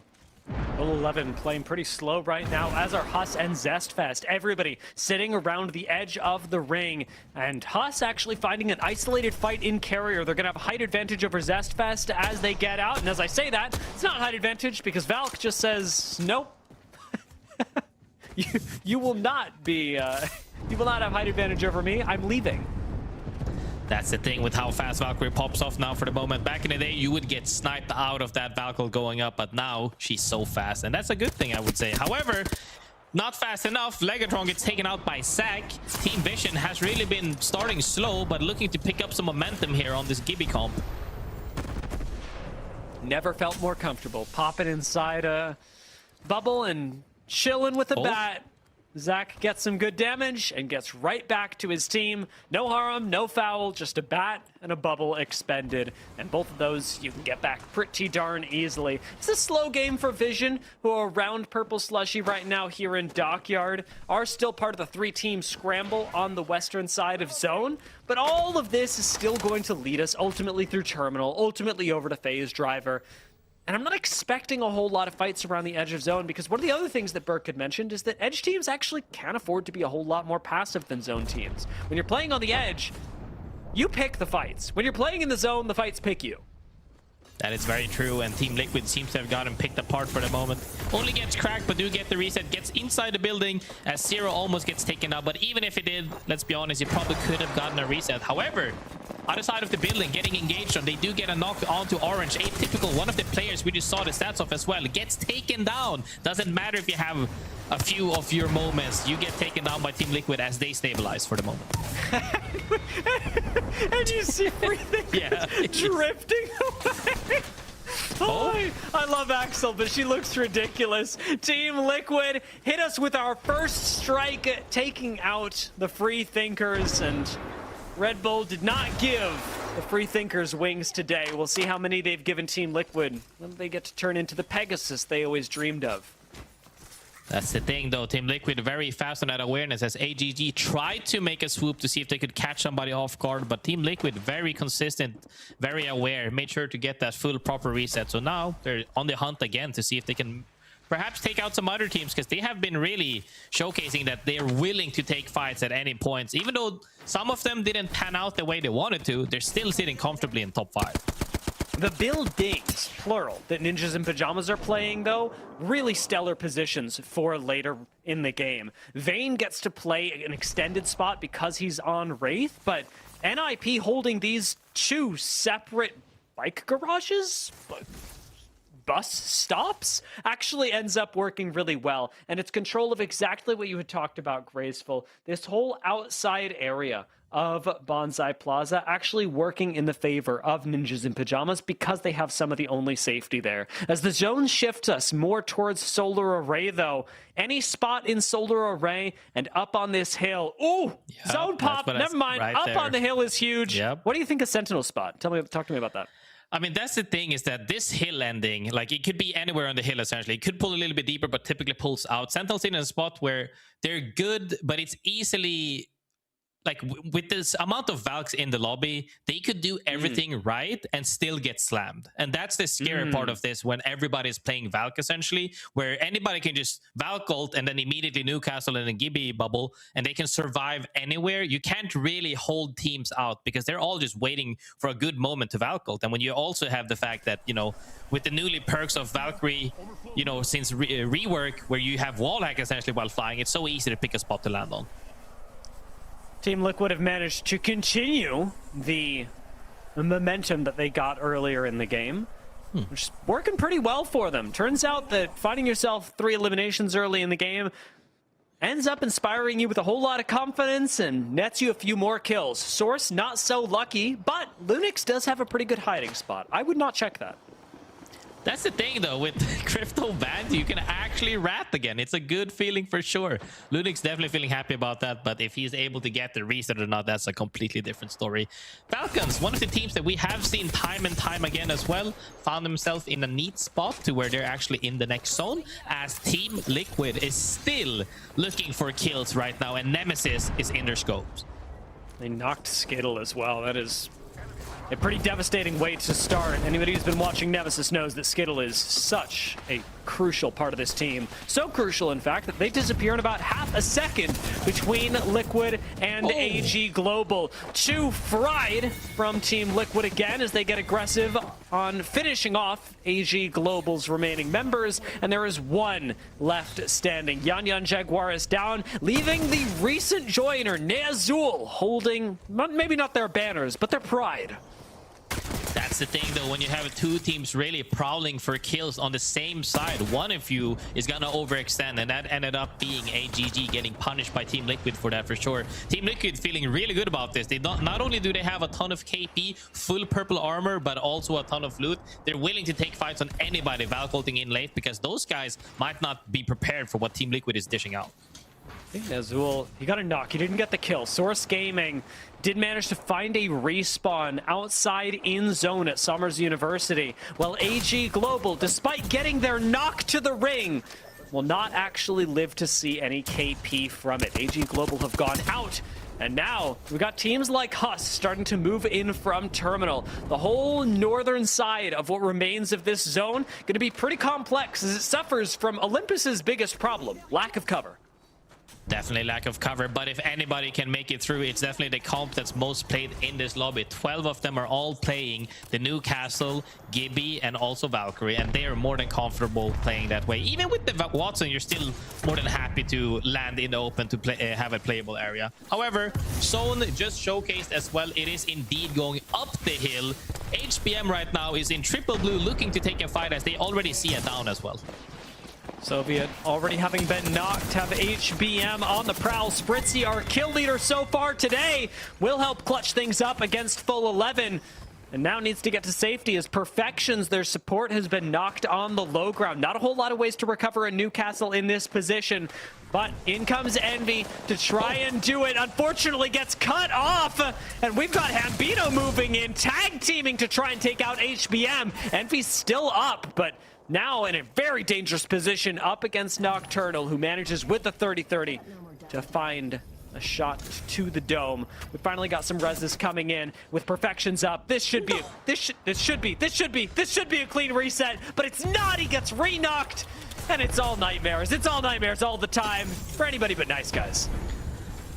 Full 11 playing pretty slow right now, as are HUSS and Zest Fest. Everybody sitting around the edge of the ring, and HUSS actually finding an isolated fight in carrier. They're going to have height advantage over Zest Fest as they get out, and as I say that, it's not height advantage because Valk just says, nope. you will not be, you will not have height advantage over me. I'm leaving. That's the thing with how fast Valkyrie pops off now for the moment. Back in the day, you would get sniped out of that Valkyrie going up, but now she's so fast, and that's a good thing, I would say. However, not fast enough. Legatron gets taken out by Zac. Team Vision has really been starting slow, but looking to pick up some momentum here on this Gibby comp. Never felt more comfortable popping inside a bubble and chilling with a bat. Zac gets some good damage and gets right back to his team. No harm, no foul, just a bat and a bubble expended. And both of those you can get back pretty darn easily. It's a slow game for Vision, who are around Purple Slushy right now here in Dockyard, are still part of the 3-team scramble on the western side of zone. But all of this is still going to lead us ultimately through Terminal, ultimately over to Phase Driver. And I'm not expecting a whole lot of fights around the edge of zone, because one of the other things that Burke had mentioned is that edge teams actually can't afford to be a whole lot more passive than zone teams. When you're playing on the edge, you pick the fights. When you're playing in the zone, the fights pick you. That is very true, and Team Liquid seems to have got him picked apart for the moment. Only gets cracked, but do get the reset. Gets inside the building as Zero almost gets taken out. But even if it did, let's be honest, you probably could have gotten a reset. However, other side of the building, getting engaged on, they do get a knock onto Orange. Atypical, one of the players we just saw the stats of as well, gets taken down. Doesn't matter if you have a few of your moments, you get taken down by Team Liquid as they stabilize for the moment. And you see everything drifting away. Oh, I love Axel, but she looks ridiculous. Team Liquid hit us with our first strike, taking out the Free Thinkers, and Red Bull did not give the Free Thinkers wings today. We'll see how many they've given Team Liquid when they get to turn into the Pegasus they always dreamed of. That's the thing, though. Team Liquid very fast on that awareness as AGG tried to make a swoop to see if they could catch somebody off guard, but Team Liquid very consistent, very aware, made sure to get that full proper reset. So now they're on the hunt again to see if they can perhaps take out some other teams, because they have been really showcasing that they're willing to take fights at any points. Even though some of them didn't pan out the way they wanted to, they're still sitting comfortably in top 5. The buildings, plural, that Ninjas in Pyjamas are playing, though, really stellar positions for later in the game. Vayne gets to play an extended spot because he's on Wraith, but NIP holding these 2 separate bike garages, bus stops, actually ends up working really well. And it's control of exactly what you had talked about, Graceful. This whole outside area of Bonsai Plaza actually working in the favor of Ninjas in Pyjamas because they have some of the only safety there. As the zone shifts us more towards Solar Array, though, any spot in Solar Array and up on this hill. Ooh, zone pop. Never mind. Right up there. On the hill is huge. Yep. What do you think of Sentinel spot? Talk to me about that. I mean, that's the thing, is that this hill ending, like, it could be anywhere on the hill, essentially. It could pull a little bit deeper, but typically pulls out. Sentinels in a spot where they're good, but it's easily... Like, with this amount of Valks in the lobby, they could do everything right and still get slammed. And that's the scary part of this, when everybody's playing Valk, essentially, where anybody can just Valk ult and then immediately Newcastle and a Gibby bubble, and they can survive anywhere. You can't really hold teams out because they're all just waiting for a good moment to Valk ult. And when you also have the fact that, you know, with the newly perks of Valkyrie, you know, since rework, where you have wallhack essentially while flying, it's so easy to pick a spot to land on. Team Liquid have managed to continue the momentum that they got earlier in the game, which is working pretty well for them. Turns out that finding yourself 3 eliminations early in the game ends up inspiring you with a whole lot of confidence and nets you a few more kills. Source, not so lucky, but Lunix does have a pretty good hiding spot. I would not check that. That's the thing, though, with Crypto banned, you can actually rat again. It's a good feeling for sure. Lunix definitely feeling happy about that, but if he's able to get the reset or not, that's a completely different story. Falcons, one of the teams that we have seen time and time again as well, found themselves in a neat spot to where they're actually in the next zone, as Team Liquid is still looking for kills right now, and Nemesis is in their scopes. They knocked Skittle as well. That is a pretty devastating way to start. Anybody who's been watching Nemesis knows that Skittle is such a crucial part of this team. So crucial, in fact, that they disappear in about half a second between Liquid and AG Global. 2 fried from Team Liquid again as they get aggressive on finishing off AG Global's remaining members, and there is 1 left standing. Yan Yan Jaguar is down, leaving the recent joiner, Neazul, holding, maybe not their banners, but their pride. That's the thing, though, when you have 2 teams really prowling for kills on the same side, one of you is gonna overextend, and that ended up being AGG getting punished by Team Liquid for that for sure. Team Liquid feeling really good about this. They not only do they have a ton of KP, full purple armor, but also a ton of loot. They're willing to take fights on anybody Valk ulting in late, because those guys might not be prepared for what Team Liquid is dishing out. I think Azul, he got a knock. He didn't get the kill. Source Gaming did manage to find a respawn outside in zone at Summers University. While AG Global, despite getting their knock to the ring, will not actually live to see any KP from it. AG Global have gone out. And now we've got teams like HUSS starting to move in from Terminal. The whole northern side of what remains of this zone going to be pretty complex as it suffers from Olympus's biggest problem, lack of cover. Definitely lack of cover, but if anybody can make it through, it's definitely the comp that's most played in this lobby. 12 of them are all playing the Newcastle, Gibby, and also Valkyrie, and they are more than comfortable playing that way. Even with the Watson, you're still more than happy to land in the open to play, have a playable area. However, Zone just showcased as well, it is indeed going up the hill. HBM right now is in triple blue, looking to take a fight as they already see a down as well. Soviet already having been knocked, have HBM on the prowl. Spritzy, our kill leader so far today, will help clutch things up against full 11. And now needs to get to safety as Perfections, their support has been knocked on the low ground. Not a whole lot of ways to recover a Newcastle in this position. But in comes Envy to try and do it. Unfortunately gets cut off. And we've got Hambino moving in, tag teaming to try and take out HBM. Envy's still up, but now in a very dangerous position up against Nocturnal, who manages with the 30-30 to find a shot to the dome. We finally got some reses coming in with Perfections up. This should be a clean reset, but it's not. He gets re-knocked. And it's all nightmares. It's all nightmares all the time for anybody but Nice Guys.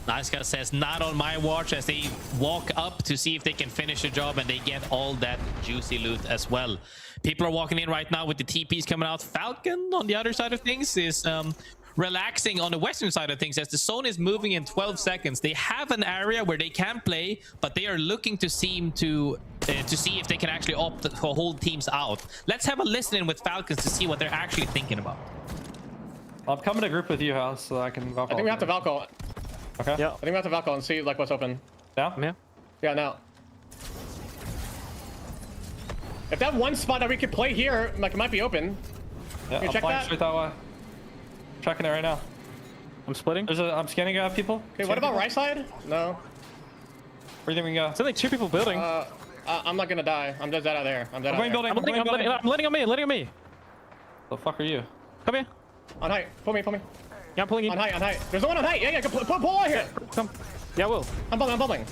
Nice Guy says, not on my watch, as they walk up to see if they can finish the job, and they get all that juicy loot as well. People are walking in right now with the TPs coming out. Falcon, on the other side of things, is relaxing on the western side of things as the zone is moving in 12 seconds. They have an area where they can play, but they are looking to see if they can actually opt to hold teams out. Let's have a listen in with Falcons to see what they're actually thinking about. I'm coming to group with you, House, so I can Valkyrie. I think we have to Valkyrie. Okay. Yeah. I think we have to Valkyrie and see like what's open. Now? Yeah. Yeah, now. If that one spot that we could play here, like it might be open. Yeah, Can you I'm check flying that? straight that way. Checking it right now. I'm splitting. I'm scanning out people. Okay, what about right side? No. Where do you think we can go? There's only 2 people building. I'm not gonna die. I'm just out of there. I'm dead I'm out going there. building. I'm letting on me. Letting on me. The fuck are you? Come here. On height. Pull me. Yeah, I'm pulling you. On height. There's no one on height. Yeah. Pull out here. Come. Yeah, I will. I'm bubbling.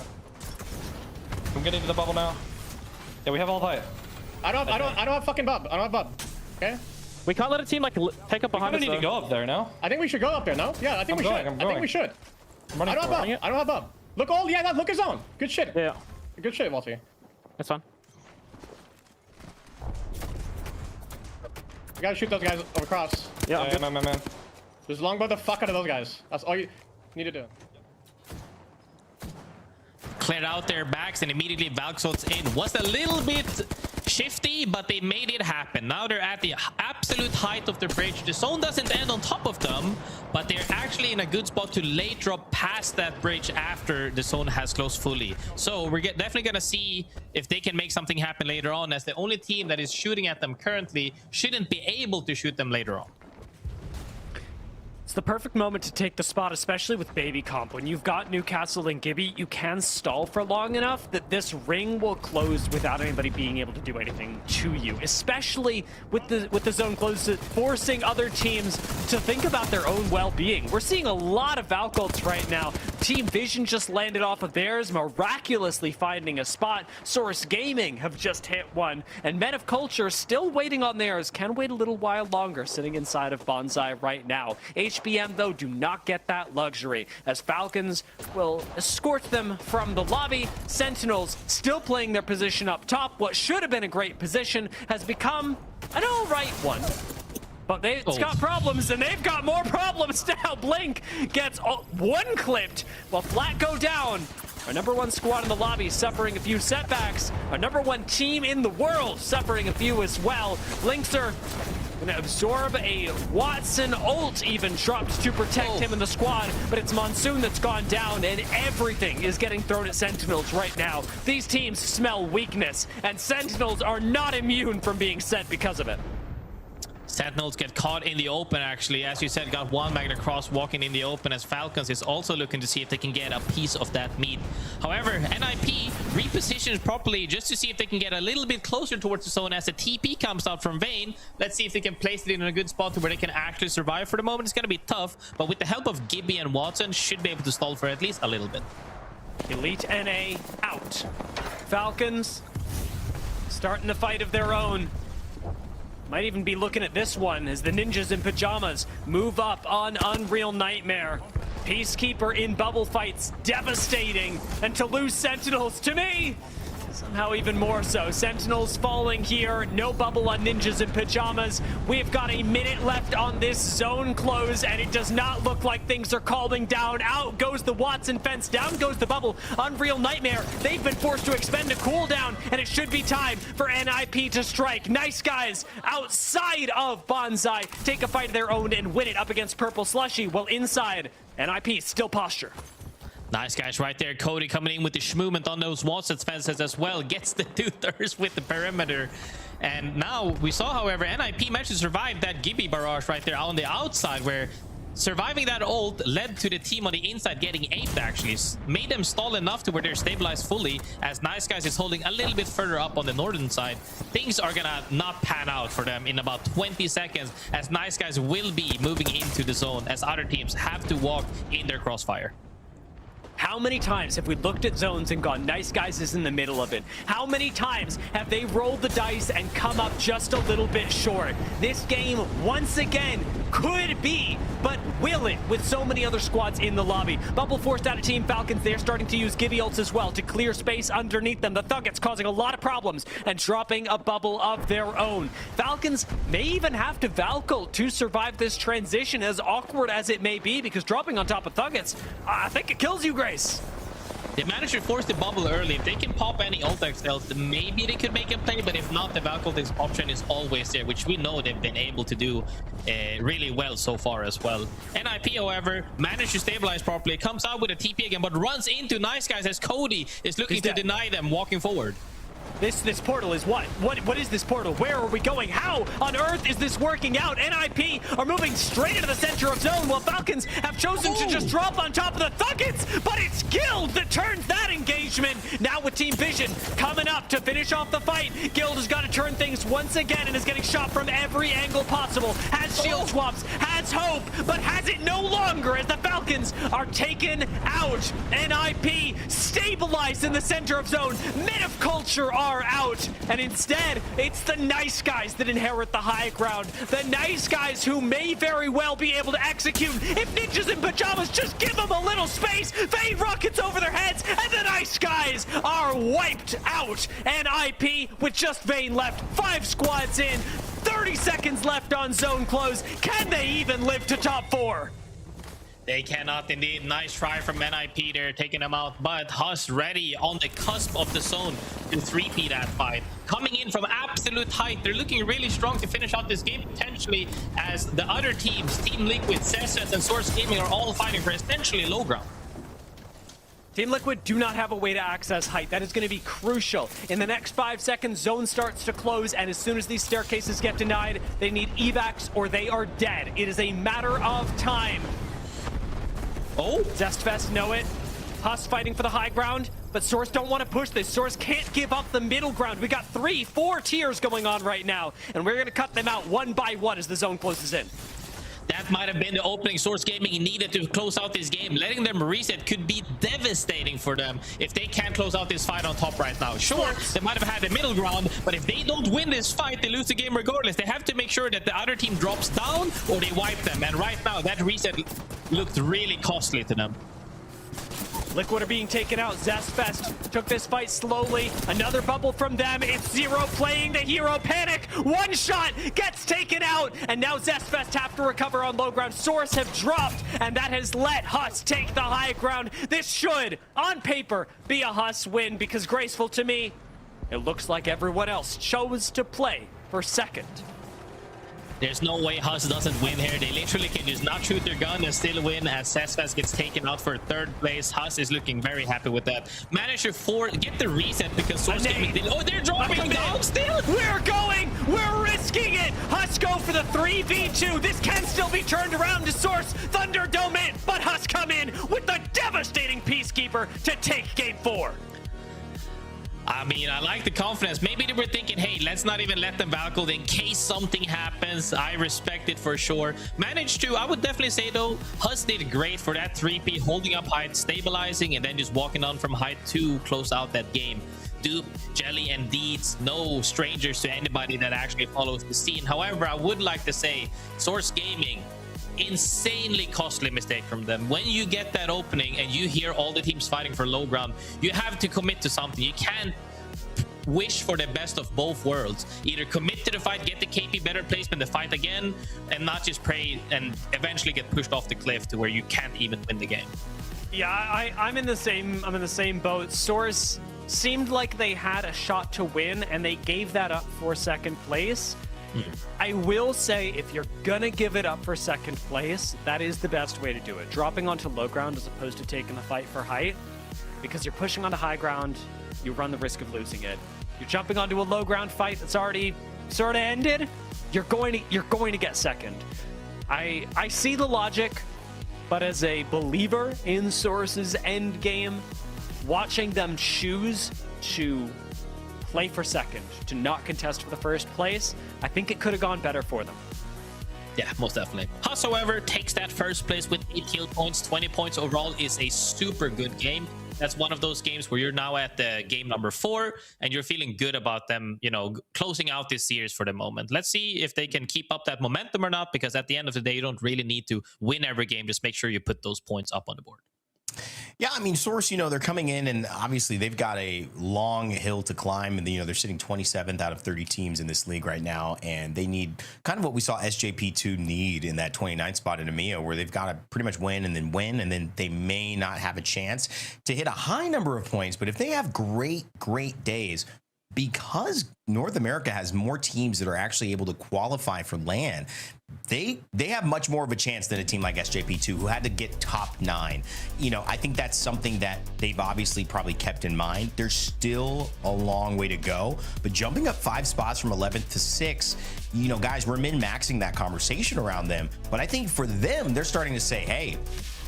I'm getting to the bubble now. Yeah, we have all height. I don't have fucking bub. I don't have bub. Okay. We can't let a team like take up behind us. We need to go up there now. I think we should go up there. No? Yeah, I think we should. I think we should. I don't have bub. I don't have bub. Look all. Yeah, look his zone. Good shit. Yeah. Good shit, Walty. That's fine. You gotta shoot those guys across. Yeah, man. Just longbow the fuck out of those guys. That's all you need to do. Cleared out their backs and immediately Valksots in. Was a little bit shifty, but they made it happen. Now they're at the absolute height of the bridge. The zone doesn't end on top of them, but they're actually in a good spot to late drop past that bridge after the zone has closed fully. So we're definitely going to see if they can make something happen later on, as the only team that is shooting at them currently shouldn't be able to shoot them later on. It's the perfect moment to take the spot, especially with Baby Comp. When you've got Newcastle and Gibby, you can stall for long enough that this ring will close without anybody being able to do anything to you, especially with the zone closed, forcing other teams to think about their own well-being. We're seeing a lot of Valkults right now. Team Vision just landed off of theirs, miraculously finding a spot. Source Gaming have just hit one, and Men of Culture still waiting on theirs. Can wait a little while longer, sitting inside of Bonsai right now. HBM, though, do not get that luxury, as Falcons will escort them from the lobby. Sentinels still playing their position up top. What should have been a great position has become an all right one. But it's got problems, and they've got more problems now. Blink gets one clipped while Flat go down. Our #1 squad in the lobby suffering a few setbacks. Our #1 team in the world suffering a few as well. Blinks are gonna absorb a Watson ult, even dropped to protect him in the squad, but it's Monsoon that's gone down, and everything is getting thrown at Sentinels right now. These teams smell weakness, and Sentinels are not immune from being sent because of it. Sentinels get caught in the open, actually. As you said, got one Magna Cross walking in the open, as Falcons is also looking to see if they can get a piece of that meat. However, NIP repositions properly just to see if they can get a little bit closer towards the zone as the TP comes out from Vayne. Let's see if they can place it in a good spot to where they can actually survive. For the moment, it's going to be tough, but with the help of Gibby and Watson, should be able to stall for at least a little bit. Elite NA out. Falcons starting the fight of their own. Might even be looking at this one as the ninjas in pajamas move up on Unreal Nightmare. Peacekeeper in bubble fights, devastating. And to lose Sentinels, to me, somehow even more so. Sentinels falling here, no bubble on ninjas in pajamas. We've got a minute left on this zone close, and it does not look like things are calming down. Out goes the Watson fence, down goes the bubble. Unreal Nightmare, they've been forced to expend a cooldown, and it should be time for NIP to strike. Nice Guys outside of Bonsai take a fight of their own and win it up against Purple Slushy, while inside, NIP still posture. Nice Guys right there. Cody coming in with the schmovement on those Watson's fences as well. Gets the 2/3 with the perimeter. And now we saw, however, NIP managed to survive that Gibby barrage right there on the outside, where surviving that ult led to the team on the inside getting aped, actually. Made them stall enough to where they're stabilized fully, as Nice Guys is holding a little bit further up on the northern side. Things are gonna not pan out for them in about 20 seconds, as Nice Guys will be moving into the zone, as other teams have to walk in their crossfire. How many times have we looked at zones and gone, nice guys is in the middle of it? How many times have they rolled the dice and come up just a little bit short? This game, once again, could be, but will it, with so many other squads in the lobby? Bubble forced out of Team Falcons. They're starting to use Gibby ults as well to clear space underneath them. The Thuggets causing a lot of problems and dropping a bubble of their own. Falcons may even have to Valkyl to survive this transition, as awkward as it may be, because dropping on top of Thuggets, I think it kills you, Grace. They managed to force the bubble early. If they can pop any ult Axels, maybe they could make a play, but if not, the Valkyrie option is always there, which we know they've been able to do really well so far as well. NIP, however, managed to stabilize properly, comes out with a TP again, but runs into nice guys as Cody is looking to deny them walking forward. This portal is what? What is this portal? Where are we going? How on earth is this working out? NIP are moving straight into the center of zone, while Falcons have chosen to just drop on top of the Thuggets, but it's Guild that turns that engagement. Now with Team Vision coming up to finish off the fight, Guild has got to turn things once again and is getting shot from every angle possible. Has shield swaps, has hope, but has it no longer as the Falcons are taken out. NIP stabilized in the center of zone. Men of Culture are out, and instead it's the nice guys that inherit the high ground. The nice guys who may very well be able to execute if Ninjas in Pyjamas just give them a little space. Vane rockets over their heads, and the nice guys are wiped out. NIP with just Vane left, 5 squads in, 30 seconds left on zone close. Can they even live to top 4? They cannot indeed. Nice try from NIP there, taking them out. But HUSS ready on the cusp of the zone to 3P that fight. Coming in from absolute height. They're looking really strong to finish out this game, potentially, as the other teams, Team Liquid, Zest, and Source Gaming, are all fighting for essentially low ground. Team Liquid do not have a way to access height. That is going to be crucial. In the next 5 seconds, zone starts to close, and as soon as these staircases get denied, they need evacs or they are dead. It is a matter of time. Oh, Zestfest know it. HUSS fighting for the high ground, but Source don't want to push this. Source can't give up the middle ground. We got 3, 4 tiers going on right now, and we're going to cut them out one by one as the zone closes in. That might have been the opening Source Gaming needed to close out this game. Letting them reset could be devastating for them if they can't close out this fight on top right now. Sure, they might have had the middle ground, but if they don't win this fight, they lose the game regardless. They have to make sure that the other team drops down or they wipe them. And right now, that reset looked really costly to them. Liquid are being taken out. Zestfest took this fight slowly. Another bubble from them. It's Zero playing the hero. Panic. One shot gets taken out. And now Zestfest have to recover on low ground. Source have dropped, and that has let HUSS take the high ground. This should, on paper, be a HUSS win, because graceful to me, it looks like everyone else chose to play for second. There's no way HUSS doesn't win here. They literally can just not shoot their gun and still win, as Zestfest gets taken out for 3rd place. HUSS is looking very happy with that. Managed to get the reset because Source Gaming did. Oh, they're dropping down still. We're going. We're risking it. HUSS go for the 3v2. This can still be turned around to Source. Thunderdome it, but HUSS come in with the devastating Peacekeeper to take game 4. I mean, I like the confidence. Maybe they were thinking, hey, let's not even let them Valkyrie in case something happens. I respect it for sure. Managed to, I would definitely say though, HUSS did great for that 3P, holding up height, stabilizing, and then just walking on from height to close out that game. Dupe, Jelly, and Deeds, no strangers to anybody that actually follows the scene. However, I would like to say, Source Gaming, insanely costly mistake from them. When you get that opening and you hear all the teams fighting for low ground, you have to commit to something. You can't wish for the best of both worlds. Either commit to the fight, get the KP better placement, the fight again, and not just pray and eventually get pushed off the cliff to where you can't even win the game. Yeah, I'm in the same boat. Source seemed like they had a shot to win, and they gave that up for 2nd place. I will say, if you're gonna give it up for 2nd place, that is the best way to do it. Dropping onto low ground as opposed to taking the fight for height, because you're pushing onto high ground, you run the risk of losing it. You're jumping onto a low ground fight that's already sort of ended, you're going to get 2nd. I see the logic, but as a believer in Source's end game, watching them choose to play for 2nd, to not contest for the 1st place, I think it could have gone better for them. Yeah, most definitely. HUSS, however, takes that first place with 8 kill points. 20 points overall is a super good game. That's one of those games where you're now at the game number 4 and you're feeling good about them, you know, closing out this series for the moment. Let's see if they can keep up that momentum or not, because at the end of the day, you don't really need to win every game. Just make sure you put those points up on the board. Yeah, I mean, Source, you know, they're coming in and obviously they've got a long hill to climb. And, you know, they're sitting 27th out of 30 teams in this league right now. And they need kind of what we saw SJP2 need in that 29th spot in EMEA, where they've got to pretty much win. And then they may not have a chance to hit a high number of points. But if they have great days, because North America has more teams that are actually able to qualify for LAN, they have much more of a chance than a team like SJP2, who had to get top 9. You know, I think that's something that they've obviously probably kept in mind. There's still a long way to go, but jumping up 5 spots from 11th to 6th, you know, guys, we're min-maxing that conversation around them. But I think for them, they're starting to say, hey,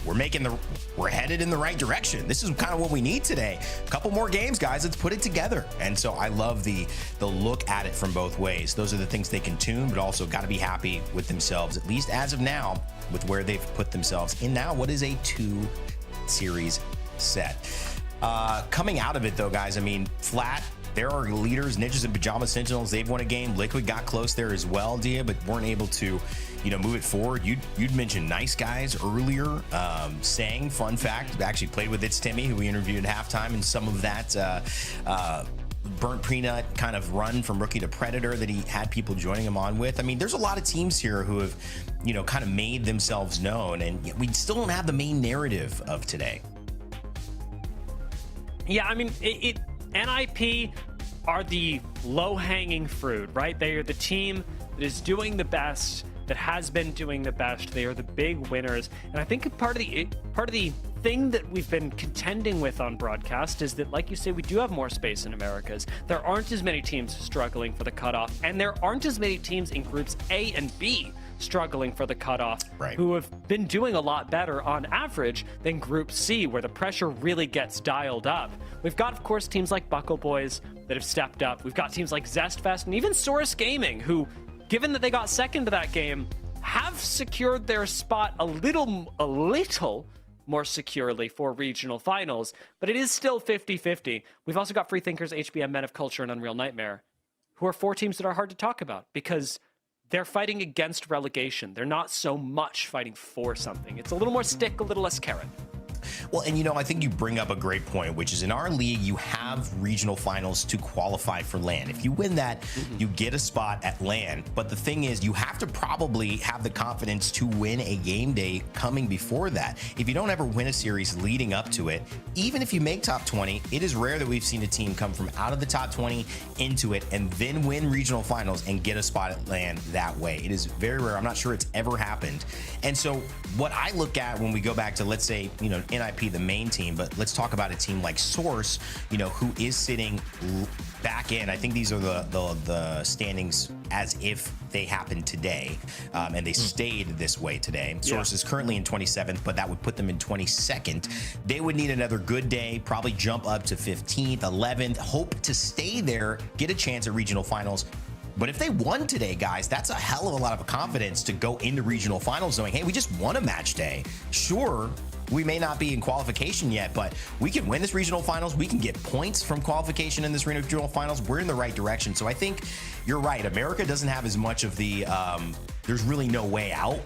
we're headed in the right direction. This is kind of what we need today. A couple more games, guys. Let's put it together. And so I love the look at it from both ways. Those are the things they can tune, but also got to be happy with themselves, at least as of now, with where they've put themselves in now what is a 2-series set. Coming out of it, though, guys, I mean, flat. There are leaders, Ninjas and Pyjamas, Sentinels. They've won a game. Liquid got close there as well, Dia, but weren't able to, you know, move it forward. You'd mentioned Nice Guys earlier. Sang, fun fact, actually played with iitzTimmy, who we interviewed at halftime, and some of that burnt peanut kind of run from rookie to predator that he had people joining him on with. I mean, there's a lot of teams here who have, you know, kind of made themselves known, and we still don't have the main narrative of today. Yeah, I mean, NIP are the low-hanging fruit, right? They are the team that is doing the best, that has been doing the best. They are the big winners. And I think part of the thing that we've been contending with on broadcast is that, like you say, we do have more space in Americas. There aren't as many teams struggling for the cutoff, and there aren't as many teams in groups A and B struggling for the cutoff, who have been doing a lot better on average than Group C, where the pressure really gets dialed up. We've got, of course, teams like Buckle Boys that have stepped up. We've got teams like Zest Fest and even Source Gaming, who, given that they got second to that game, have secured their spot a little more securely for regional finals, but it is still 50-50. We've also got Freethinkers, HBM, Men of Culture, and Unreal Nightmare, who are 4 teams that are hard to talk about because they're fighting against relegation. They're not so much fighting for something. It's a little more stick, a little less carrot. Well, and you know, I think you bring up a great point, which is in our league, you have regional finals to qualify for LAN. If you win that, you get a spot at LAN. But the thing is, you have to probably have the confidence to win a game day coming before that. If you don't ever win a series leading up to it, even if you make top 20, it is rare that we've seen a team come from out of the top 20 into it and then win regional finals and get a spot at LAN that way. It is very rare. I'm not sure it's ever happened. And so what I look at when we go back to, let's say, you know, NIP, the main team, but let's talk about a team like Source, you know, who is sitting back in. I think these are the standings as if they happened today, and they stayed this way today. Source is currently in 27th, but that would put them in 22nd. They would need another good day, probably jump up to 15th, 11th, hope to stay there, get a chance at regional finals. But if they won today, guys, that's a hell of a lot of confidence to go into regional finals knowing, hey, we just won a match day. Sure, we may not be in qualification yet, but we can win this regional finals. We can get points from qualification in this regional finals. We're in the right direction. So I think you're right. America doesn't have as much of the, there's really no way out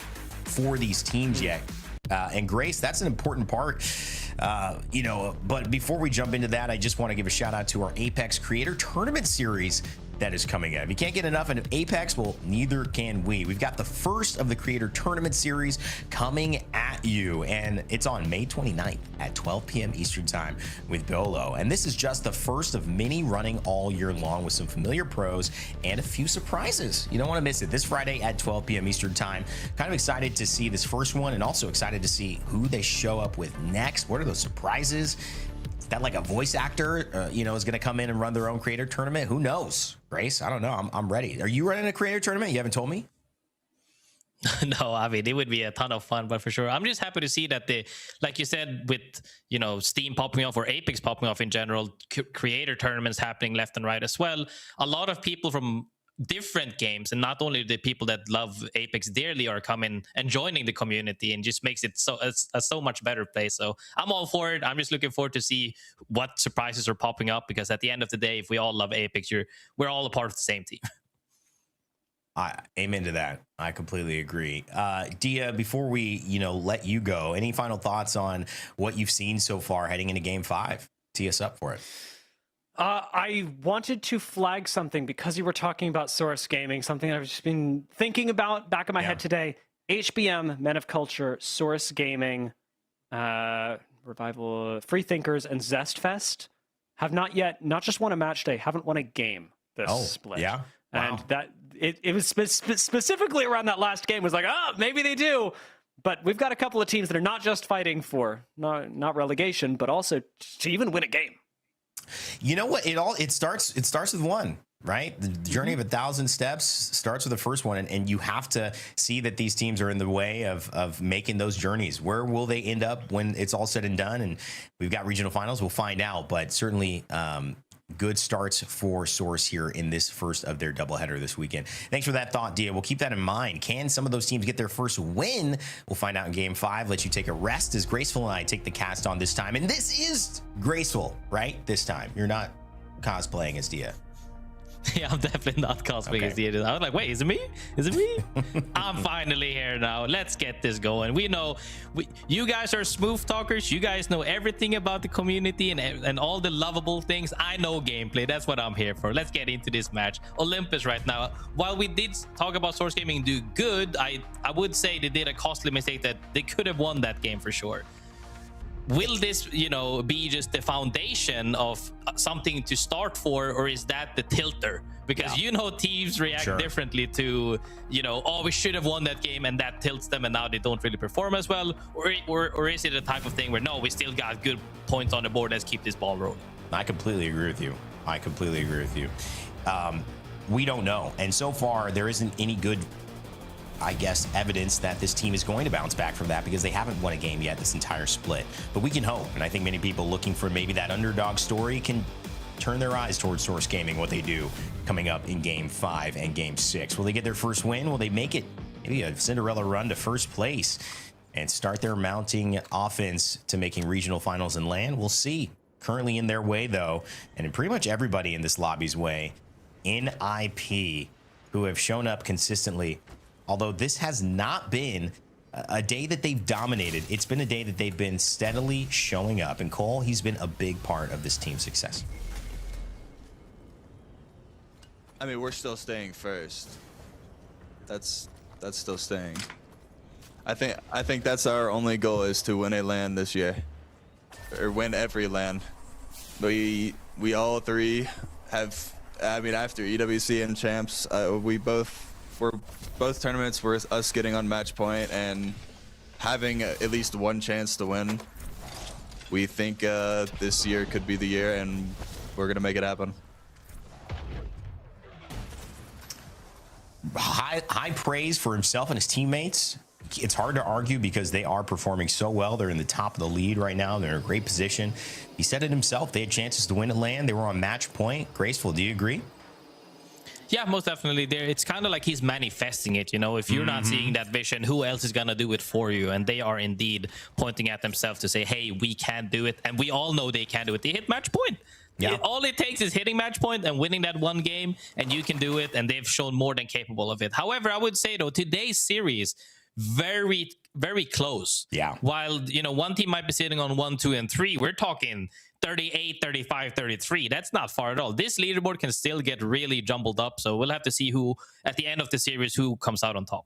for these teams yet. And Grace, that's an important part, you know, but before we jump into that, I just want to give a shout out to our Apex Creator Tournament Series that is coming up. If you can't get enough of Apex, well, neither can we. We've got the first of the Creator Tournament Series coming at you, and it's on May 29th at 12 p.m. Eastern Time with Bolo. And this is just the first of many running all year long with some familiar pros and a few surprises. You don't want to miss it. This Friday at 12 p.m. Eastern Time. Kind of excited to see this first one and also excited to see who they show up with next. What are those surprises? That like a voice actor, you know, is going to come in and run their own creator tournament? Who knows? Grace, I don't know. I'm ready. Are you running a creator tournament? You haven't told me? No, I mean, it would be a ton of fun, but for sure, I'm just happy to see that they, like you said, with, you know, Steam popping off or Apex popping off in general, creator tournaments happening left and right as well. A lot of people from different games, and not only the people that love Apex dearly are coming and joining the community, and just makes it a so much better place. So I'm all for it. I'm just looking forward to see what surprises are popping up, because at the end of the day, if we all love Apex, we're all a part of the same team. Amen to that. I completely agree. Dia, before we, let you go, any final thoughts on what you've seen so far heading into Game 5? Tee us up for it. I wanted to flag something because you were talking about Source Gaming, something I've just been thinking about back in my head today. HBM, Men of Culture, Source Gaming, Revival, Free Thinkers, and Zest Fest have not just won a match day, haven't won a game this split. Yeah. Wow. And that it was specifically around that last game was like, maybe they do. But we've got a couple of teams that are not just fighting for not relegation, but also to even win a game. You know what? It starts with one, right? The journey of 1,000 steps starts with the first one, and you have to see that these teams are in the way of making those journeys. Where will they end up when it's all said and done? And we've got regional finals. We'll find out, but certainly good starts for Source here in this first of their doubleheader this weekend. Thanks for that thought, Dia. We'll keep that in mind. Can some of those teams get their first win? We'll find out in Game 5. Let you take a rest as Graceful and I take the cast on this time. And this is Graceful, right? This time. You're not cosplaying as Dia. Yeah, I'm definitely not cosplaying as the editor. I was like, wait, is it me? Is it me? I'm finally here now. Let's get this going. We know you guys are smooth talkers. You guys know everything about the community and all the lovable things. I know gameplay. That's what I'm here for. Let's get into this match. Olympus right now. While we did talk about Source Gaming do good, I would say they did a costly mistake that they could have won that game for sure. Will this, be just the foundation of something to start for, or is that the tilter? Because teams react differently to, we should have won that game, and that tilts them, and now they don't really perform as well. Or is it a type of thing where no, we still got good points on the board. Let's keep this ball rolling. I completely agree with you. We don't know, and so far there isn't any good, I guess, evidence that this team is going to bounce back from that, because they haven't won a game yet this entire split. But we can hope, and I think many people looking for maybe that underdog story can turn their eyes towards Source Gaming, what they do coming up in Game 5 and Game 6. Will they get their first win? Will they make it maybe a Cinderella run to first place and start their mounting offense to making regional finals and land? We'll see. Currently in their way, though, and in pretty much everybody in this lobby's way, NIP, who have shown up consistently. Although this has not been a day that they've dominated, it's been a day that they've been steadily showing up. And Cole, he's been a big part of this team's success. I mean, we're still staying first. That's still staying. I think that's our only goal, is to win a LAN this year, or win every LAN. We all three have. I mean, after EWC and champs, both tournaments were us getting on match point and having at least one chance to win. We think this year could be the year, and we're gonna make it happen. High praise for himself and his teammates. It's hard to argue because they are performing so well. They're in the top of the lead right now. They're in a great position. He said it himself. They had chances to win at LAN. They were on match point. Graceful, do you agree? Yeah, most definitely. It's kind of like he's manifesting it, If you're not seeing that vision, who else is going to do it for you? And they are indeed pointing at themselves to say, hey, we can do it. And we all know they can do it. They hit match point. Yeah. All it takes is hitting match point and winning that one game, and you can do it. And they've shown more than capable of it. However, I would say, though, today's series, very, very close. Yeah. While, one team might be sitting on 1, 2, and 3, we're talking 38, 35, 33. That's not far at all. This leaderboard can still get really jumbled up. So we'll have to see who, at the end of the series, who comes out on top.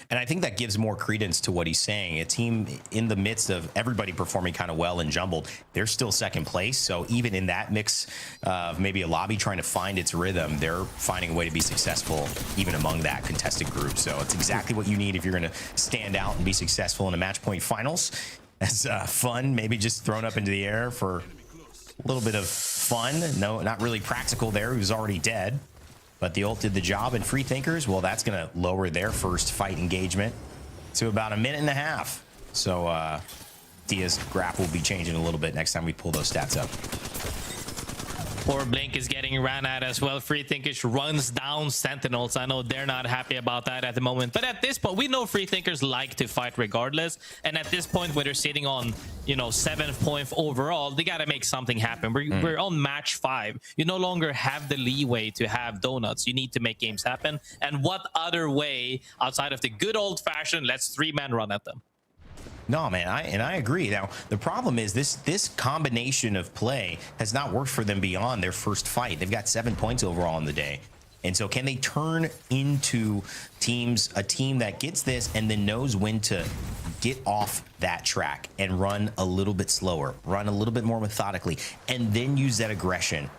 And I think that gives more credence to what he's saying. A team in the midst of everybody performing kind of well and jumbled, they're still second place. So even in that mix of maybe a lobby trying to find its rhythm, they're finding a way to be successful even among that contested group. So it's exactly what you need if you're going to stand out and be successful in a match point finals. That's fun, maybe just thrown up into the air for a little bit of fun. No, not really practical there. He was already dead. But the ult did the job, and Free Thinkers, well, that's going to lower their first fight engagement to about 1.5 minutes. So Dia's graph will be changing a little bit next time we pull those stats up. Poor Blink is getting ran at as well. Freethinkers runs down Sentinels. I know they're not happy about that at the moment. But at this point, we know Freethinkers like to fight regardless. And at this point, where they're sitting on, you know, 7th point overall, they got to make something happen. We're on match 5. You no longer have the leeway to have donuts. You need to make games happen. And what other way outside of the good old-fashioned, let's 3-man run at them? No, man, I agree. Now, the problem is this combination of play has not worked for them beyond their first fight. They've got 7 points overall in the day. And so can they turn into a team that gets this and then knows when to get off that track and run a little bit slower, run a little bit more methodically, and then use that aggression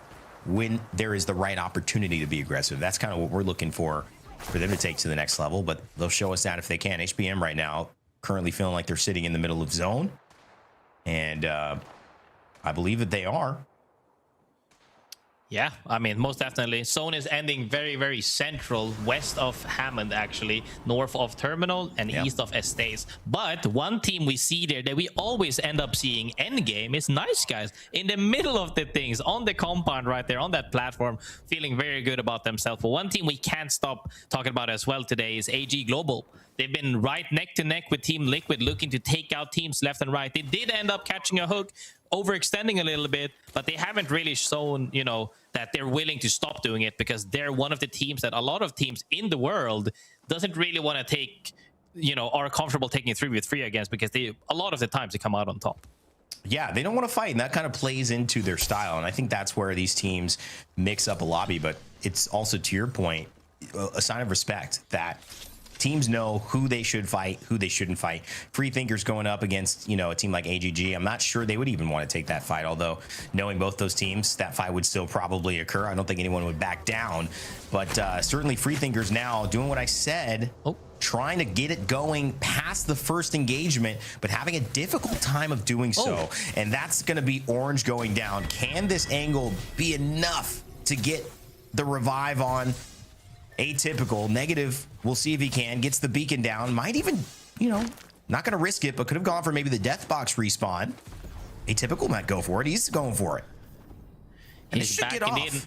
when there is the right opportunity to be aggressive? That's kind of what we're looking for them to take to the next level, but they'll show us that if they can. HBM right now currently feeling like they're sitting in the middle of zone, and I believe that they are. Yeah, I mean, most definitely. Zone is ending very, very central, west of Hammond, actually, north of Terminal and east of Estates. But one team we see there that we always end up seeing endgame is Nice Guys in the middle of the things, on the compound right there, on that platform, feeling very good about themselves. But one team we can't stop talking about as well today is AG Global. They've been right neck to neck with Team Liquid, looking to take out teams left and right. They did end up catching a hook, overextending a little bit, but they haven't really shown, you know, that they're willing to stop doing it, because they're one of the teams that a lot of teams in the world doesn't really want to take, you know, are comfortable taking 3v3 against, because they, a lot of the times, they come out on top. Yeah, they don't want to fight, and that kind of plays into their style. And I think that's where these teams mix up a lobby. But it's also, to your point, a sign of respect that teams know who they should fight, who they shouldn't fight. Freethinkers going up against, you know, a team like AGG, I'm not sure they would even want to take that fight, although knowing both those teams, that fight would still probably occur. I don't think anyone would back down, but certainly Freethinkers now doing what I said, trying to get it going past the first engagement, but having a difficult time of doing so. And that's going to be Orange going down. Can this angle be enough to get the revive on Atypical? Negative, we'll see if he can. Gets the beacon down. Might even, you know, not going to risk it, but could have gone for maybe the death box respawn. Atypical might go for it. He's going for it. And He's back in.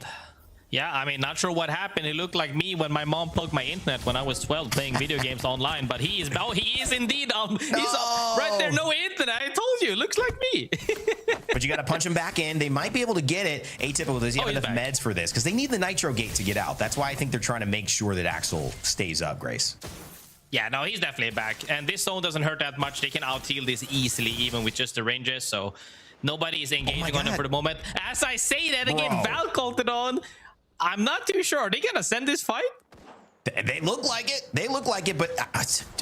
Yeah, I mean, not sure what happened. It looked like me when my mom plugged my internet when I was 12 playing video games online, but he is indeed on. He's right there, no internet. I told you, looks like me. But you got to punch him back in. They might be able to get it. Atypical, does he have enough meds for this? Because they need the Nitro Gate to get out. That's why I think they're trying to make sure that Axel stays up, Grace. Yeah, no, he's definitely back. And this zone doesn't hurt that much. They can out-heal this easily, even with just the ranges. So nobody is engaging on him for the moment. As I say that again, Val called it on. I'm not too sure. Are they going to send this fight? They look like it. They look like it, but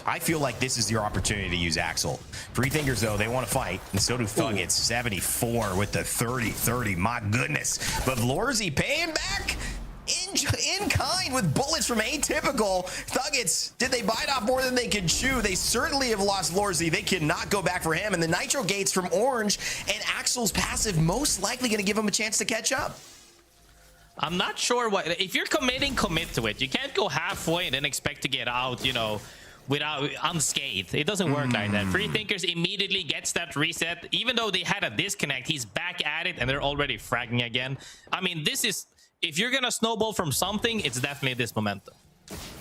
I feel like this is your opportunity to use Axel. Freethinkers, though, they want to fight, and so do Thuggets. 74 with the 30-30. My goodness. But Lorzy paying back in kind with bullets from Atypical. Thuggets, did they bite off more than they could chew? They certainly have lost Lorzy. They cannot go back for him. And the Nitro Gates from Orange, and Axel's passive most likely going to give him a chance to catch up. I'm not sure what, if you're committing, commit to it. You can't go halfway and then expect to get out, you know, without unscathed. It doesn't work like that. Freethinkers immediately gets that reset. Even though they had a disconnect, he's back at it and they're already fragging again. I mean, this is, if you're gonna snowball from something, it's definitely this momentum.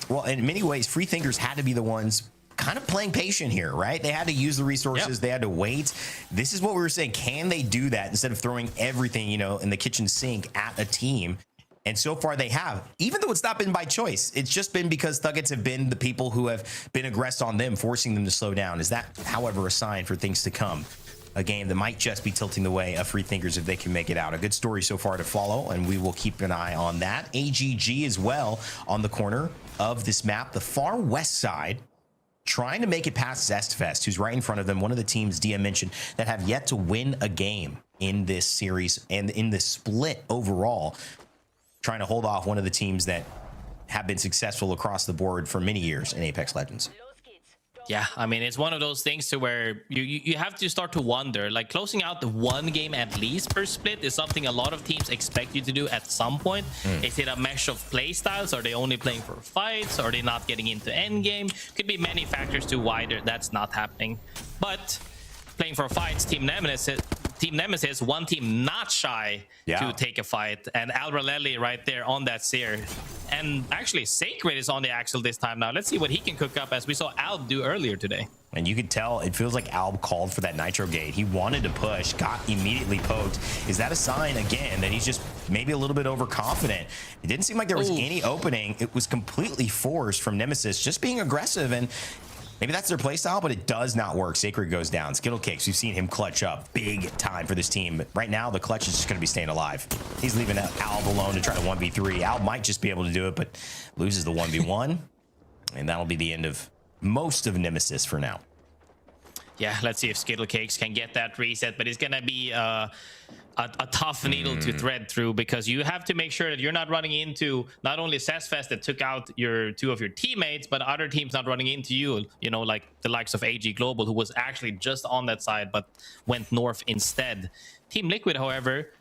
Well, in many ways, Freethinkers had to be the ones kind of playing patient here, right? They had to use the resources. They had to wait. This is what we were saying. Can they do that instead of throwing everything, you know, in the kitchen sink at a team? And so far they have, even though it's not been by choice. It's just been because Thuggets have been the people who have been aggressive on them, forcing them to slow down. Is that, however, a sign for things to come? A game that might just be tilting the way of Freethinkers if they can make it out. A good story so far to follow, and we will keep an eye on that. AGG as well on the corner of this map, the far west side, trying to make it past Zest Fest, who's right in front of them. One of the teams Dia mentioned that have yet to win a game in this series and in this split overall, trying to hold off one of the teams that have been successful across the board for many years in Apex Legends. Yeah, I mean, it's one of those things to where you have to start to wonder, like closing out the one game at least per split is something a lot of teams expect you to do at some point. Is it a mesh of play styles? Are they only playing for fights? Are they not getting into endgame? Could be many factors to why that's not happening. But playing for fights, Team Nemesis Team Nemesis, one team not shy to take a fight, and Albralelli right there on that Seer. And actually, Sacred is on the Axel this time now. Let's see what he can cook up, as we saw Alb do earlier today. And you could tell, it feels like Alb called for that Nitro Gate. He wanted to push, got immediately poked. Is that a sign, again, that he's just maybe a little bit overconfident? It didn't seem like there was any opening. It was completely forced from Nemesis, just being aggressive, and maybe that's their playstyle, but it does not work. Sacred goes down. Skittle Cakes, we've seen him clutch up big time for this team. But right now, the clutch is just going to be staying alive. He's leaving Alb alone to try to 1v3. Alb might just be able to do it, but loses the 1v1. And that'll be the end of most of Nemesis for now. Yeah, let's see if Skittle Cakes can get that reset, but it's going to be a tough needle to thread through, because you have to make sure that you're not running into not only Zest that took out two of your teammates, but other teams not running into you, you know, like the likes of AG Global, who was actually just on that side but went north instead. Team Liquid, however,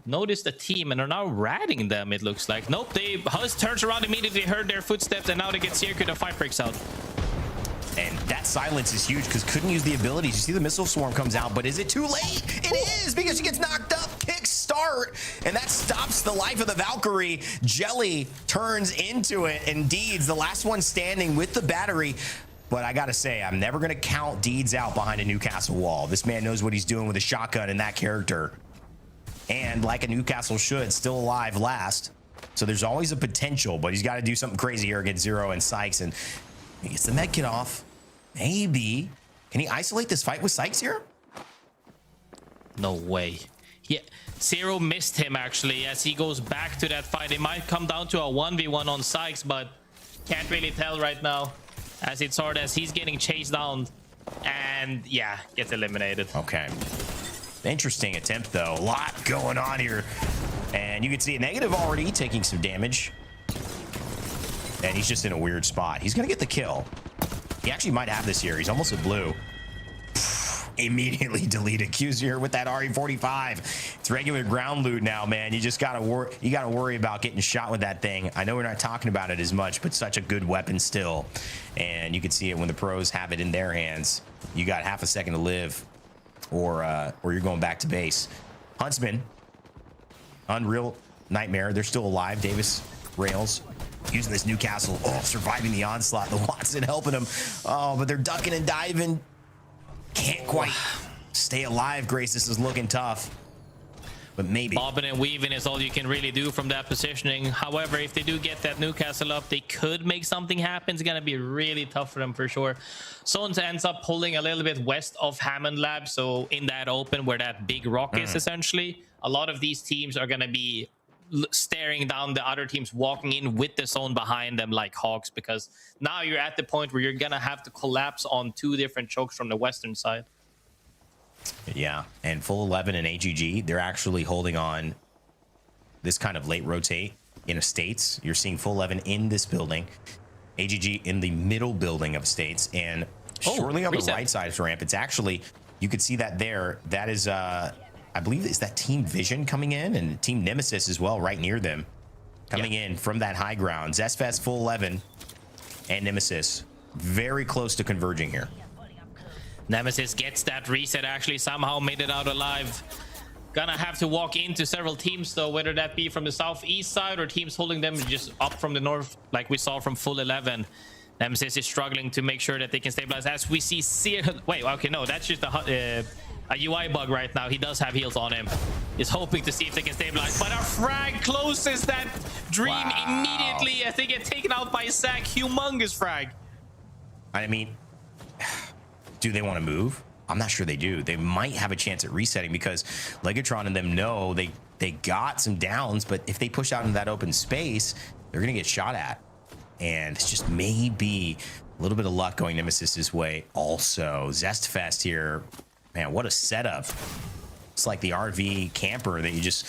noticed the team and are now ratting them, it looks like. Nope, HUSS turns around immediately, heard their footsteps, and now they get Circuit, a fight breaks out. And that silence is huge, because couldn't use the abilities. You see the missile swarm comes out, but is it too late? It is, because she gets knocked up, kick start, and that stops the life of the Valkyrie. Jelly turns into it, and Deeds, the last one standing with the battery. But I gotta say, I'm never gonna count Deeds out behind a Newcastle wall. This man knows what he's doing with a shotgun and that character. And like a Newcastle should, still alive last. So there's always a potential, but he's got to do something crazy here against Zero and Sykes, and he gets the med kit off. Maybe. Can he isolate this fight with Sykes here? No way. Yeah, Zero missed him actually as he goes back to that fight. It might come down to a 1v1 on Sykes, but can't really tell right now, as it's hard as he's getting chased down and yeah, gets eliminated. Okay. Interesting attempt though. A lot going on here. And you can see a negative already taking some damage. And he's just in a weird spot. He's going to get the kill. He actually might have this here. He's almost at blue. Immediately deleted Q's here with that RE45. It's regular ground loot now, man. You just gotta worry about getting shot with that thing. I know we're not talking about it as much, but such a good weapon still. And you can see it when the pros have it in their hands. You got half a second to live, or you're going back to base. Huntsman, Unreal Nightmare, they're still alive. Davis, Rails, using this Newcastle. Oh, surviving the onslaught. The Watson helping him. Oh, but they're ducking and diving. Can't quite stay alive, Grace. This is looking tough. But maybe. Bobbing and weaving is all you can really do from that positioning. However, if they do get that Newcastle up, they could make something happen. It's going to be really tough for them for sure. Sons ends up pulling a little bit west of Hammond Lab. So in that open where that big rock is, essentially, a lot of these teams are going to be staring down the other teams walking in with the zone behind them like hawks, because now you're at the point where you're gonna have to collapse on two different chokes from the western side. Yeah, and Full 11 and AGG, they're actually holding on this kind of late rotate in Estates. You're seeing Full 11 in this building, AGG in the middle building of Estates, and shortly on the right side of the ramp, it's actually, you could see that there, that is I believe it's that Team Vision coming in, and Team Nemesis as well, right near them, coming in from that high ground. Zest Full 11 and Nemesis very close to converging here. Nemesis gets that reset, actually somehow made it out alive. Gonna have to walk into several teams though, whether that be from the southeast side or teams holding them just up from the north, like we saw from Full 11. Nemesis is struggling to make sure that they can stabilize, as we see wait, okay, no, that's just a UI bug right now. He does have heals on him. He's hoping to see if they can stabilize, but our frag closes that dream immediately as they get taken out by Zac. Humongous frag. I mean, do they want to move? I'm not sure they do. They might have a chance at resetting, because Legatron and them know they got some downs, but if they push out into that open space, they're gonna get shot at. And it's just maybe a little bit of luck going Nemesis's way. Also, Zestfest here. Man, what a setup. It's like the RV camper that you just,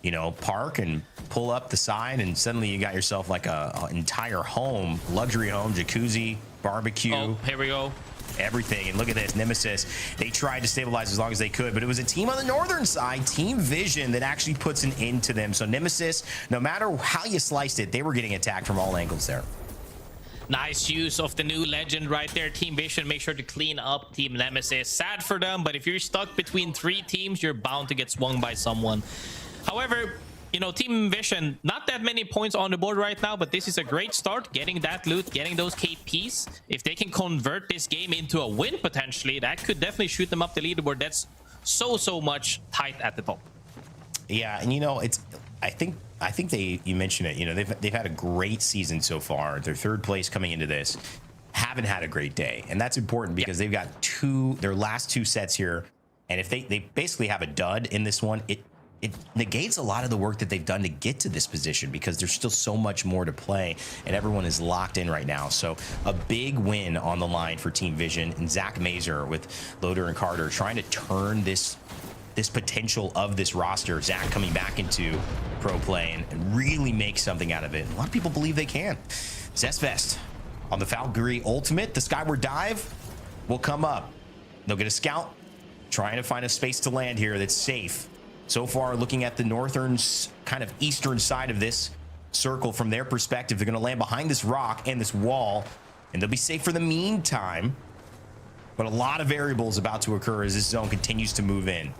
you know, park and pull up the side, and suddenly you got yourself like an entire home, luxury home, jacuzzi, barbecue. Oh, here we go. Everything. And look at this, Nemesis. They tried to stabilize as long as they could, but it was a team on the northern side, Team Vision, that actually puts an end to them. So Nemesis, no matter how you sliced it, they were getting attacked from all angles there. Nice use of the new legend right there. Team Vision, make sure to clean up Team Nemesis. Sad for them, but if you're stuck between 3 teams, you're bound to get swung by someone. However, you know, Team Vision, not that many points on the board right now, but this is a great start. Getting that loot, getting those KPs. If they can convert this game into a win, potentially, that could definitely shoot them up the leaderboard. That's so much tight at the top. Yeah, and you know, I think you mentioned it. You know, they've had a great season so far. They're 3rd place coming into this. Haven't had a great day, and that's important because they've got their last 2 sets here, and if they basically have a dud in this one, it negates a lot of the work that they've done to get to this position because there's still so much more to play and everyone is locked in right now. So a big win on the line for Team Vision, and Zach Mazer with Loader and Carter trying to turn this potential of this roster, Zach coming back into pro play and really make something out of it. A lot of people believe they can. Zest Vest on the Valkyrie ultimate, the Skyward Dive will come up. They'll get a scout, trying to find a space to land here that's safe. So far, looking at the northern, kind of eastern side of this circle from their perspective, they're going to land behind this rock and this wall, and they'll be safe for the meantime. But a lot of variables about to occur as this zone continues to move in.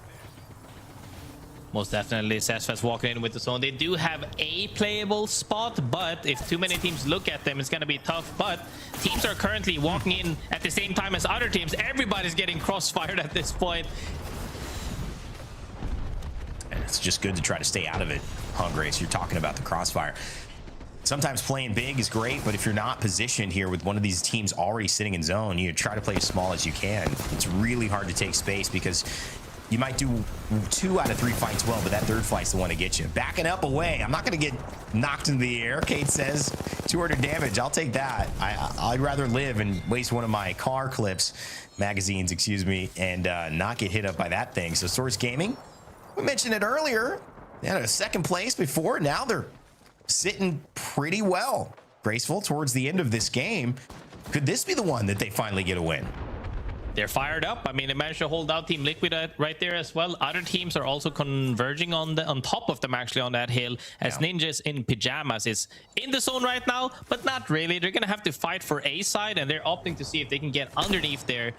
Most definitely, Sasfast walking in with the zone. They do have a playable spot, but if too many teams look at them, it's going to be tough. But teams are currently walking in at the same time as other teams. Everybody's getting crossfired at this point. It's just good to try to stay out of it, Grace. You're talking about the crossfire. Sometimes playing big is great, but if you're not positioned here with one of these teams already sitting in zone, you try to play as small as you can. It's really hard to take space because you might do 2 out of 3 fights well, but that 3rd fight's the one to get you. Backing up away. I'm not going to get knocked into the air. Kate says 200 damage. I'll take that. I'd rather live and waste one of my car magazines, excuse me, and not get hit up by that thing. So Source Gaming, we mentioned it earlier. They had a 2nd place before. Now they're sitting pretty well. Graceful towards the end of this game. Could this be the one that they finally get a win? They're fired up. I mean, they managed to hold out Team Liquid right there as well. Other teams are also converging on top of them, actually, on that hill, as Ninjas in Pyjamas is in the zone right now, but not really. They're going to have to fight for A side, and they're opting to see if they can get underneath there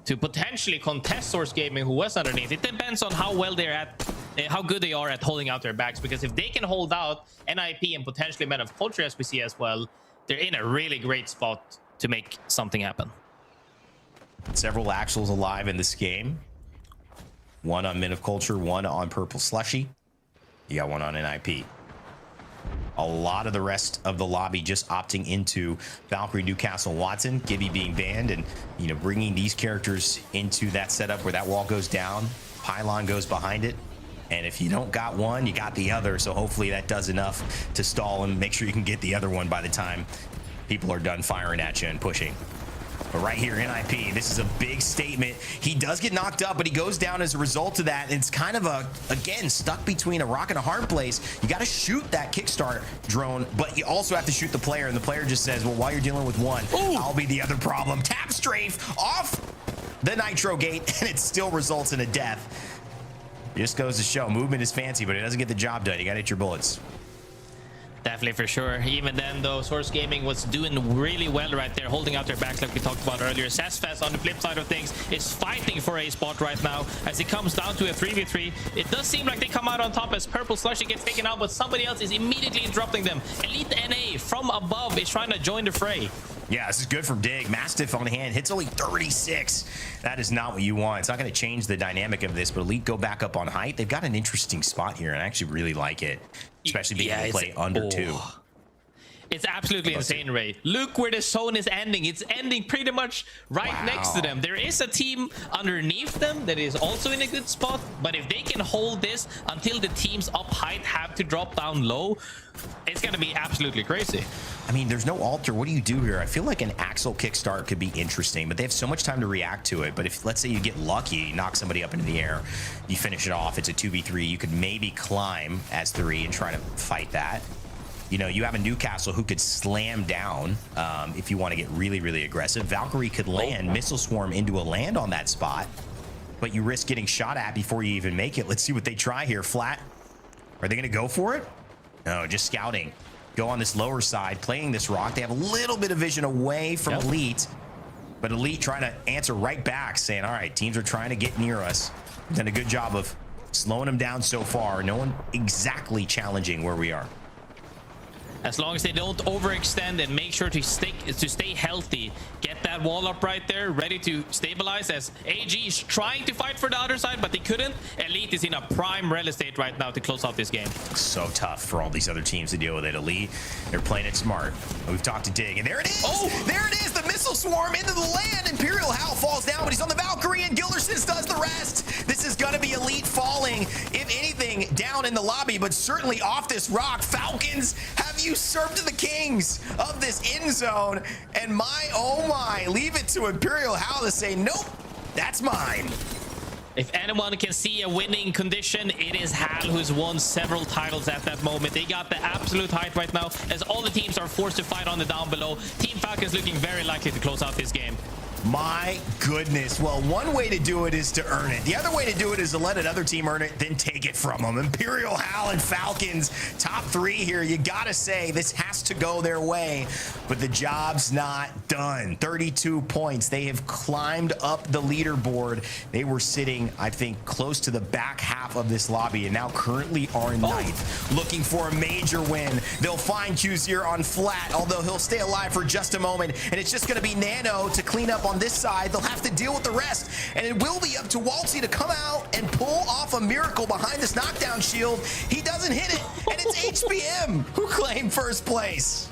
to potentially contest Source Gaming, who was underneath. It depends on how well they're at, how good they are at holding out their backs, because if they can hold out NIP and potentially Men of Culture, as we see as well, they're in a really great spot to make something happen. Several Axels alive in this game. 1 on Men of Culture, 1 on Purple Slushy. You got 1 on NIP. A lot of the rest of the lobby just opting into Valkyrie, Newcastle, Watson, Gibby being banned, and bringing these characters into that setup where that wall goes down, pylon goes behind it, and if you don't got one, you got the other. So hopefully that does enough to stall and make sure you can get the other one by the time people are done firing at you and pushing. But right here, NIP, this is a big statement. He does get knocked up, but he goes down as a result of that. It's kind of again, stuck between a rock and a hard place. You got to shoot that kickstart drone, but you also have to shoot the player, and the player just says, well, while you're dealing with one, I'll be the other problem. Tap strafe off the Nitro Gate, and it still results in a death. It just goes to show, movement is fancy, but it doesn't get the job done. You got to hit your bullets. Definitely, for sure. Even then, though, Source Gaming was doing really well right there, holding out their backs like we talked about earlier. Sasfast, on the flip side of things, is fighting for a spot right now as it comes down to a 3v3. It does seem like they come out on top as Purple Slushy gets taken out, but somebody else is immediately interrupting them. Elite NA from above is trying to join the fray. Yeah, this is good from Dig. Mastiff on hand, hits only 36. That is not what you want. It's not going to change the dynamic of this, but Elite go back up on height. They've got an interesting spot here, and I actually really like it, especially being able to play under 2. It's absolutely insane, Ray. Look where the zone is ending. It's ending pretty much right next to them. There is a team underneath them that is also in a good spot, but if they can hold this until the teams up height have to drop down low, it's going to be absolutely crazy. I mean, there's no altar. What do you do here? I feel like an Axel kickstart could be interesting, but they have so much time to react to it. But if, let's say you get lucky, you knock somebody up into the air, you finish it off, it's a 2v3, you could maybe climb as 3 and try to fight that. You have a Newcastle who could slam down if you want to get really, really aggressive. Valkyrie could land, missile swarm into a land on that spot, but you risk getting shot at before you even make it. Let's see what they try here. Flat. Are they going to go for it? No, just scouting. go on this lower side, playing this rock. They have a little bit of vision away from Elite, but Elite trying to answer right back, saying, all right, teams are trying to get near us. We've done a good job of slowing them down so far. No one exactly challenging where we are. As long as they don't overextend and make sure to stay healthy, get that wall up right there, ready to stabilize, as AG is trying to fight for the other side, but they couldn't. Elite is in a prime real estate right now to close out this game. So tough for all these other teams to deal with it. Elite, they're playing it smart. We've talked to Dig, and there it is. Oh, there it is. The missile swarm into the land. Imperial Howl falls down, but he's on the Valkyrie, and Gildersons does the rest. This is going to be Elite falling, if anything, down in the lobby, but certainly off this rock. Falcons have usurped the kings of this end zone, and oh my, leave it to Imperial Howl to say, nope, that's mine. If anyone can see a winning condition, it is Hal, who's won several titles at that moment. They got the absolute height right now, as all the teams are forced to fight on the down below. Team Falcons looking very likely to close out this game. My goodness. Well, one way to do it is to earn it. The other way to do it is to let another team earn it, then take it from them. Imperial Howl and Falcons, top 3 here. You gotta say this has to go their way, but the job's not done. 32 points. They have climbed up the leaderboard. They were sitting, I think, close to the back half of this lobby, and now currently are 9th, looking for a major win. They'll find Q0 on flat, although he'll stay alive for just a moment, and it's just gonna be Nano to clean up on this side. They'll have to deal with the rest, and it will be up to Waltzy to come out and pull off a miracle behind this knockdown shield. He doesn't hit it, and it's HBM who claimed first place.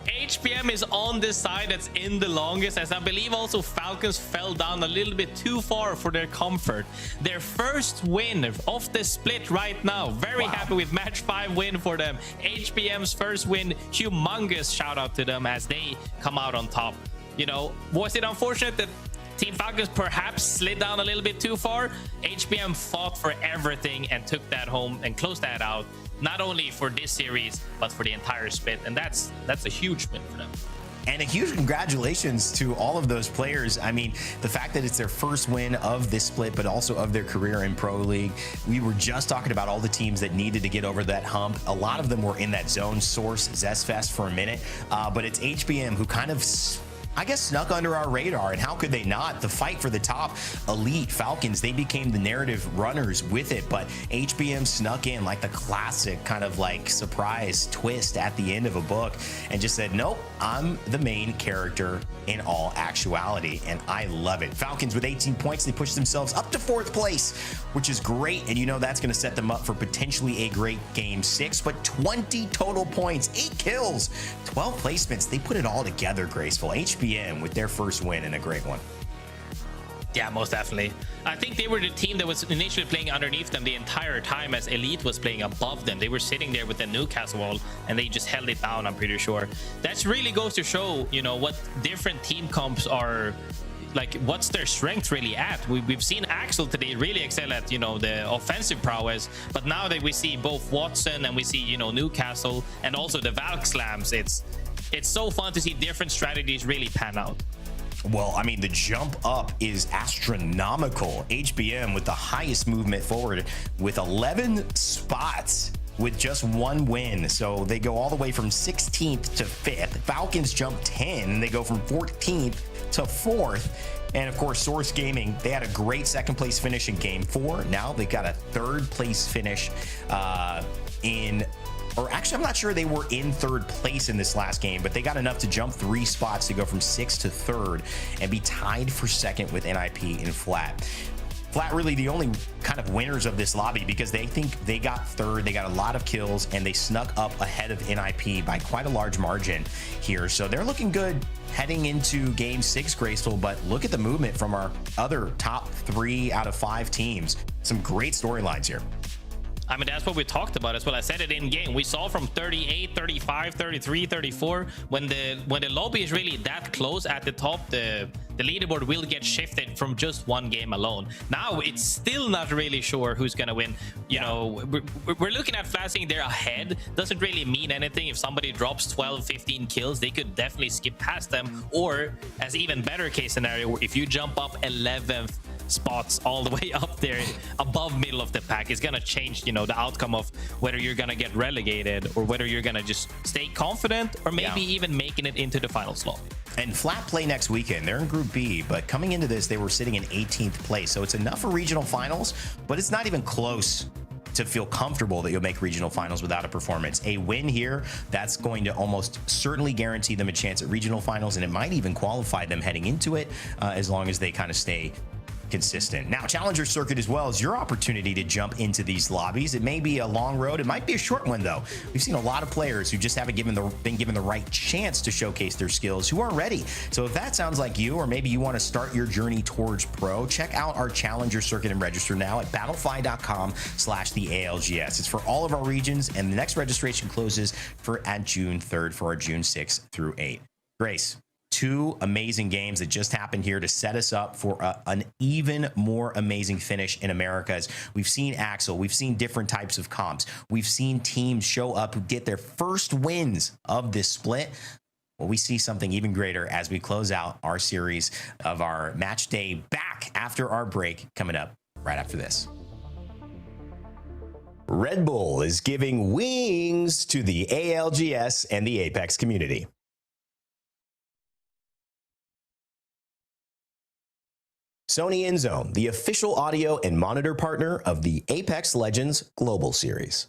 HBM is on this side that's in the longest, as I believe also Falcons fell down a little bit too far for their comfort. Their first win of the split right now. Very happy with match 5 win for them. HBM's first win, humongous shout out to them as they come out on top. You know, was it unfortunate that Team Falcons perhaps slid down a little bit too far? HBM fought for everything and took that home and closed that out, not only for this series, but for the entire split. And that's a huge win for them. And a huge congratulations to all of those players. I mean, the fact that it's their first win of this split, but also of their career in Pro League. We were just talking about all the teams that needed to get over that hump. A lot of them were in that zone source Zest Fest for a minute, but it's HBM who kind of, I guess, snuck under our radar, and how could they not? The fight for the top, Elite, Falcons, they became the narrative runners with it, but HBM snuck in like the classic kind of like surprise twist at the end of a book and just said, nope, I'm the main character in all actuality, and I love it. Falcons with 18 points, they pushed themselves up to 4th place, which is great, and you know that's going to set them up for potentially a great game 6, but 20 total points, 8 kills, 12 placements. They put it all together graceful. HBM with their first win, and a great one. Yeah, most definitely. I think they were the team that was initially playing underneath them the entire time, as Elite was playing above them. They were sitting there with the Newcastle wall, and they just held it down, I'm pretty sure. That really goes to show, you know, what different team comps are, like, what's their strength really at. We've seen Axel today really excel at, you know, the offensive prowess, but now that we see both Watson and we see, you know, Newcastle and also the Valk slams, it's so fun to see different strategies really pan out. Well, I mean, the jump up is astronomical. HBM with the highest movement forward with 11 spots with just 1 win. So they go all the way from 16th to 5th. Falcons jump 10, and they go from 14th to 4th. And of course, Source Gaming, they had a great 2nd place finish in game 4. Now they got a 3rd place finish or actually, I'm not sure they were in 3rd place in this last game, but they got enough to jump 3 spots to go from 6th to 3rd and be tied for 2nd with NIP in Flat. Flat really the only kind of winners of this lobby, because they think they got 3rd, they got a lot of kills, and they snuck up ahead of NIP by quite a large margin here. So they're looking good heading into game 6, Graceful, but look at the movement from our other top 3 out of 5 teams. Some great storylines here. I mean, that's what we talked about as well. I said it in game. We saw from 38, 35, 33, 34. When the lobby is really that close at the top, the leaderboard will get shifted from just 1 game alone. Now it's still not really sure who's gonna win. You know, we're looking at Flashing, they're ahead. Doesn't really mean anything. If somebody drops 12, 15 kills, they could definitely skip past them. Or, as even better case scenario, if you jump up 11th spots all the way up there above middle of the pack is gonna change, you know, the outcome of whether you're gonna get relegated or whether you're gonna just stay confident or maybe even making it into the final slot. And Flat play next weekend. They're in Group B, but coming into this, they were sitting in 18th place. So it's enough for regional finals, but it's not even close to feel comfortable that you'll make regional finals without a performance. A win here, that's going to almost certainly guarantee them a chance at regional finals, and it might even qualify them heading into it as long as they kind of stay consistent. Now, Challenger Circuit as well is your opportunity to jump into these lobbies. It may be a long road. It might be a short one, though. We've seen a lot of players who just haven't been given the right chance to showcase their skills who are ready. So if that sounds like you, or maybe you want to start your journey towards pro, check out our Challenger Circuit and register now at battlefy.com/theALGS. It's for all of our regions, and the next registration closes at June 3rd for our June 6th through 8th. Grace, 2 amazing games that just happened here to set us up for an even more amazing finish in Americas. We've seen Axel. We've seen different types of comps. We've seen teams show up who get their first wins of this split. Well, we see something even greater as we close out our series of our match day back after our break, coming up right after this. Red Bull is giving wings to the ALGS and the Apex community. Sony InZone, the official audio and monitor partner of the Apex Legends Global Series.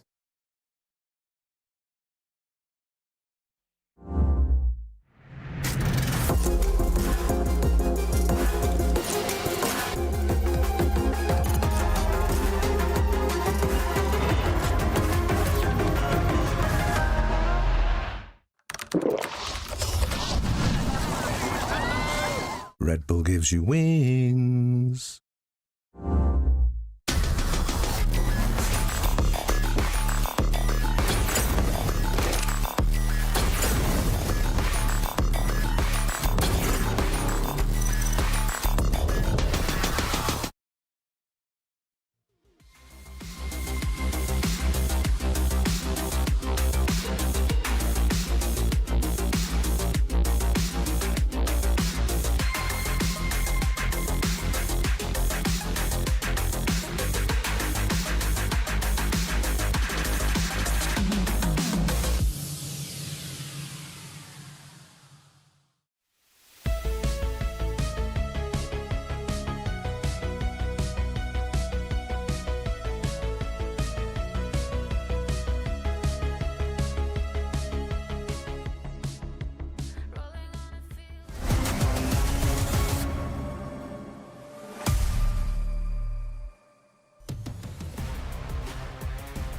Red Bull gives you wings.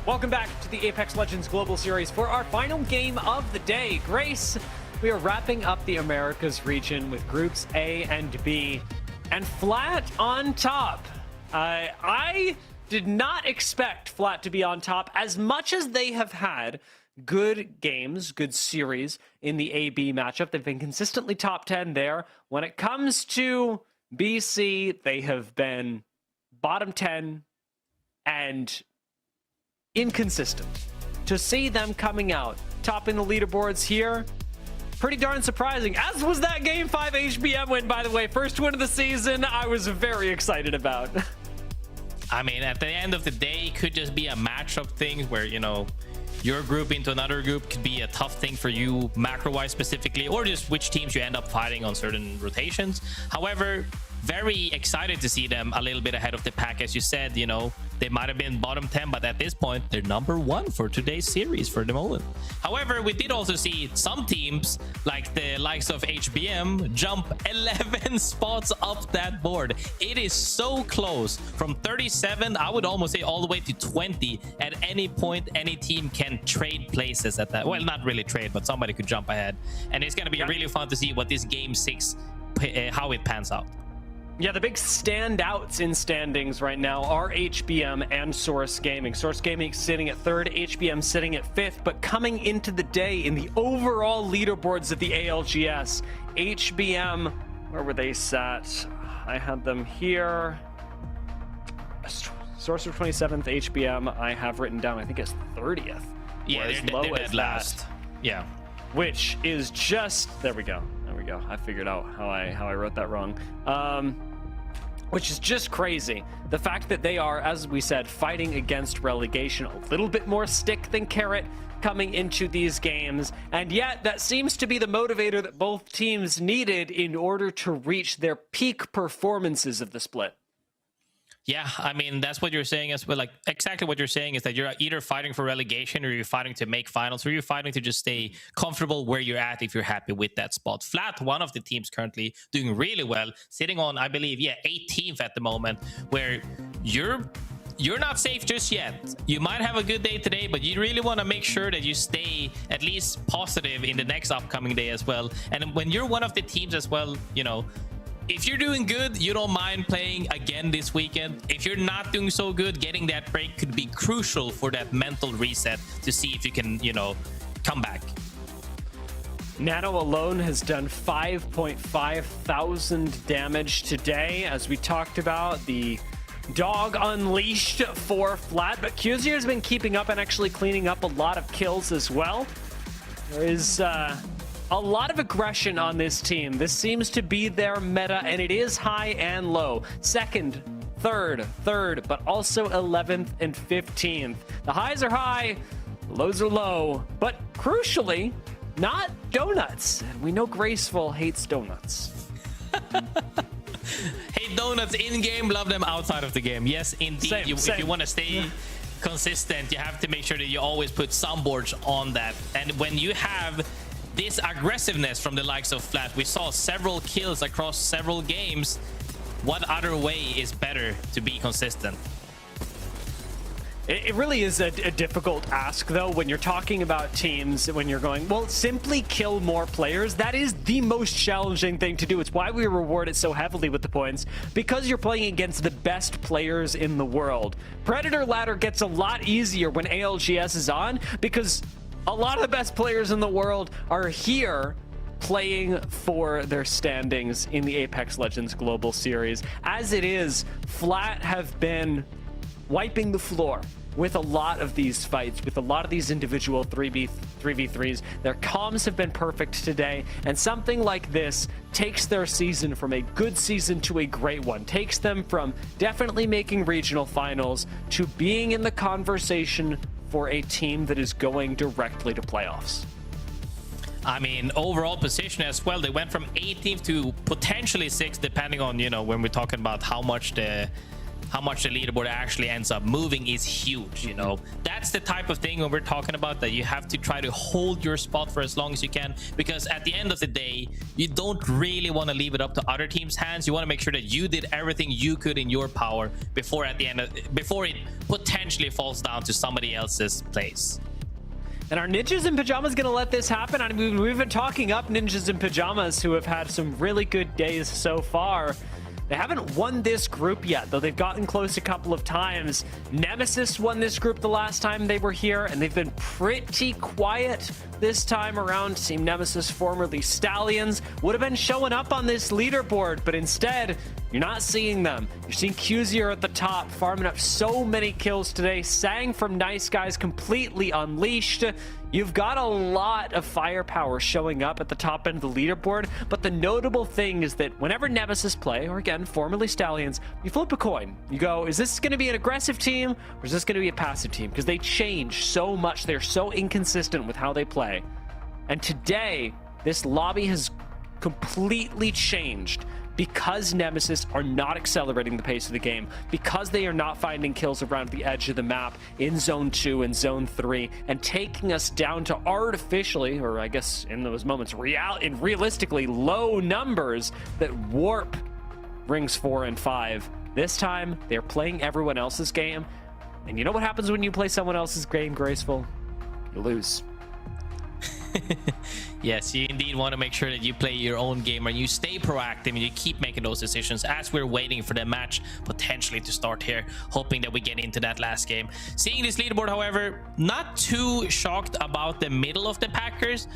Welcome back to the Apex Legends Global Series for our final game of the day. Grace, we are wrapping up the Americas region with groups A and B, and Flat on top. I did not expect Flat to be on top as much as they have had good games, good series in the A-B matchup. They've been consistently top 10 there. When it comes to BC, they have been bottom 10 and inconsistent. To see them coming out, topping the leaderboards here, pretty darn surprising, as was that Game 5 HBM win, by the way. First win of the season, I was very excited about. I mean, at the end of the day, it could just be a matchup thing where, you know, your group into another group could be a tough thing for you macro-wise specifically, or just which teams you end up fighting on certain rotations. However, very excited to see them a little bit ahead of the pack. As you said, you know, they might have been bottom 10, but at this point, they're number 1 for today's series for the moment. However, we did also see some teams, like the likes of HBM, jump 11 spots up that board. It is so close. From 37, I would almost say all the way to 20. At any point, any team can trade places at that. Well, not really trade, but somebody could jump ahead. And it's going to be really fun to see what this Game 6, how it pans out. Yeah, the big standouts in standings right now are HBM and Source Gaming. Source Gaming sitting at 3rd, HBM sitting at 5th, but coming into the day in the overall leaderboards of the ALGS, HBM, where were they sat? I had them here. Sorcerer 27th, HBM, I have written down, I think it's 30th. Yeah, they're dead last. Yeah. Which is just, there we go. I figured out how I wrote that wrong. which is just crazy. The fact that they are, as we said, fighting against relegation, a little bit more stick than carrot coming into these games, and yet that seems to be the motivator that both teams needed in order to reach their peak performances of the split. Yeah, I mean, that's what you're saying as well. Like, exactly what you're saying is that you're either fighting for relegation or you're fighting to make finals, or you're fighting to just stay comfortable where you're at if you're happy with that spot. Flat, one of the teams currently doing really well, sitting on, I believe, 18th at the moment, where you're not safe just yet. You might have a good day today, but you really want to make sure that you stay at least positive in the next upcoming day as well. And when you're one of the teams as well, you know, if you're doing good, you don't mind playing again this weekend. If you're not doing so good, getting that break could be crucial for that mental reset to see if you can, you know, come back. Nano alone has done 5.5 thousand damage today. As we talked about, the dog unleashed for Flat, but Cusier has been keeping up and actually cleaning up a lot of kills as well. There is a lot of aggression on this team. This seems to be their meta, and it is high and low. Second, third, but also 11th and 15th. The highs are high, the lows are low, but crucially, not donuts. And we know Graceful hates donuts. Hate donuts in game, love them outside of the game. Yes, indeed. Same. If you want to stay consistent, you have to make sure that you always put some boards on that. And when you have this aggressiveness from the likes of Flat, we saw several kills across several games. What other way is better to be consistent? It really is a difficult ask, though, when you're talking about teams, when you're going, well, simply kill more players. That is the most challenging thing to do. It's why we reward it so heavily with the points, because you're playing against the best players in the world. Predator Ladder gets a lot easier when ALGS is on, because a lot of the best players in the world are here playing for their standings in the Apex Legends Global Series. As it is, Flat have been wiping the floor with a lot of these fights, with a lot of these individual 3v3s. Their comms have been perfect today, and something like this takes their season from a good season to a great one, takes them from definitely making regional finals to being in the conversation for a team that is going directly to playoffs. I mean, overall position as well, they went from 18th to potentially 6th, depending on, you know, when we're talking about how much the leaderboard actually ends up moving is huge. You know, that's the type of thing when we're talking about that you have to try to hold your spot for as long as you can, because at the end of the day, you don't really want to leave it up to other teams' hands. You want to make sure that you did everything you could in your power before it potentially falls down to somebody else's place. And are Ninjas in Pyjamas going to let this happen? I mean, we've been talking up Ninjas in Pyjamas, who have had some really good days so far. They haven't won this group yet, though they've gotten close a couple of times. Nemesis won this group the last time they were here, and they've been pretty quiet this time around. Team Nemesis, formerly Stallions, would have been showing up on this leaderboard, but instead, you're not seeing them. You're seeing Cusier at the top, farming up so many kills today. Sang from Nice Guys completely unleashed. You've got a lot of firepower showing up at the top end of the leaderboard, but the notable thing is that whenever Nemesis play, or again, formerly Stallions, you flip a coin. You go, is this going to be an aggressive team, or is this going to be a passive team? Because they change so much. They're so inconsistent with how they play. And today, this lobby has completely changed because Nemesis are not accelerating the pace of the game, because they are not finding kills around the edge of the map in Zone 2 and Zone 3, and taking us down to artificially, or I guess in those moments, realistically low numbers that warp Rings 4 and 5. This time, they're playing everyone else's game, and you know what happens when you play someone else's game, Graceful? You lose. Yes, you indeed want to make sure that you play your own game and you stay proactive and you keep making those decisions as we're waiting for the match potentially to start here, hoping that we get into that last game. Seeing this leaderboard, however, not too shocked about the middle of the Packers.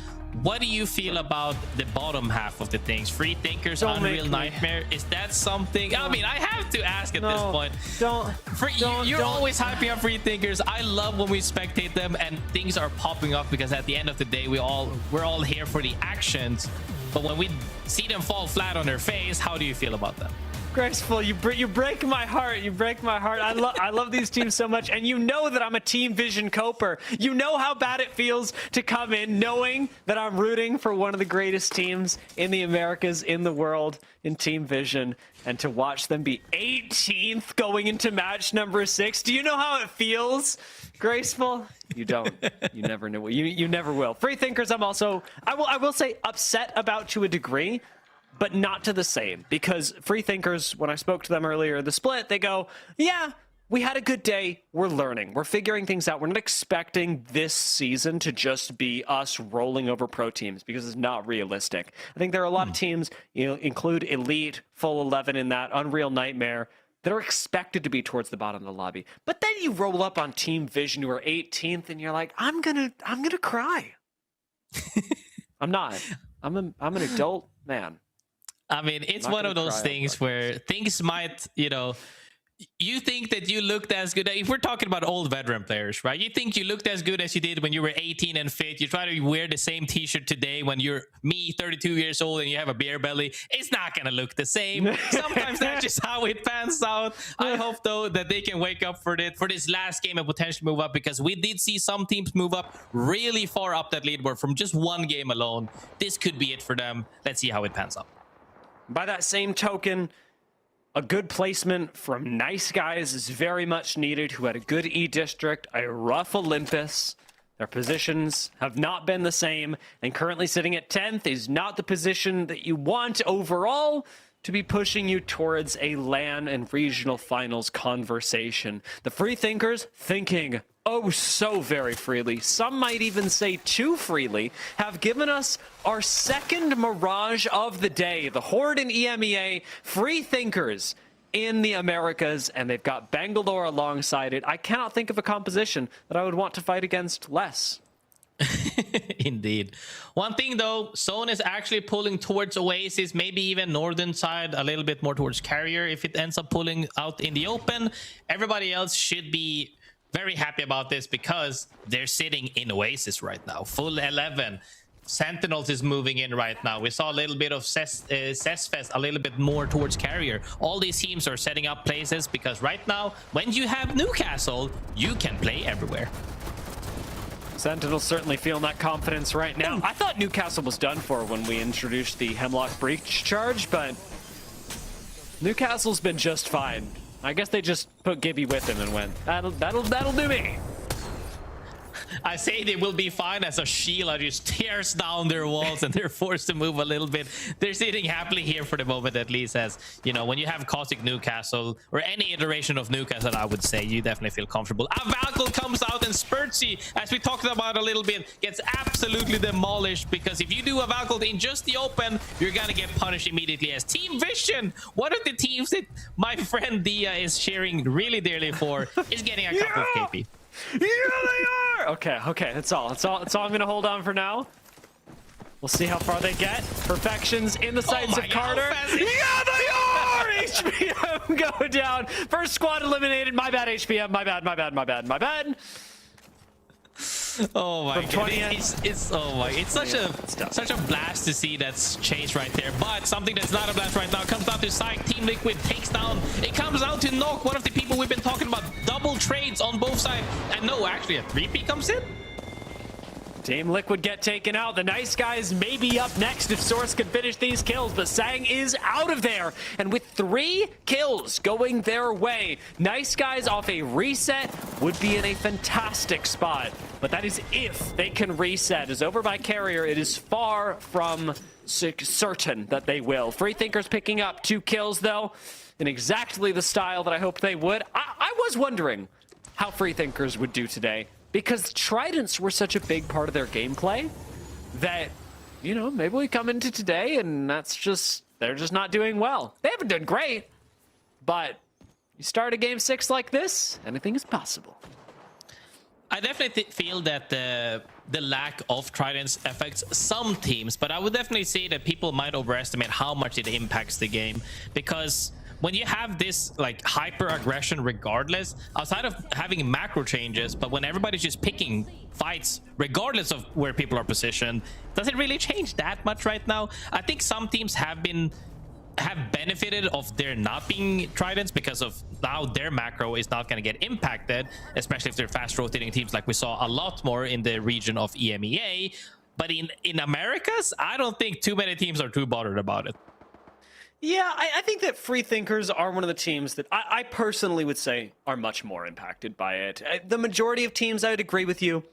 What do you feel about the bottom half of the things? Free Thinkers, Unreal Nightmare, is that something? I mean, I have to ask at this point. You're always hyping up Free Thinkers. I love when we spectate them and things are popping up, because at the end of the day, we're all here for the actions. But when we see them fall flat on their face, how do you feel about that? Graceful, you break my heart. You break my heart. I love these teams so much, and you know that I'm a Team Vision coper. You know how bad it feels to come in knowing that I'm rooting for one of the greatest teams in the Americas, in the world, in Team Vision, and to watch them be 18th going into match number 6. Do you know how it feels, Graceful? You don't. You never know. You never will. Free Thinkers, I will say upset about to a degree, but not to the same, because Free Thinkers, when I spoke to them earlier, the split, they go, yeah, we had a good day. We're learning. We're figuring things out. We're not expecting this season to just be us rolling over pro teams, because it's not realistic. I think there are a lot of teams, include Elite, Full 11 in that, Unreal Nightmare, that are expected to be towards the bottom of the lobby. But then you roll up on Team Vision, who are 18th, and you're like, I'm gonna cry. I'm not. I'm an adult man. I mean, it's one of those things where things might, you think that you looked as good. If we're talking about old veteran players, right? You think you looked as good as you did when you were 18 and fit. You try to wear the same t-shirt today when you're 32 years old and you have a beer belly. It's not going to look the same. Sometimes that's just how it pans out. I hope, though, that they can wake up for this last game and potentially move up, because we did see some teams move up really far up that leaderboard from just one game alone. This could be it for them. Let's see how it pans out. By that same token, a good placement from Nice Guys is very much needed, who had a good E-District, a rough Olympus. Their positions have not been the same, and currently sitting at 10th is not the position that you want overall to be pushing you towards a LAN and regional finals conversation. The Free Thinkers, thinking oh so very freely, some might even say too freely, have given us our second Mirage of the day. The Horde in EMEA, Free Thinkers in the Americas, and they've got Bangalore alongside it. I cannot think of a composition that I would want to fight against less. Indeed. One thing, though, Zone is actually pulling towards Oasis, maybe even northern side, a little bit more towards Carrier. If it ends up pulling out in the open, everybody else should be very happy about this, because they're sitting in Oasis right now. Full 11. Sentinels is moving in right now. We saw a little bit of Zest Fest, a little bit more towards Carrier. All these teams are setting up places, because right now, when you have Newcastle, you can play everywhere. Sentinels certainly feeling that confidence right now. I thought Newcastle was done for when we introduced the Hemlock Breach charge, but Newcastle's been just fine. I guess they just put Gibby with him and went, that'll do me. I say they will be fine as a Sheila just tears down their walls and they're forced to move a little bit. They're sitting happily here for the moment, at least, as when you have Caustic Newcastle or any iteration of Newcastle, I would say you definitely feel comfortable. Valkyl comes out, and Spurtsy, as we talked about a little bit, gets absolutely demolished, because if you do a Valkyl in just the open, you're gonna get punished immediately. As Team Vision, one of the teams that my friend Dia is cheering really dearly for, is getting a cup of KP. Yeah, they are! Okay, that's all I'm gonna hold on for now. We'll see how far they get. Perfections in the sights of Carter. Yeah, they are! HPM go down. First squad eliminated. My bad, HPM. My bad. Oh my god, it's such a blast to see that's changed right there. But something that's not a blast right now comes down to Psych. Team Liquid takes down. It comes out to Knock, one of the people we've been talking about. Double trades on both sides, and no, actually a 3P comes in. Team Liquid get taken out. The Nice Guys may be up next if Source can finish these kills, but Sang is out of there. And with 3 kills going their way, Nice Guys off a reset would be in a fantastic spot. But that is if they can reset. As over by Carrier, it is far from certain that they will. Free Thinkers picking up 2 kills, though, in exactly the style that I hoped they would. I was wondering how Free Thinkers would do today, because Tridents were such a big part of their gameplay that, maybe we come into today and they're just not doing well. They haven't done great, but you start a game 6 like this, anything is possible. I definitely feel that the lack of Tridents affects some teams, but I would definitely say that people might overestimate how much it impacts the game, because when you have this hyper aggression regardless, outside of having macro changes, but when everybody's just picking fights regardless of where people are positioned, does it really change that much right now? I think some teams have been have benefited of there not being tridents because of now their macro is not going to get impacted, especially if they're fast rotating teams like we saw a lot more in the region of EMEA. But in Americas, I don't think too many teams are too bothered about it. Yeah, I think that Free Thinkers are one of the teams that I personally would say are much more impacted by it. The majority of teams, I would agree with you.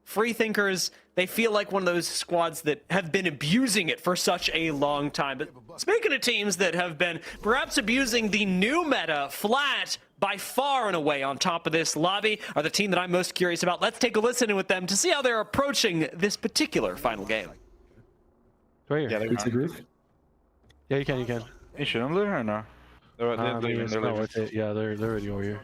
Free Thinkers, they feel like one of those squads that have been abusing it for such a long time. But speaking of teams that have been perhaps abusing the new meta, Flat, by far and away on top of this lobby, are the team that I'm most curious about. Let's take a listen in with them to see how they're approaching this particular final game. Right here. Yeah, it's a group. Yeah, you can. Hey, should I or no? They're Not worth it. Yeah, they're already over here.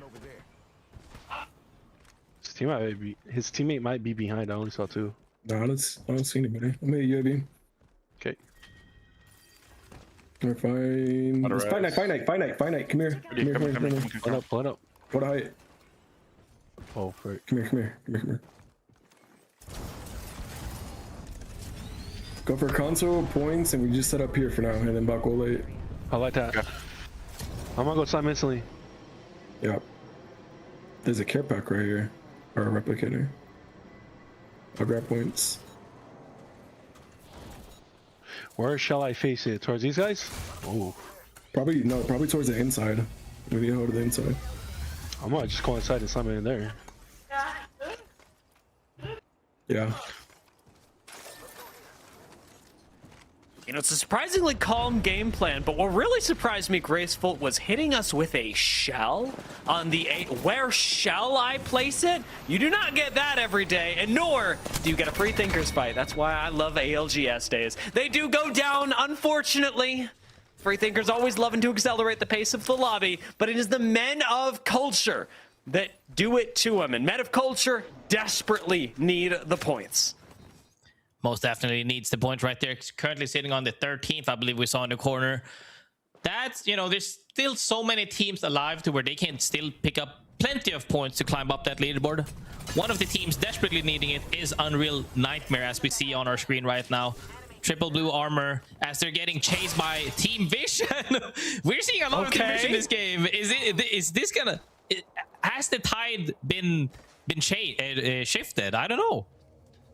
His teammate might be behind. I only saw two. Nah, I don't see anybody. I'm at UAV. Okay. We're fine. It's Fight Night. Come here. Pull it up. What height? Oh, frick. Come here. Go for console points, and we just set up here for now, and then back all late. I like that. Okay. I'm gonna go slime instantly. Yep. There's a care pack right here. Or a replicator. I'll grab points. Where shall I face it? Towards these guys? Oh. Probably towards the inside. We need to hold the inside. I might just go inside and slime it in there. Yeah. You know, it's a surprisingly calm game plan, but what really surprised me, Graceful, was hitting us with a shell on the 8. Where shall I place it? You do not get that every day, and nor do you get a Free Thinkers fight. That's why I love ALGS days. They do go down, unfortunately. Free Thinkers always loving to accelerate the pace of the lobby, but it is the men of culture that do it to them, and men of culture desperately need the points. Most definitely needs the point right there. Currently sitting on the 13th, I believe we saw in the corner. That's, you know, there's still so many teams alive to where they can still pick up plenty of points to climb up that leaderboard. One of the teams desperately needing it is Unreal Nightmare, as we see on our screen right now. Triple blue armor as they're getting chased by Team Vision. We're seeing a lot of Team Vision in this game. Is this gonna... Has the tide been shifted? I don't know.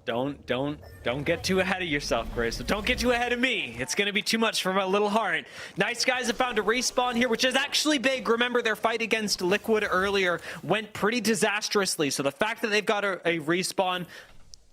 Don't get too ahead of yourself, Grace. So don't get too ahead of me. It's going to be too much for my little heart. Nice Guys have found a respawn here, which is actually big. Remember, their fight against Liquid earlier went pretty disastrously. So the fact that they've got a respawn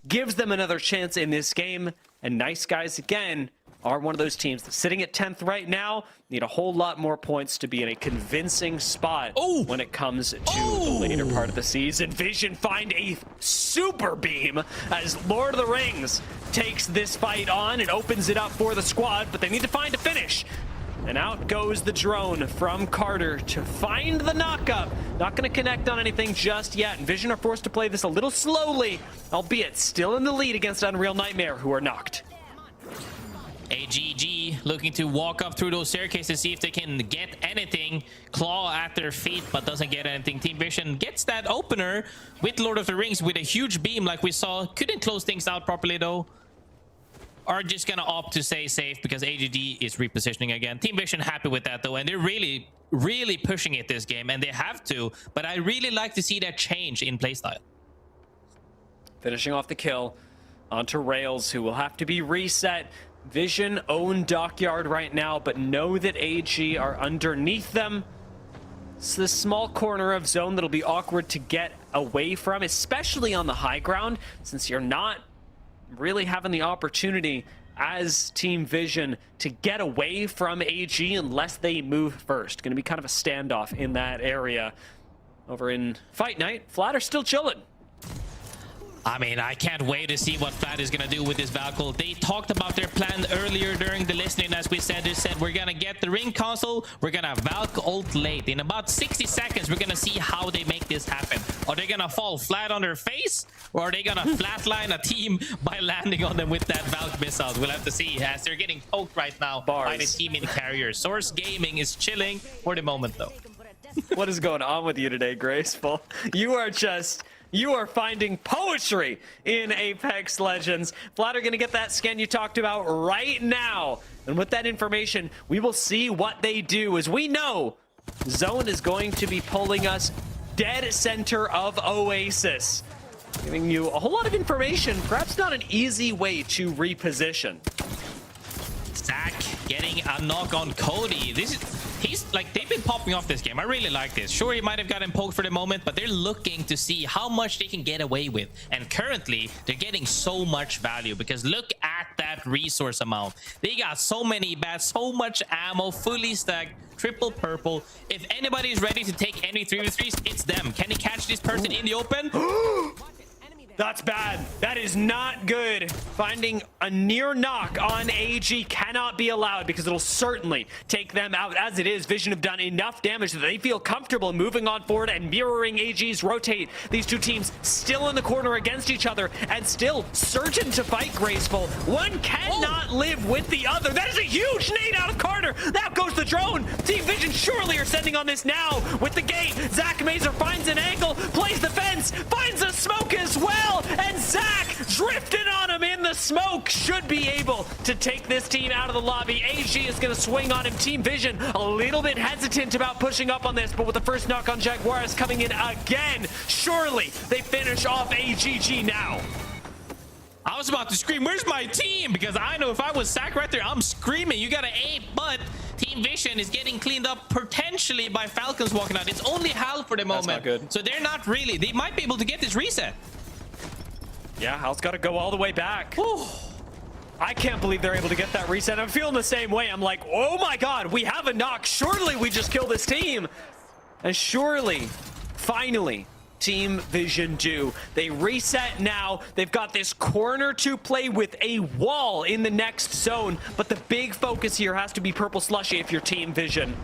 gives them another chance in this game. And Nice Guys, again, are one of those teams that's sitting at 10th right now. Need a whole lot more points to be in a convincing spot when it comes to the later part of the season. Vision find a super beam as Lord of the Rings takes this fight on and opens it up for the squad, but they need to find a finish. And out goes the drone from Carter to find the knockup. Not going to connect on anything just yet. And Vision are forced to play this a little slowly, albeit still in the lead against Unreal Nightmare, who are knocked. AGG looking to walk up through those staircases, see if they can get anything. Claw at their feet, but doesn't get anything. Team Vision gets that opener with Lord of the Rings with a huge beam like we saw. Couldn't close things out properly though. Are just gonna opt to stay safe because AGG is repositioning again. Team Vision happy with that though, and they're really pushing it this game, and they have to. But I really like to see that change in playstyle. Finishing off the kill onto Rails, who will have to be reset. Vision own Dockyard right now, but know that AG are underneath them. It's this small corner of zone that'll be awkward to get away from, especially on the high ground, since you're not really having the opportunity as Team Vision to get away from AG unless they move first. Going to be kind of a standoff in that area. Over in Fight Night, Flat are still chilling. I mean, I can't wait to see what Flat is going to do with this Valkyrie. They talked about their plan earlier during the listening, as we said. They said, we're going to get the ring console, we're going to Valk ult late. In about 60 seconds, we're going to see how they make this happen. Are they going to fall flat on their face? Or are they going to flatline a team by landing on them with that Valk missile? We'll have to see, as they're getting poked right now by the team in carrier. Source Gaming is chilling for the moment, though. What is going on with you today, Graceful? You are just You are finding poetry in Apex Legends. Flat are going to get that scan you talked about right now. And with that information, we will see what they do. As we know, Zone is going to be pulling us dead center of Oasis, giving you a whole lot of information, perhaps not an easy way to reposition. Zach getting a knock on Cody. He's like, they've been popping off this game. I really like this. Sure, he might have gotten poked for the moment, but they're looking to see how much they can get away with. And currently, they're getting so much value because look at that resource amount. They got so many bats, so much ammo, fully stacked, triple purple. If anybody's ready to take any 3v3s, it's them. Can he catch this person in the open? That's bad. That is not good. Finding a near knock on AG cannot be allowed because it'll certainly take them out. As it is, Vision have done enough damage that they feel comfortable moving on forward and mirroring AG's rotate. These two teams still in the corner against each other and still surging to fight Graceful. One cannot live with the other. That is a huge nade out of Carter. That goes the drone. Team Vision surely are sending on this now with the gate. Zach Mazer finds an angle, plays the fence, finds a smoke as well. And Zach drifted on him in the smoke. Should be able to take this team out of the lobby. AG is going to swing on him. Team Vision a little bit hesitant about pushing up on this, but with the first knock on Jaguars coming in again, surely they finish off AGG now. I was about to scream, where's my team? Because I know if I was Zach right there, I'm screaming, you got an 8, but Team Vision is getting cleaned up potentially by Falcons walking out. It's only Hal for the moment. That's not good. So they're not really, they might be able to get this reset. Yeah, Hal's got to go all the way back. Whew. I can't believe they're able to get that reset. I'm feeling the same way. I'm like, oh my God, we have a knock. Surely we just kill this team. And surely, finally, Team Vision do. They reset now. They've got this corner to play with, a wall in the next zone. But the big focus here has to be Purple Slushy if you're Team Vision.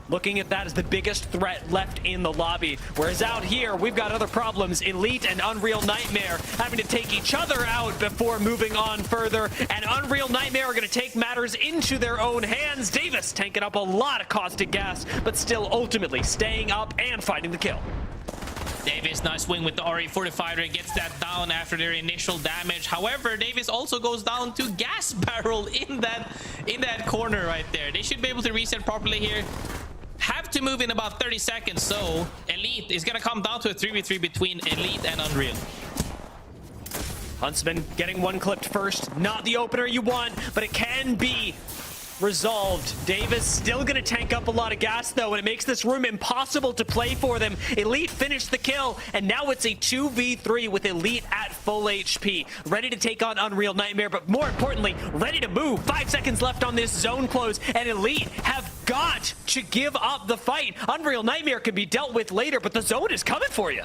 Looking at that as the biggest threat left in the lobby. Whereas out here, we've got other problems. Elite and Unreal Nightmare having to take each other out before moving on further. And Unreal Nightmare are going to take matters into their own hands. Davis tanking up a lot of caustic gas, but still ultimately staying up and finding the kill. Davis, nice swing with the RE45 fighter, gets that down after their initial damage. However, Davis also goes down to gas barrel in that corner right there. They should be able to reset properly here. Have to move in about 30 seconds, so Elite is gonna come down to a 3v3 between Elite and Unreal. Huntsman getting one clipped first. Not the opener you want, but it can be resolved. Davis still gonna tank up a lot of gas though, and it makes this room impossible to play for them. Elite finished the kill, and now it's a 2v3 with Elite at full HP, ready to take on Unreal Nightmare, but more importantly, ready to move. 5 seconds left on this zone close, and Elite have got to give up the fight. Unreal Nightmare can be dealt with later, but the zone is coming for you.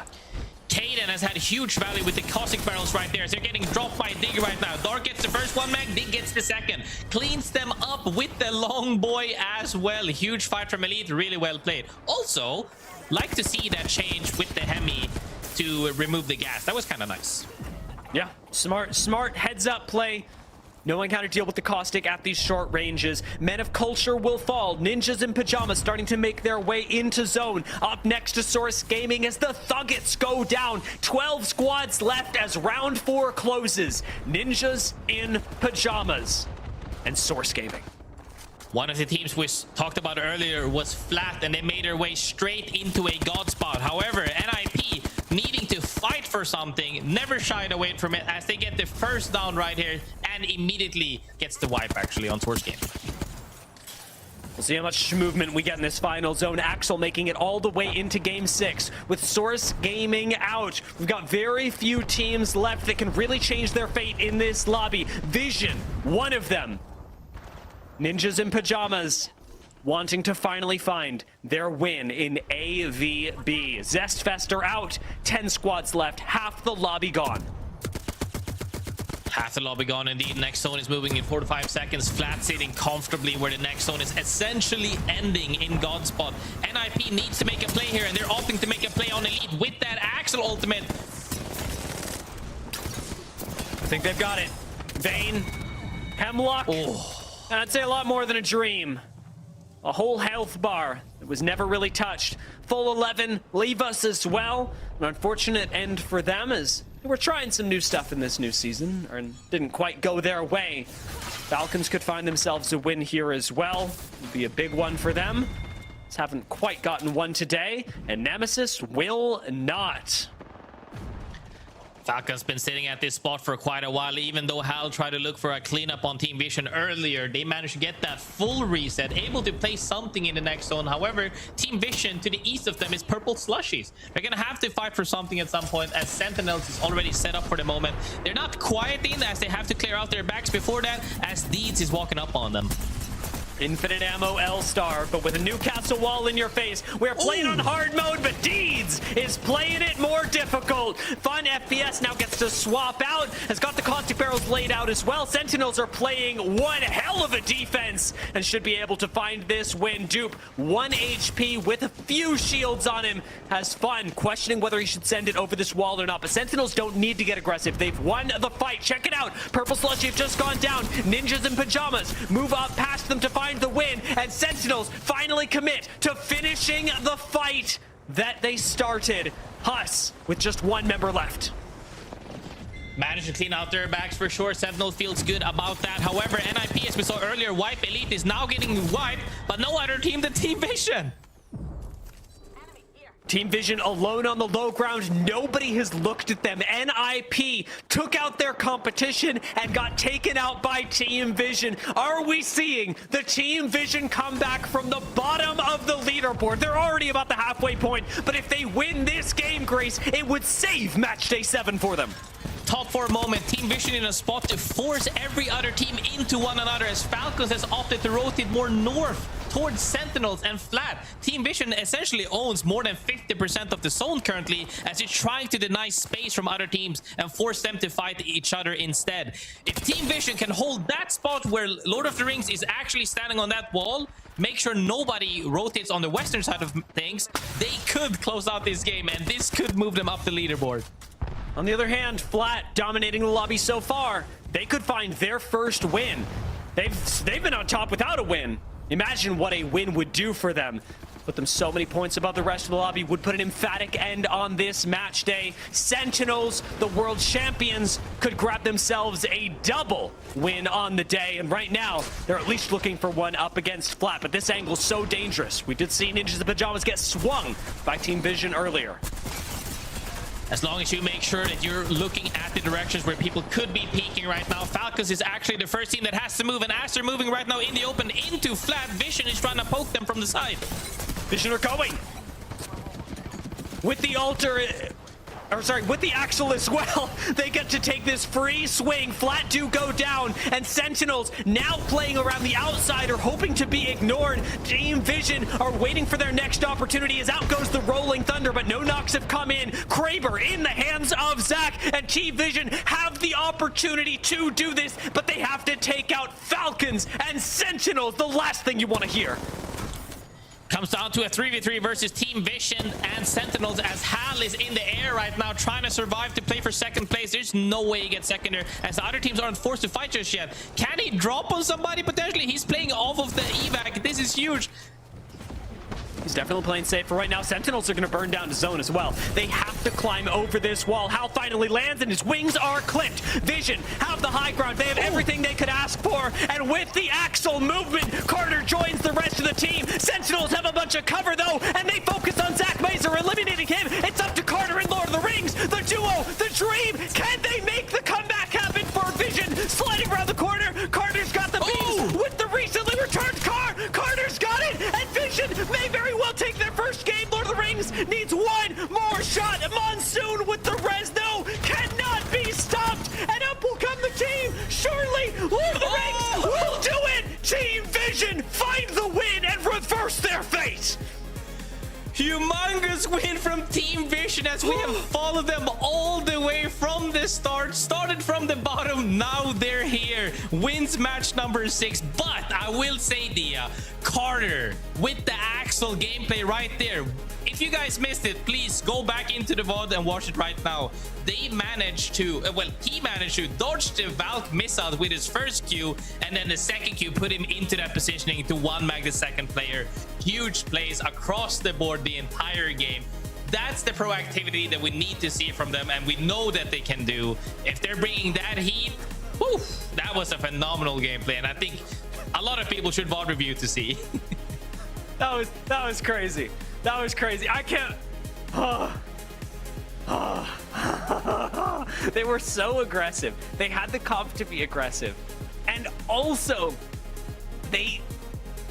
Kaden has had huge value with the caustic barrels right there. So they're getting dropped by Dig right now. Dark gets the first one mag, Dig gets the second. Cleans them up with the long boy as well. Huge fight from Elite, really well played. Also, like to see that change with the Hemi to remove the gas. That was kind of nice. Yeah, smart heads up play. Knowing how to deal with the caustic at these short ranges. Men of Culture will fall. Ninjas in Pyjamas starting to make their way into zone. Up next to Source Gaming as the Thuggets go down. 12 squads left as round 4 closes. Ninjas in Pyjamas and Source Gaming. One of the teams we talked about earlier was Flat, and they made their way straight into a god spot. However, NIP needing to fight for something, never shied away from it as they get the first down right here and immediately gets the wipe actually on Source Game. We'll see how much movement we get in this final zone. Axel making it all the way into game 6 with Source Gaming out. We've got very few teams left that can really change their fate in this lobby. Vision, one of them. Ninjas in Pyjamas wanting to finally find their win in AVB. Zest Fester out, 10 squads left, half the lobby gone. Half the lobby gone indeed. Next zone is moving in 4 to 5 seconds. Flat sitting comfortably where the next zone is essentially ending in God spot. NIP needs to make a play here, and they're opting to make a play on Elite with that Axel ultimate. I think they've got it. Vayne, Hemlock. Oh. And I'd say a lot more than a dream. A whole health bar that was never really touched. Full 11 leave us as well. An unfortunate end for them as they were trying some new stuff in this new season and didn't quite go their way. Falcons could find themselves a win here as well. It'd be a big one for them. Just haven't quite gotten one today, and Nemesis will not. Falcons been sitting at this spot for quite a while. Even though Hal tried to look for a cleanup on Team Vision earlier, they managed to get that full reset, able to play something in the next zone. However, Team Vision to the east of them is purple Slushies. They're gonna have to fight for something at some point, as Sentinels is already set up for the moment. They're not quieting as they have to clear out their backs before that, as Deeds is walking up on them. Infinite ammo L-Star, but with a Newcastle wall in your face. We're playing on hard mode, but Deeds is playing it more difficult. Fun FPS now gets to swap out, has got the caustic barrels laid out as well. Sentinels are playing one hell of a defense and should be able to find this win. Dupe, 1 HP with a few shields on him, has fun, questioning whether he should send it over this wall or not. But Sentinels don't need to get aggressive. They've won the fight. Check it out. Purple Slushy have just gone down. Ninjas in Pyjamas move up past them to find the win, and Sentinels finally commit to finishing the fight that they started. HUSS with just 1 member left. Managed to clean out their backs for sure. Sentinel feels good about that. However, NIP, as we saw earlier, Wipe Elite is now getting wiped, but no other team than Team Vision. Team Vision alone on the low ground. Nobody has looked at them. NIP took out their competition and got taken out by Team Vision. Are we seeing the Team Vision comeback from the bottom of the leaderboard? They're already about the halfway point, but if they win this game, Grace, it would save match day 7 for them. Top 4 moment. Team Vision in a spot to force every other team into one another, as Falcons has opted to rotate more north towards Sentinels and flat. Team Vision essentially owns more than 50% of the zone currently, as it's trying to deny space from other teams and force them to fight each other instead. If Team Vision can hold that spot where Lord of the Rings is actually standing on that wall, make sure nobody rotates on the western side of things, they could close out this game, and this could move them up the leaderboard. On the other hand, Flat dominating the lobby so far. They could find their first win. They've been on top without a win. Imagine what a win would do for them. Put them so many points above the rest of the lobby, would put an emphatic end on this match day. Sentinels, the world champions, could grab themselves a double win on the day. And right now, they're at least looking for one up against Flat. But this angle's so dangerous. We did see Ninjas in Pyjamas get swung by Team Vision earlier. As long as you make sure that you're looking at the directions where people could be peeking right now. Falcons is actually the first team that has to move, and as they're moving right now in the open into Flat, Vision is trying to poke them from the side. Vision are going with the altar, or sorry, with the Axel as well. They get to take this free swing. Flat do go down, and Sentinels now playing around the outside are hoping to be ignored. Team Vision are waiting for their next opportunity as out goes the Rolling Thunder, but no knocks have come in. Kraber in the hands of Zach, and Team Vision have the opportunity to do this, but they have to take out Falcons and Sentinels, the last thing you want to hear. Comes down to a 3v3 versus Team Vision and Sentinels, as Hal is in the air right now trying to survive to play for second place. There's no way he gets second here, as the other teams aren't forced to fight just yet. Can he drop on somebody potentially? He's playing off of the evac. This is huge. He's definitely playing safe for right now. Sentinels are going to burn down the zone as well. They have to climb over this wall. Hal finally lands and his wings are clipped. Vision have the high ground. They have everything they could ask for. And with the Axel movement, Carter joins the rest of the team. Sentinels have a bunch of cover though, and they focus on Zach Mazer, eliminating him. It's up to Carter and Lord of the Rings. The duo, the dream. Can they make the comeback happen for Vision? Sliding around the corner. Carter's got the beams with the recently returned car. Carter's got it, and Vision may very well take their first game. Lord of the Rings needs one more shot. Monsoon with the res though cannot be stopped, and up will come the team. Surely Lord of the Rings will do it. Team Vision find the win and reverse their fate. Humongous win from Team Vision, as we have followed them all the way from the start. Started from the bottom, now they're here. Wins match number 6. But I will say, Dia, Carter with the Axel gameplay right there. if you guys missed it, please go back into the VOD and watch it right now. They managed to, he managed to dodge the Valk miss out with his first Q, and then the second Q put him into that positioning to one mag the second player. Huge plays across the board the entire game. That's the proactivity that we need to see from them, and we know that they can do. If they're bringing that heat, whew, that was a phenomenal gameplay, and I think a lot of people should VOD review to see. That was crazy. That was crazy. I can't. They were so aggressive. They had the comp to be aggressive, and also they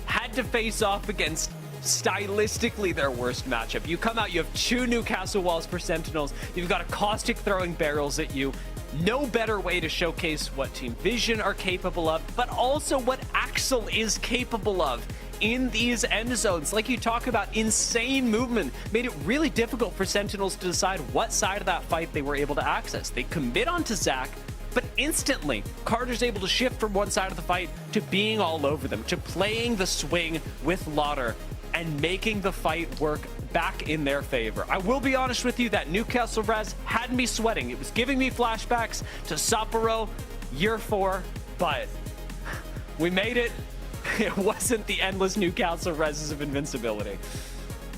had to face off against stylistically their worst matchup. You come out, you have 2 Newcastle walls for Sentinels. You've got a Caustic throwing barrels at you. No better way to showcase what Team Vision are capable of, but also what Axel is capable of in these end zones. Like you talk about, insane movement made it really difficult for Sentinels to decide what side of that fight they were able to access. They commit onto Zach, but instantly Carter's able to shift from one side of the fight to being all over them, to playing the swing with Lauder and making the fight work back in their favor. I will be honest with you, that Newcastle res had me sweating. It was giving me flashbacks to Sapporo year 4, but we made it. It wasn't the endless Newcastle reses of invincibility.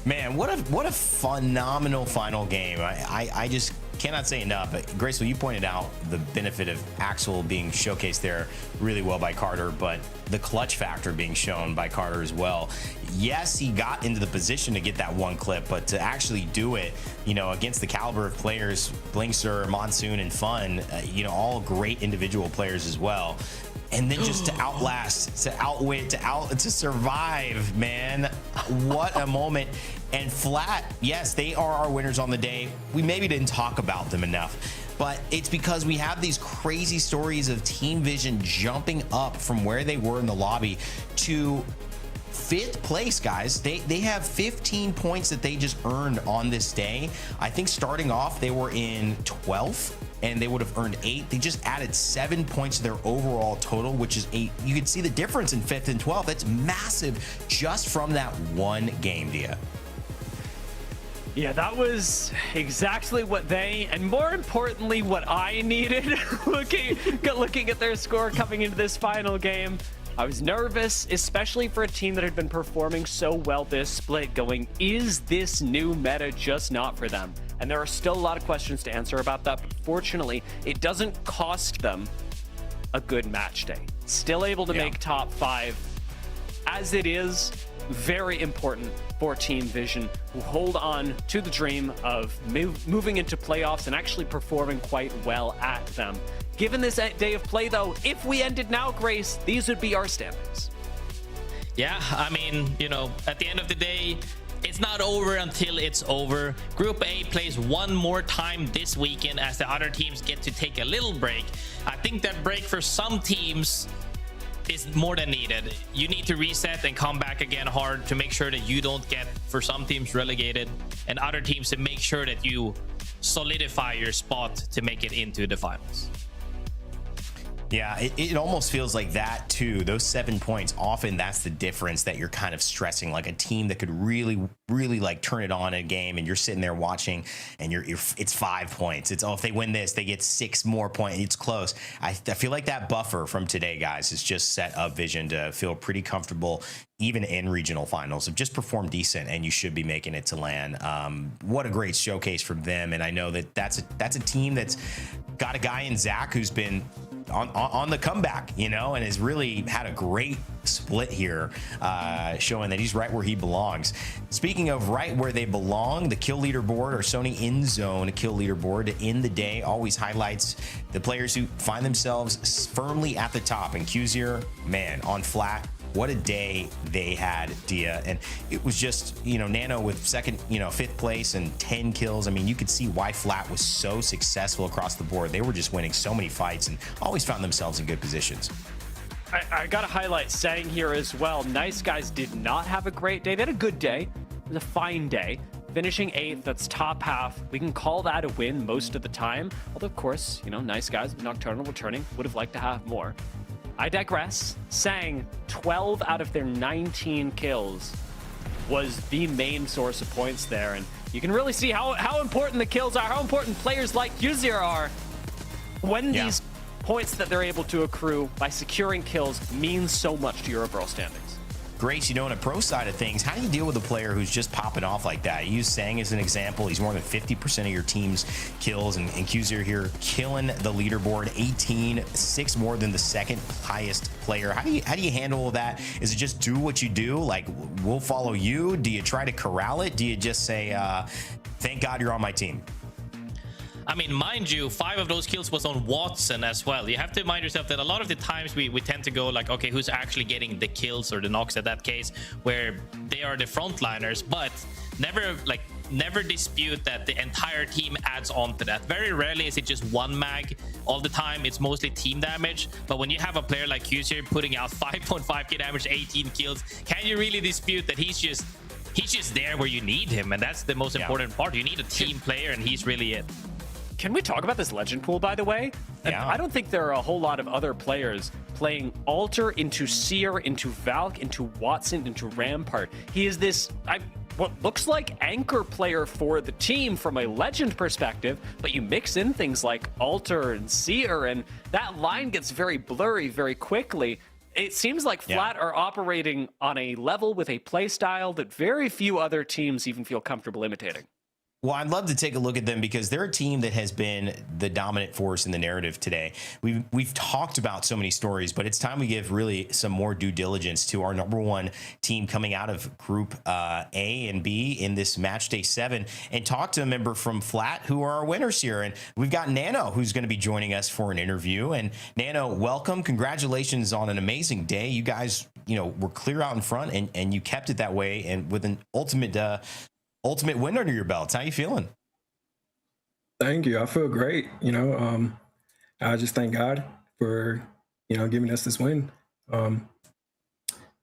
Man, what a phenomenal final game. I just cannot say enough. Graceful, you pointed out the benefit of Axel being showcased there really well by Carter, but the clutch factor being shown by Carter as well. Yes, he got into the position to get that one clip, but to actually do it, against the caliber of players, Blinkster, Monsoon, and Fun, all great individual players as well. And then just to outlast, to outwit, to survive, man. What a moment. And Flat, yes, they are our winners on the day. We maybe didn't talk about them enough, but it's because we have these crazy stories of Team Vision jumping up from where they were in the lobby to 5th place, guys. They have 15 points that they just earned on this day. I think starting off, they were in 12th. And they would have earned 8. They just added 7 points to their overall total, which is 8. You can see the difference in 5th and 12th. That's massive just from that one game, Dia. Yeah, that was exactly what they, and more importantly, what I needed looking at their score coming into this final game. I was nervous, especially for a team that had been performing so well this split, going, is this new meta just not for them? And there are still a lot of questions to answer about that, but fortunately, it doesn't cost them a good match day. Still able to make top 5, as it is very important for Team Vision, who hold on to the dream of moving into playoffs and actually performing quite well at them. Given this day of play, though, if we ended now, Grace, these would be our standings. Yeah, I mean, at the end of the day, it's not over until it's over. Group A plays one more time this weekend as the other teams get to take a little break. I think that break for some teams is more than needed. You need to reset and come back again hard to make sure that you don't get, for some teams, relegated, and other teams to make sure that you solidify your spot to make it into the finals. Yeah, it almost feels like that too. Those 7 points, often that's the difference that you're kind of stressing. Like a team that could really like turn it on in a game, and you're sitting there watching, and it's 5 points. It's, if they win this, they get 6 more points. It's close. I feel like that buffer from today, guys, has just set up Vision to feel pretty comfortable, even in regional finals. Have just performed decent, and you should be making it to LAN. What a great showcase from them, and I know that that's a team that's got a guy in Zach who's been on the comeback, and has really had a great split here, showing that he's right where he belongs. Speaking of right where they belong, the kill leaderboard, or Sony In Zone kill leaderboard to end the day, always highlights the players who find themselves firmly at the top. And Qzier, man, on Flat, what a day they had, Dia. And it was just, Nano with second, 5th place and 10 kills. I mean, you could see why Flat was so successful across the board. They were just winning so many fights and always found themselves in good positions. I got to highlight Sang here as well. Nice Guys did not have a great day. They had a good day. It was a fine day. Finishing 8th, that's top half. We can call that a win most of the time. Although, of course, Nice Guys, Nocturnal returning, would have liked to have more. I digress. Sang, 12 out of their 19 kills was the main source of points there. And you can really see how important the kills are, how important players like Yuzir are when these points that they're able to accrue by securing kills mean so much to your overall standings. Grace, you know, on a pro side of things, how do you deal with a player who's just popping off like that? You use Sang as an example. He's more than 50% of your team's kills, and Qzir here killing the leaderboard, 18, 6 more than the second highest player. How do you handle that? Is it just do what you do? Like, we'll follow you? Do you try to corral it? Do you just say, thank God you're on my team? I mean, mind you, 5 of those kills was on Watson as well. You have to remind yourself that a lot of the times we tend to go like, okay, who's actually getting the kills or the knocks at that case, where they are the frontliners, but never dispute that the entire team adds on to that. Very rarely is it just one mag. All the time, it's mostly team damage. But when you have a player like Qzir putting out 5.5k damage, 18 kills, can you really dispute that he's just there where you need him? And that's the most important part. You need a team player, and he's really it. Can we talk about this legend pool, by the way? Yeah. I don't think there are a whole lot of other players playing Alter into Seer, into Valk, into Watson, into Rampart. He is this, what looks like anchor player for the team from a legend perspective, but you mix in things like Alter and Seer, and that line gets very blurry very quickly. It seems like Flat are operating on a level with a play style that very few other teams even feel comfortable imitating. Well, I'd love to take a look at them because they're a team that has been the dominant force in the narrative today. We've talked about so many stories, but it's time we give really some more due diligence to our #1 team coming out of Group A and B in this match day 7 and talk to a member from Flat who are our winners here. And we've got Nano who's going to be joining us for an interview. And Nano, welcome. Congratulations on an amazing day. You guys, were clear out in front and you kept it that way and with an ultimate win under your belts. How you feeling? Thank you. I feel great. I just thank God for, giving us this win. But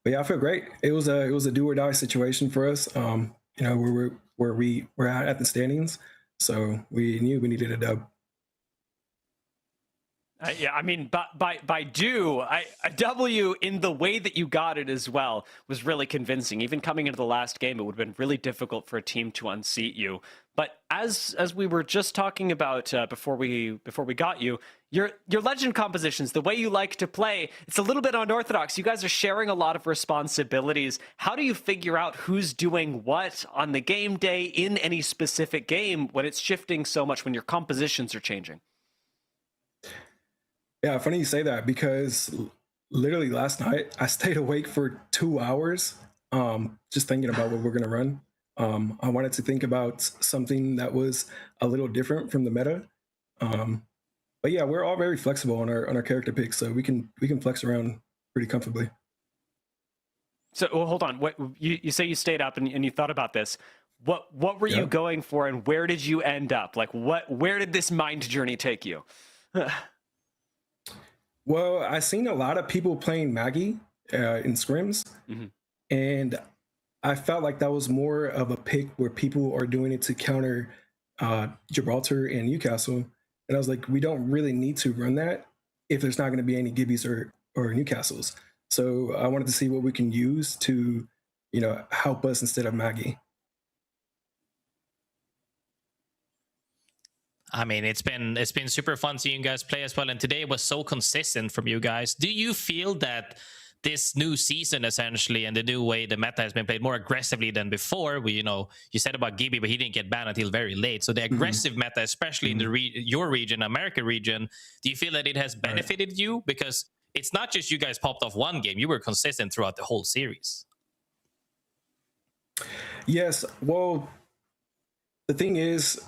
yeah, I feel great. It was a do or die situation for us. Where we were at the standings. So we knew we needed a dub. Yeah, I mean, by a W in the way that you got it as well was really convincing. Even coming into the last game, it would have been really difficult for a team to unseat you. But as we were just talking about before we got you, your legend compositions, the way you like to play, it's a little bit unorthodox. You guys are sharing a lot of responsibilities. How do you figure out who's doing what on the game day in any specific game when it's shifting so much, when your compositions are changing? Yeah, funny you say that because literally last night I stayed awake for 2 hours just thinking about what we're going to run. I wanted to think about something that was a little different from the meta. But yeah, we're all very flexible on our character picks, so we can flex around pretty comfortably. So hold on, what you say you stayed up and you thought about this. What were you going for, and where did you end up? Like where did this mind journey take you? Well, I've seen a lot of people playing Maggie in scrims, and I felt like that was more of a pick where people are doing it to counter Gibraltar and Newcastle. And I was like, we don't really need to run that if there's not going to be any Gibbies or Newcastles. So I wanted to see what we can use to, help us instead of Maggie. I mean, it's been super fun seeing you guys play as well, and today was so consistent from you guys. Do you feel that this new season, essentially, and the new way the meta has been played more aggressively than before? You said about Gibby, but he didn't get banned until very late. So the aggressive meta, especially in your region, America region, do you feel that it has benefited you? Because it's not just you guys popped off one game; you were consistent throughout the whole series. Yes. Well, the thing is,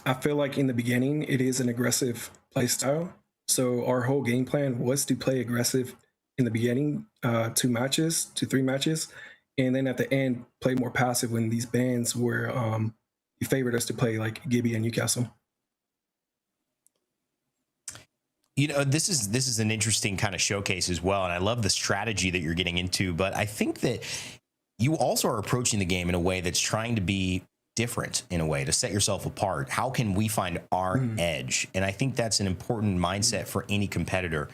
I feel like in the beginning, it is an aggressive play style. So our whole game plan was to play aggressive in the beginning, 2 matches, 2-3 matches. And then at the end, play more passive when these bans were, you favored us to play like Gibby and Newcastle. This is an interesting kind of showcase as well. And I love the strategy that you're getting into. But I think that you also are approaching the game in a way that's trying to be different, in a way to set yourself apart. How can we find our edge? And I think that's an important mindset for any competitor.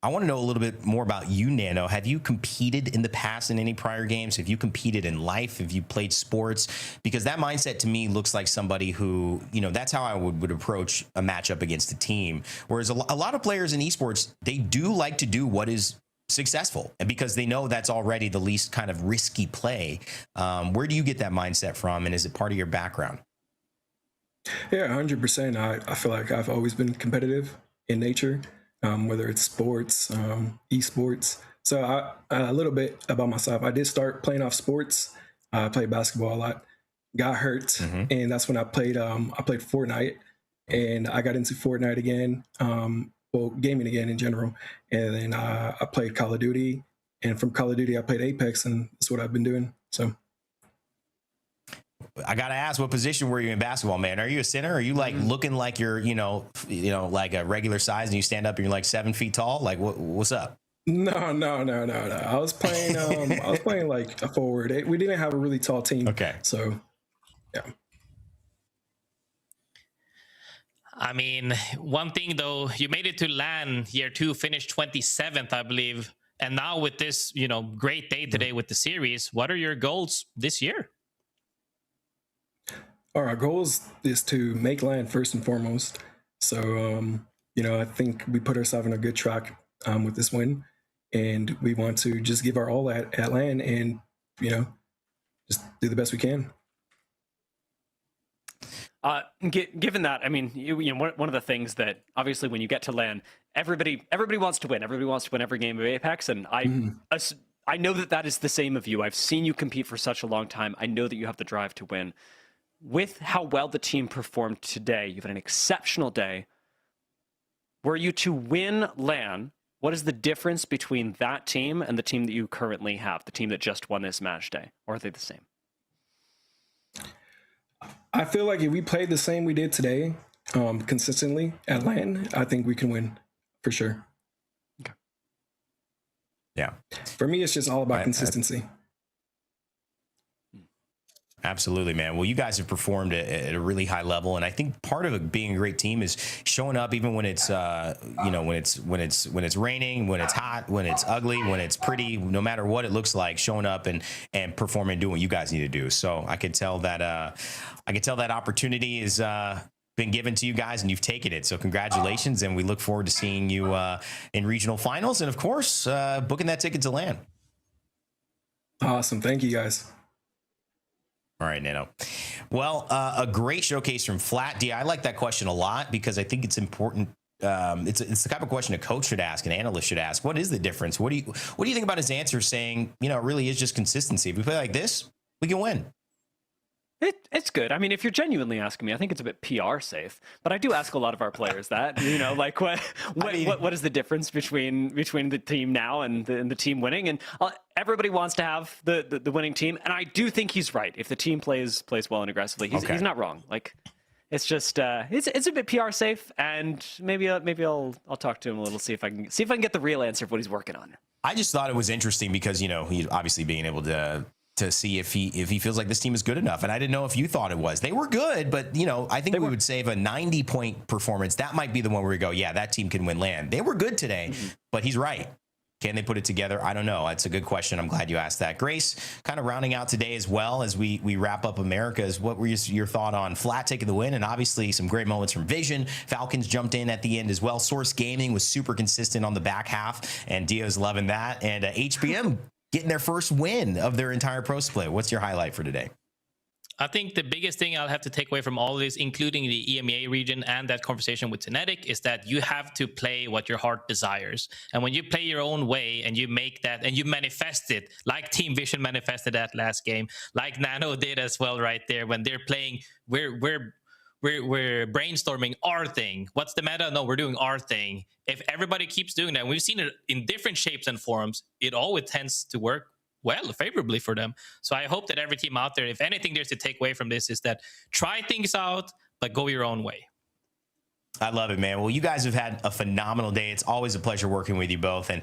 I want to know a little bit more about you, Nano. Have you competed in the past in any prior games? Have you competed in life? Have you played sports? Because that mindset to me looks like somebody who, you know, that's how I would approach a matchup against a team. Whereas a lot of players in esports, they do like to do what is successful, and because they know that's already the least kind of risky play. Where do you get that mindset from, and is it part of your background? Yeah, 100%. I feel like I've always been competitive in nature, whether it's sports, esports. So a little bit about myself. I did start playing off sports. I played basketball a lot, got hurt, and that's when I played Fortnite, and I got into Fortnite again, well, gaming again in general. And then I played Call of Duty, and from Call of Duty, I played Apex, and that's what I've been doing. So I gotta ask, what position were you in basketball, man? Are you a center? Are you like looking like you're, you know, like a regular size, and you stand up and you're like 7 feet tall? Like, what's up? No. I was playing. I was playing like a forward. We didn't have a really tall team. Okay. So, yeah. I mean, one thing though, you made it to LAN year 2, finished 27th, I believe, and now with this, you know, great day today with the series, what are your goals this year? Our goal is to make LAN first and foremost. So, you know, I think we put ourselves on a good track with this win, and we want to just give our all at LAN and, you know, just do the best we can. Given that, I mean, you know, one of the things that obviously when you get to LAN, everybody wants to win. Everybody wants to win every game of Apex, and I know that is the same of you. I've seen you compete for such a long time. I know that you have the drive to win. With how well the team performed today, you've had an exceptional day. Were you to win LAN, what is the difference between that team and the team that you currently have, the team that just won this match day? Or are they the same? I feel like if we played the same we did today, consistently at LAN, I think we can win for sure. Okay. Yeah. For me, it's just all about consistency. Absolutely, man. Well, you guys have performed at a really high level, and I think part of it being a great team is showing up even when it's you know, when it's raining, when it's hot, when it's ugly, when it's pretty, no matter what it looks like, showing up and performing and doing what you guys need to do. So I could tell that opportunity is been given to you guys, and you've taken it. So congratulations, and we look forward to seeing you in regional finals, and of course booking that ticket to LAN. Awesome. Thank you, guys. All right, Nano. Well, a great showcase from Flat D. I like that question a lot because I think it's important. It's the type of question a coach should ask, an analyst should ask. What is the difference? What do you think about his answer saying, you know, it really is just consistency. If we play like this, we can win. It's good. I mean, if you're genuinely asking me, I think it's a bit PR safe. But I do ask a lot of our players that, you know, like what is the difference between the team now and the team winning? And everybody wants to have the winning team, and I do think he's right. If the team plays well and aggressively, he's not wrong. Like, it's just it's a bit PR safe, and maybe I'll talk to him a little, see if I can get the real answer of what he's working on. I just thought it was interesting because, you know, he's obviously being able to see if he feels like this team is good enough. And I didn't know if you thought it was. They were good, but, you know, I think we would say if a 90-point performance, that might be the one where we go, yeah, that team can win LAN. They were good today, but he's right. Can they put it together? I don't know. That's a good question. I'm glad you asked that. Grace, kind of rounding out today as well as we wrap up Americas, what were your thought on Flat taking the win? And obviously some great moments from Vision. Falcons jumped in at the end as well. Source Gaming was super consistent on the back half, and Dio's loving that. And HBM getting their first win of their entire pro split. What's your highlight for today? I think the biggest thing I'll have to take away from all of this, including the EMEA region and that conversation with Tenetic, is that you have to play what your heart desires. And when you play your own way and you make that and you manifest it, like Team Vision manifested that last game, like Nano did as well right there, when they're playing, we're brainstorming our thing. What's the meta? No, we're doing our thing. If everybody keeps doing that, and we've seen it in different shapes and forms, it always tends to work well, favorably for them. So I hope that every team out there, if anything there's to take away from this, is that try things out, but go your own way. I love it, man. Well, you guys have had a phenomenal day. It's always a pleasure working with you both, and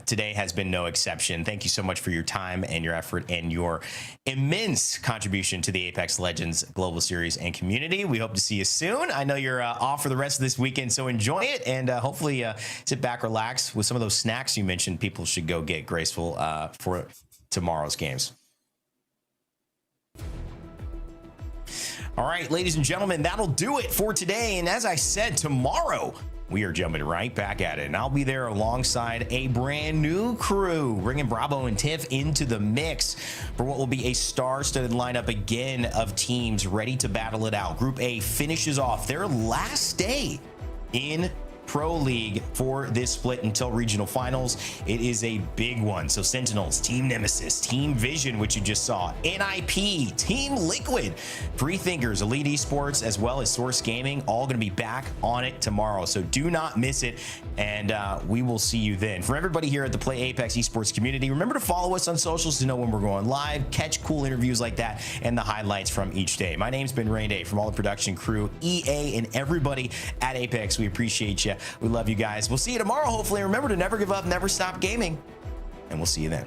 today has been no exception. Thank you so much for your time and your effort and your immense contribution to the Apex Legends Global Series and community. We hope to see you soon. I know you're off for the rest of this weekend, so enjoy it, and hopefully sit back, relax with some of those snacks you mentioned people should go get, Graceful, for tomorrow's games. All right, ladies and gentlemen, that'll do it for today. And as I said, tomorrow we are jumping right back at it. And I'll be there alongside a brand new crew, bringing Bravo and Tiff into the mix for what will be a star-studded lineup again of teams ready to battle it out. Group A finishes off their last day in Pro League for this split until regional finals. It is a big one. So Sentinels, Team Nemesis, Team Vision, which you just saw, NIP, Team Liquid, Freethinkers, Elite Esports, as well as Source Gaming, all going to be back on it tomorrow. So do not miss it, and we will see you then. For everybody here at the Play Apex Esports community, remember to follow us on socials to know when we're going live, catch cool interviews like that, and the highlights from each day. My name's been Rain Day from all the production crew, EA, and everybody at Apex. We appreciate you. We love you guys. We'll see you tomorrow, hopefully. Remember to never give up, never stop gaming, and we'll see you then.